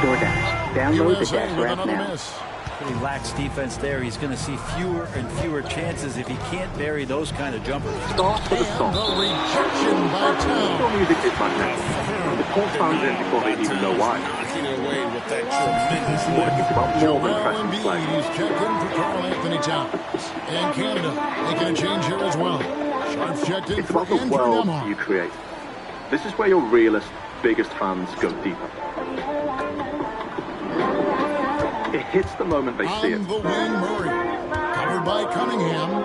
DoorDash. Download the Dash app now. Pretty lax defense there. He's going to see fewer and fewer chances if he can't bury those kind of jumpers. Start with a song. Your music is my name. The call sounds in before they even know why. It's about more than pressing play. And Canada making a change here as well. Sharp checked in It's for about the Andrew world Nemar. you create. This is where your realest, biggest fans go deeper. It hits the moment they see it. On the wing, Murray. Covered by Cunningham.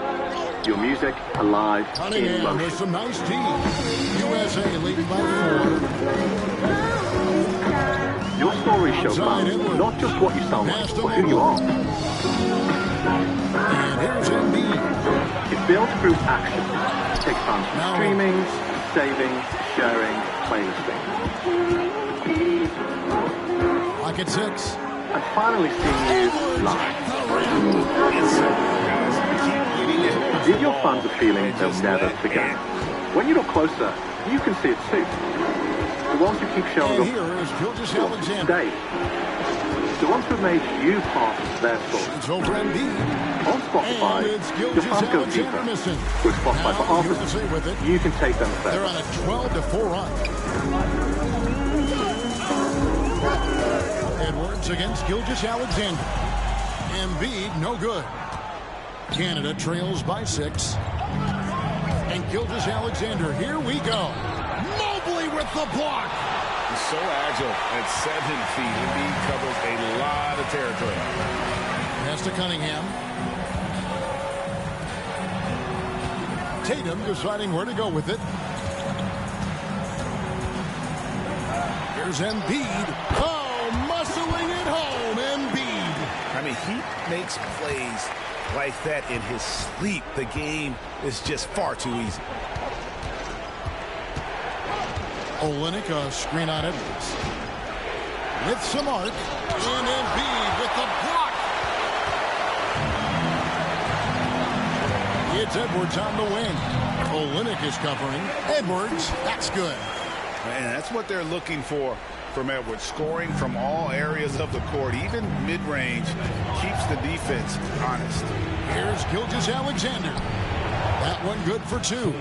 Your music alive in Cunningham with motion. some nice D. USA leading by 4. Your story shows fans not just what you sound like, but who you are. And here's Embiid. It builds through action. It takes fans from streaming, saving, sharing, playlisting. Pocket 6. And finally seeing you live. Give your fans a feeling they'll never forget. When you look closer, you can see it too. The ones who keep showing up, the ones who stay. The ones who made you pass that sort. It's over Embiid. On Spotify, your pass goes deeper. With Spotify for offers, you can take them further. They're on a 12-4 run. Edwards against Gilgeous-Alexander. Embiid, no good. Canada trails by 6. And Gilgeous-Alexander, here we go. Mobley with the block. He's so agile at 7 feet. Embiid covers a lot of territory. Pass to Cunningham. Tatum deciding where to go with it. Here's Embiid. Oh, muscling it home, Embiid. I mean, he makes plays like that in his sleep. The game is just far too easy. Olynyk, a screen on Edwards. With some arc. And Embiid with the block. It's Edwards on the wing. Olynyk is covering. Edwards, that's good. And that's what they're looking for from Edwards. Scoring from all areas of the court, even mid-range, keeps the defense honest. Here's Gilgeous-Alexander. That one good for 2.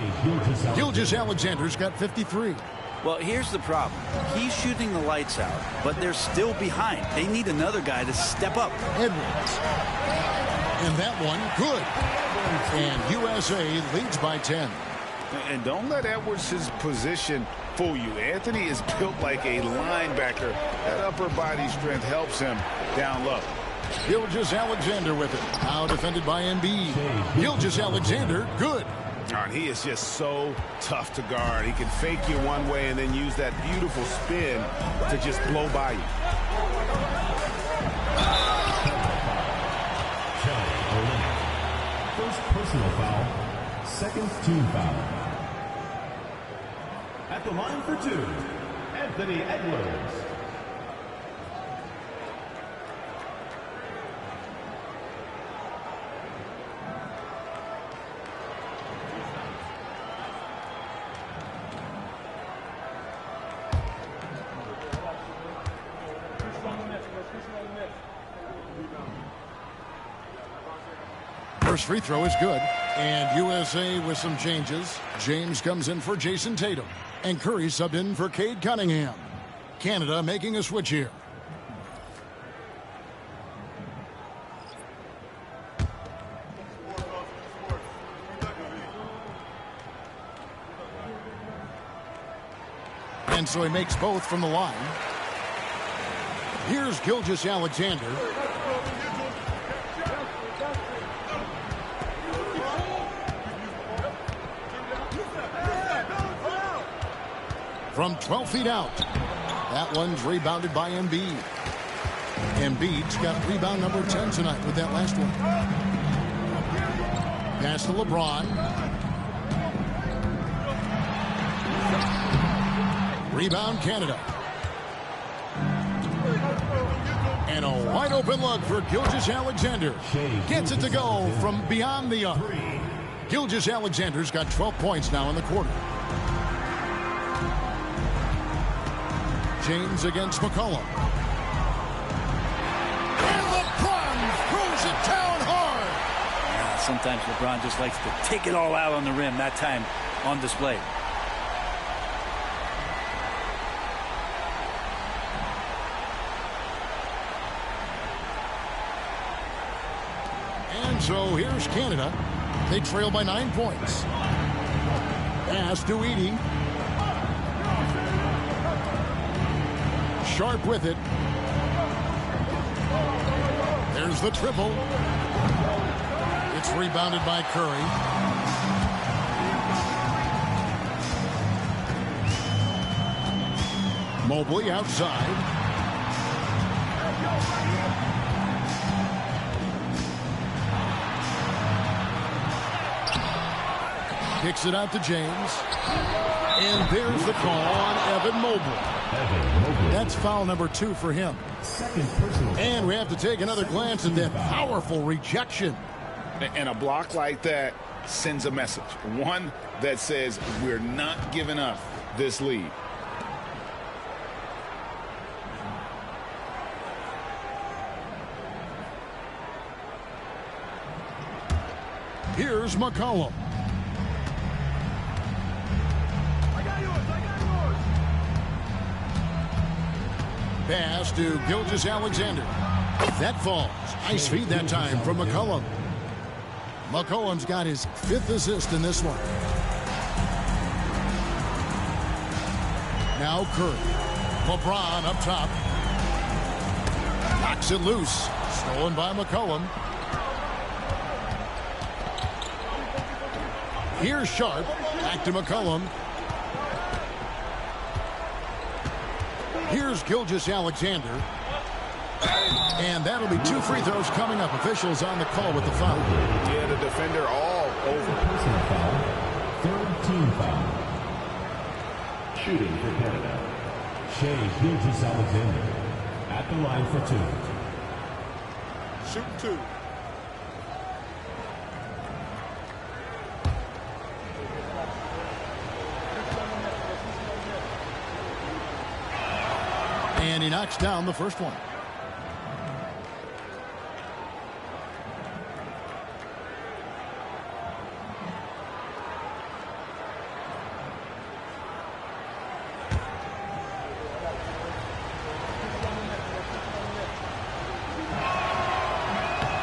Gilgeous-Alexander's got 53. Well, here's the problem. He's shooting the lights out, but they're still behind. They need another guy to step up. Edwards. And that one, good. And USA leads by 10. And don't let Edwards' position fool you. Anthony is built like a linebacker. That upper body strength helps him down low. Gilgeous-Alexander with it. Now defended by Embiid. Gilgeous-Alexander, good. And he is just so tough to guard. He can fake you one way and then use that beautiful spin to just blow by you. First personal foul, second team foul. At the line for 2, Anthony Edwards. First free throw is good. And USA with some changes. James comes in for Jason Tatum. And Curry subbed in for Cade Cunningham. Canada making a switch here. And so he makes both from the line. Here's Gilgeous-Alexander. From 12 feet out. That one's rebounded by Embiid. Embiid's got rebound number 10 tonight with that last one. Pass to LeBron. Rebound Canada. And a wide open look for Gilgeous-Alexander. Gets it to go from beyond the arc. Gilgeous-Alexander's got 12 points now in the quarter. James against McCollum. And LeBron throws it down hard. Yeah, sometimes LeBron just likes to take it all out on the rim. That time on display. And so here's Canada. They trail by 9 points. Pass to Edey. Sharp with it. There's the triple. It's rebounded by Curry. Mobley outside. Kicks it out to James. And there's the call on Evan Mobley. That's foul number 2 for him. And we have to take another glance at that powerful rejection. And a block like that sends a message. One that says we're not giving up this lead. Here's McCollum. Pass to Gilgeous-Alexander. That falls. Nice feed that time from McCollum. McCollum's got his 5th assist in this one. Now Curry. LeBron up top. Knocks it loose. Stolen by McCollum. Here's Sharp. Back to McCollum. Here's Gilgeous-Alexander. And that'll be 2 free throws coming up. Officials on the call with the foul. Yeah, the defender all over. Personal foul. 3rd team foul. Shooting for Canada. Shai Gilgeous-Alexander at the line for 2. Shoot 2. And he knocks down the first one.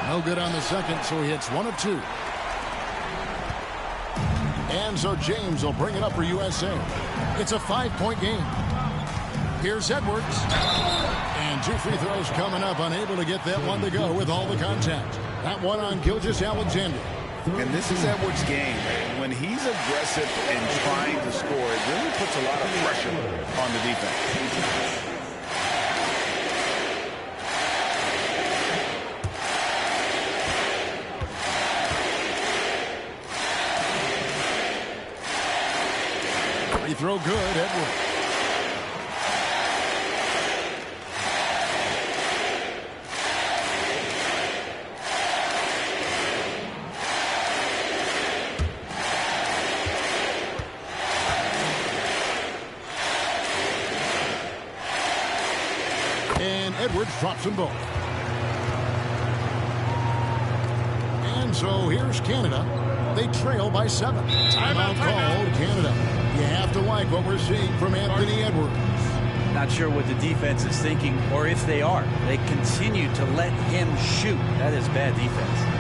No good on the second, so he hits 1 of 2. And so James will bring it up for USA. It's a 5-point game. Here's Edwards. And 2 free throws coming up, unable to get that one to go with all the contact. That one on Gilgeous-Alexander. And this is Edwards' game. When he's aggressive and trying to score, it really puts a lot of pressure on the defense. Free throw good, Edwards. And Edwards drops them both. And so here's Canada. They trail by 7. Timeout called Canada. You have to like what we're seeing from Anthony Edwards. Not sure what the defense is thinking, or if they are. They continue to let him shoot. That is bad defense.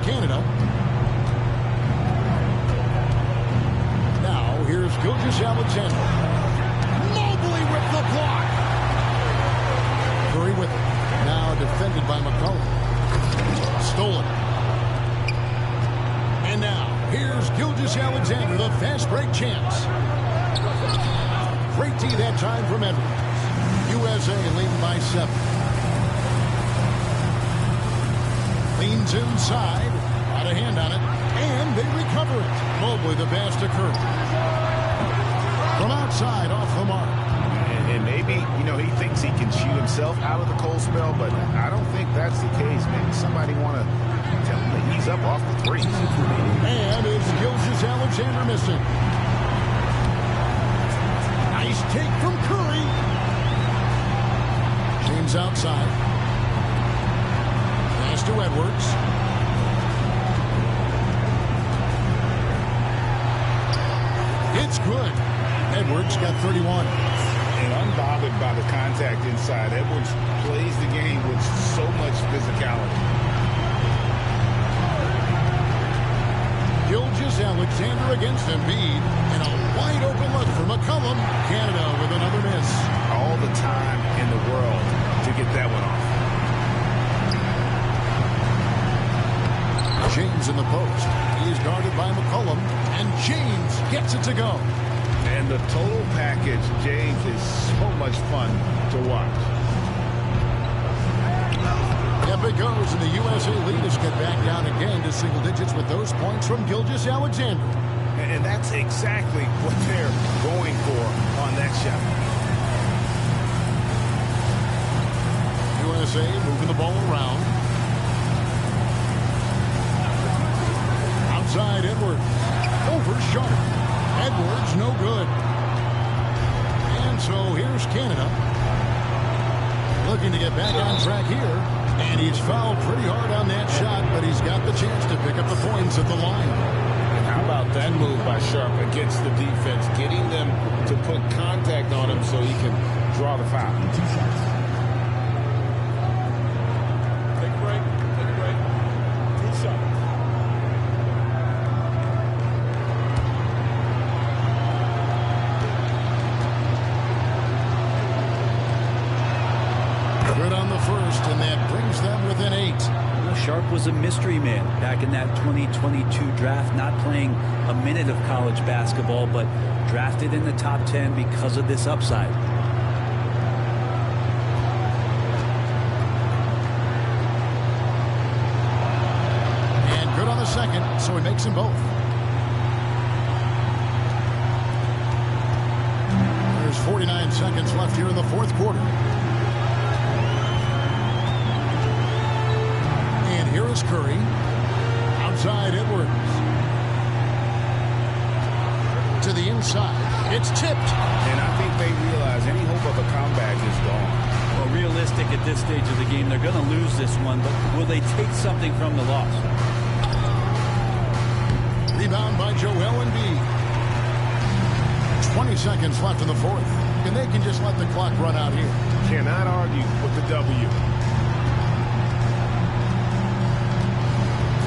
Canada. Now here's Gilgeous-Alexander. Mobley with the block. Curry with it. Now defended by McCollum. Stolen. And now here's Gilgeous-Alexander, the fast break chance. Great tee that time from Edwards. USA leading by 7. Leans inside, got a hand on it, and they recover it. Mobley the pass to Curry. From outside, off the mark. And maybe, he thinks thinks he can shoot himself out of the cold spell, but I don't think that's the case. Maybe somebody want to tell him to ease up off the threes. And it's Gilgeous-Alexander missing. Nice take from Curry. James outside. Pass to Edwards. It's good. Edwards got 31. And unbothered by the contact inside, Edwards plays the game with so much physicality. Gilgeous-Alexander against Embiid, and a wide open look for McCollum. Canada with another miss. All the time in the world to get that one off. James in the post. He is guarded by McCollum, and James gets it to go. And the total package, James, is so much fun to watch. Up it goes, and the USA leaders get back down again to single digits with those points from Gilgeous-Alexander. And that's exactly what they're going for on that shot. USA moving the ball around. Outside Edwards. Over Sharp. Edwards no good. And so here's Canada. Looking to get back on track here. And he's fouled pretty hard on that shot, but he's got the chance to pick up the points at the line. And how about that move by Sharp against the defense, getting them to put contact on him so he can draw the foul. Take a break. Take a break. 2 shots. Good on the first, and that brings them within 8. Well, Sharp was a mystery man back in that 2022 draft, not playing a minute of college basketball, but drafted in the top 10 because of this upside. And good on the second, so he makes them both. There's 49 seconds left here in the fourth quarter. Here is Curry. Outside Edwards. To the inside. It's tipped. And I think they realize any hope of a comeback is gone. Well, realistic at this stage of the game, they're going to lose this one, but will they take something from the loss? Rebound by Joel Embiid. 20 seconds left in the fourth. And they can just let the clock run out here. Cannot argue with the W.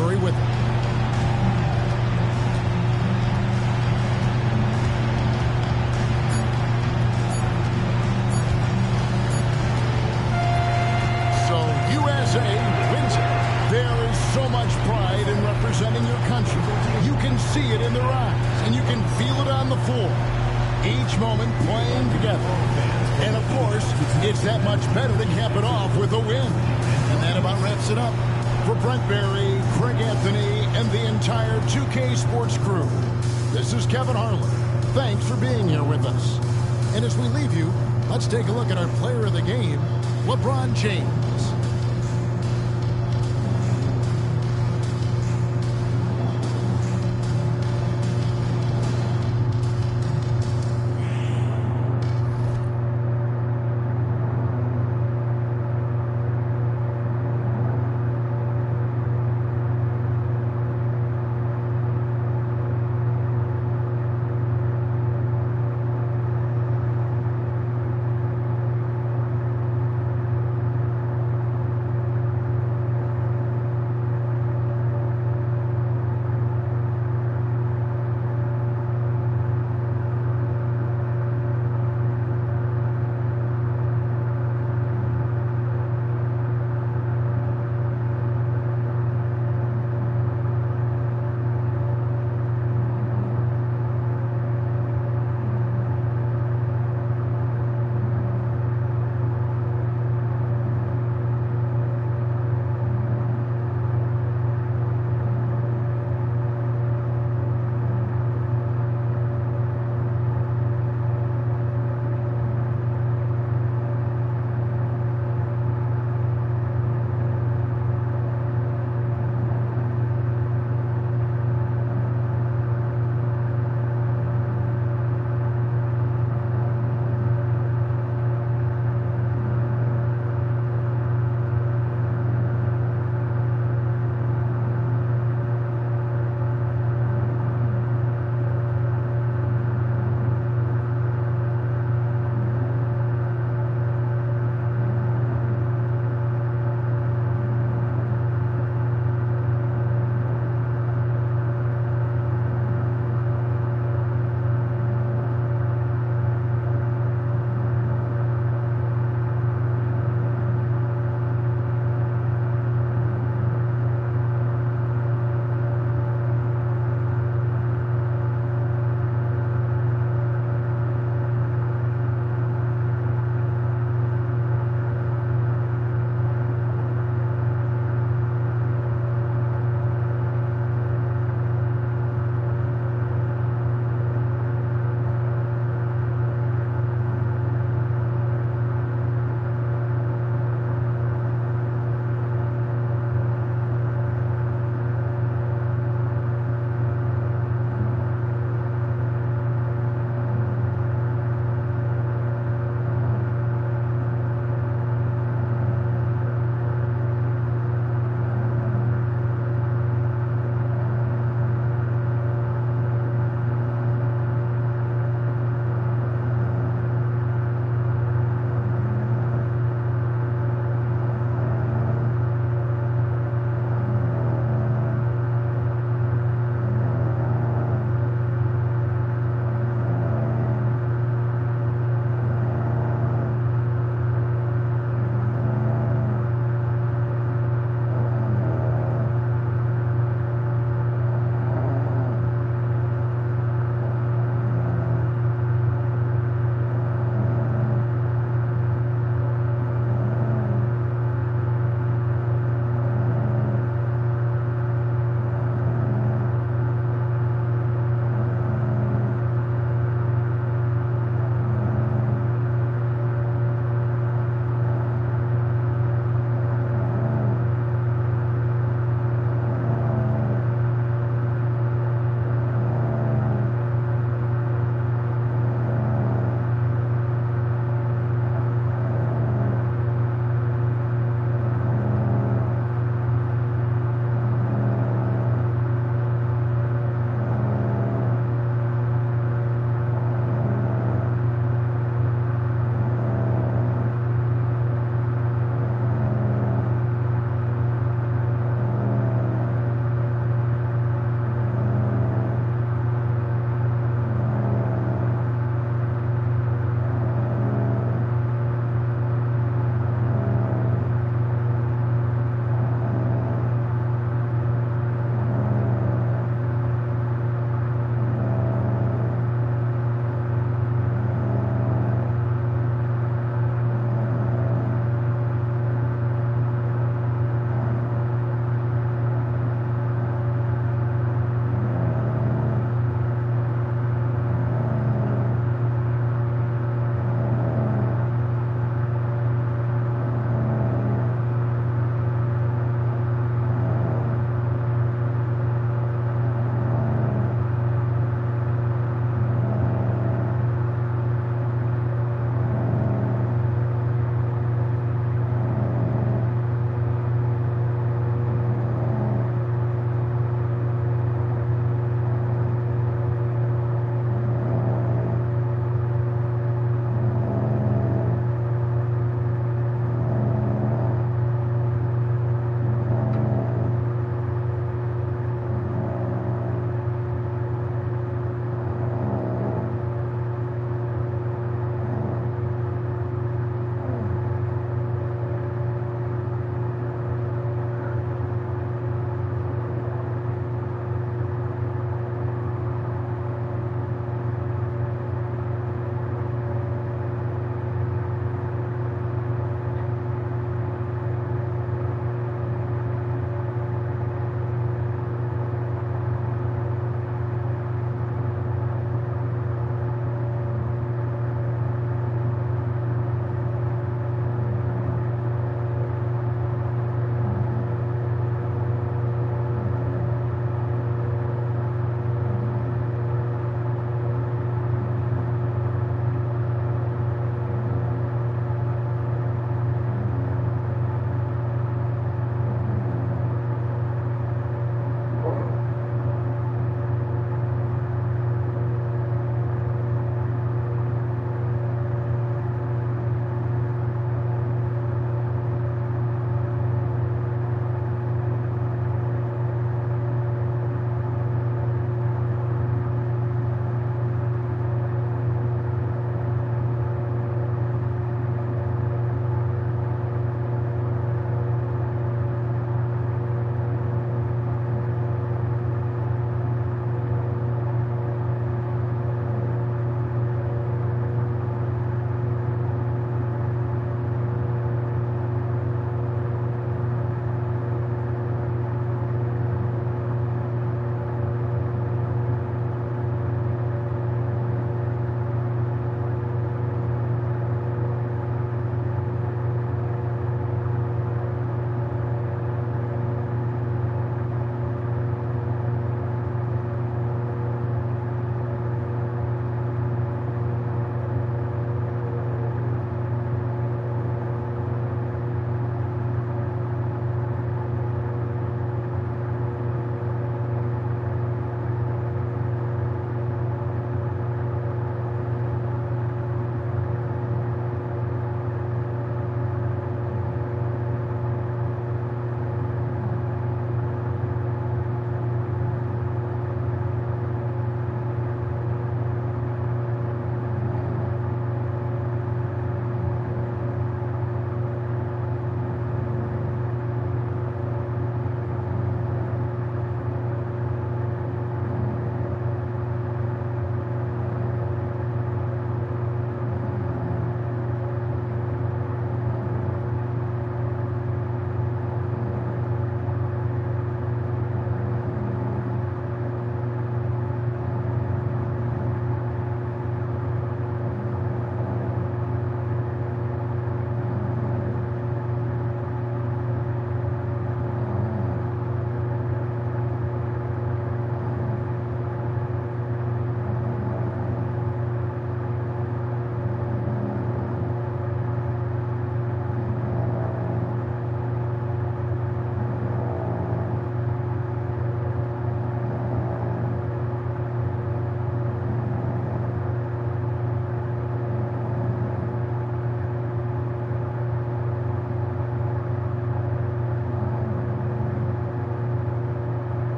Curry with it. So USA wins it. There is so much pride in representing your country. You can see it in their eyes, and you can feel it on the floor. Each moment playing together. And of course, it's that much better to cap it off with a win. And that about wraps it up. For Brent Barry, Craig Anthony, and the entire 2K Sports crew, this is Kevin Harlan. Thanks for being here with us. And as we leave you, let's take a look at our player of the game, LeBron James.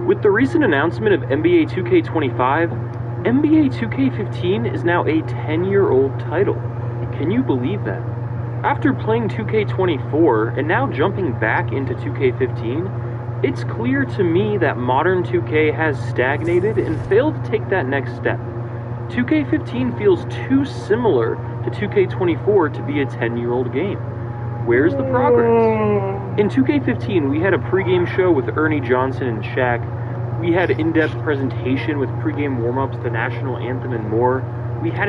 With the recent announcement of NBA 2K25, NBA 2K15 is now a 10-year-old title. Can you believe that? After playing 2K24 and now jumping back into 2K15, it's clear to me that modern 2K has stagnated and failed to take that next step. 2K15 feels too similar to 2K24 to be a 10-year-old game. Where's the progress? In 2K15, we had a pregame show with Ernie Johnson and Shaq. We had in-depth presentation with pregame warm-ups, the national anthem, and more. We had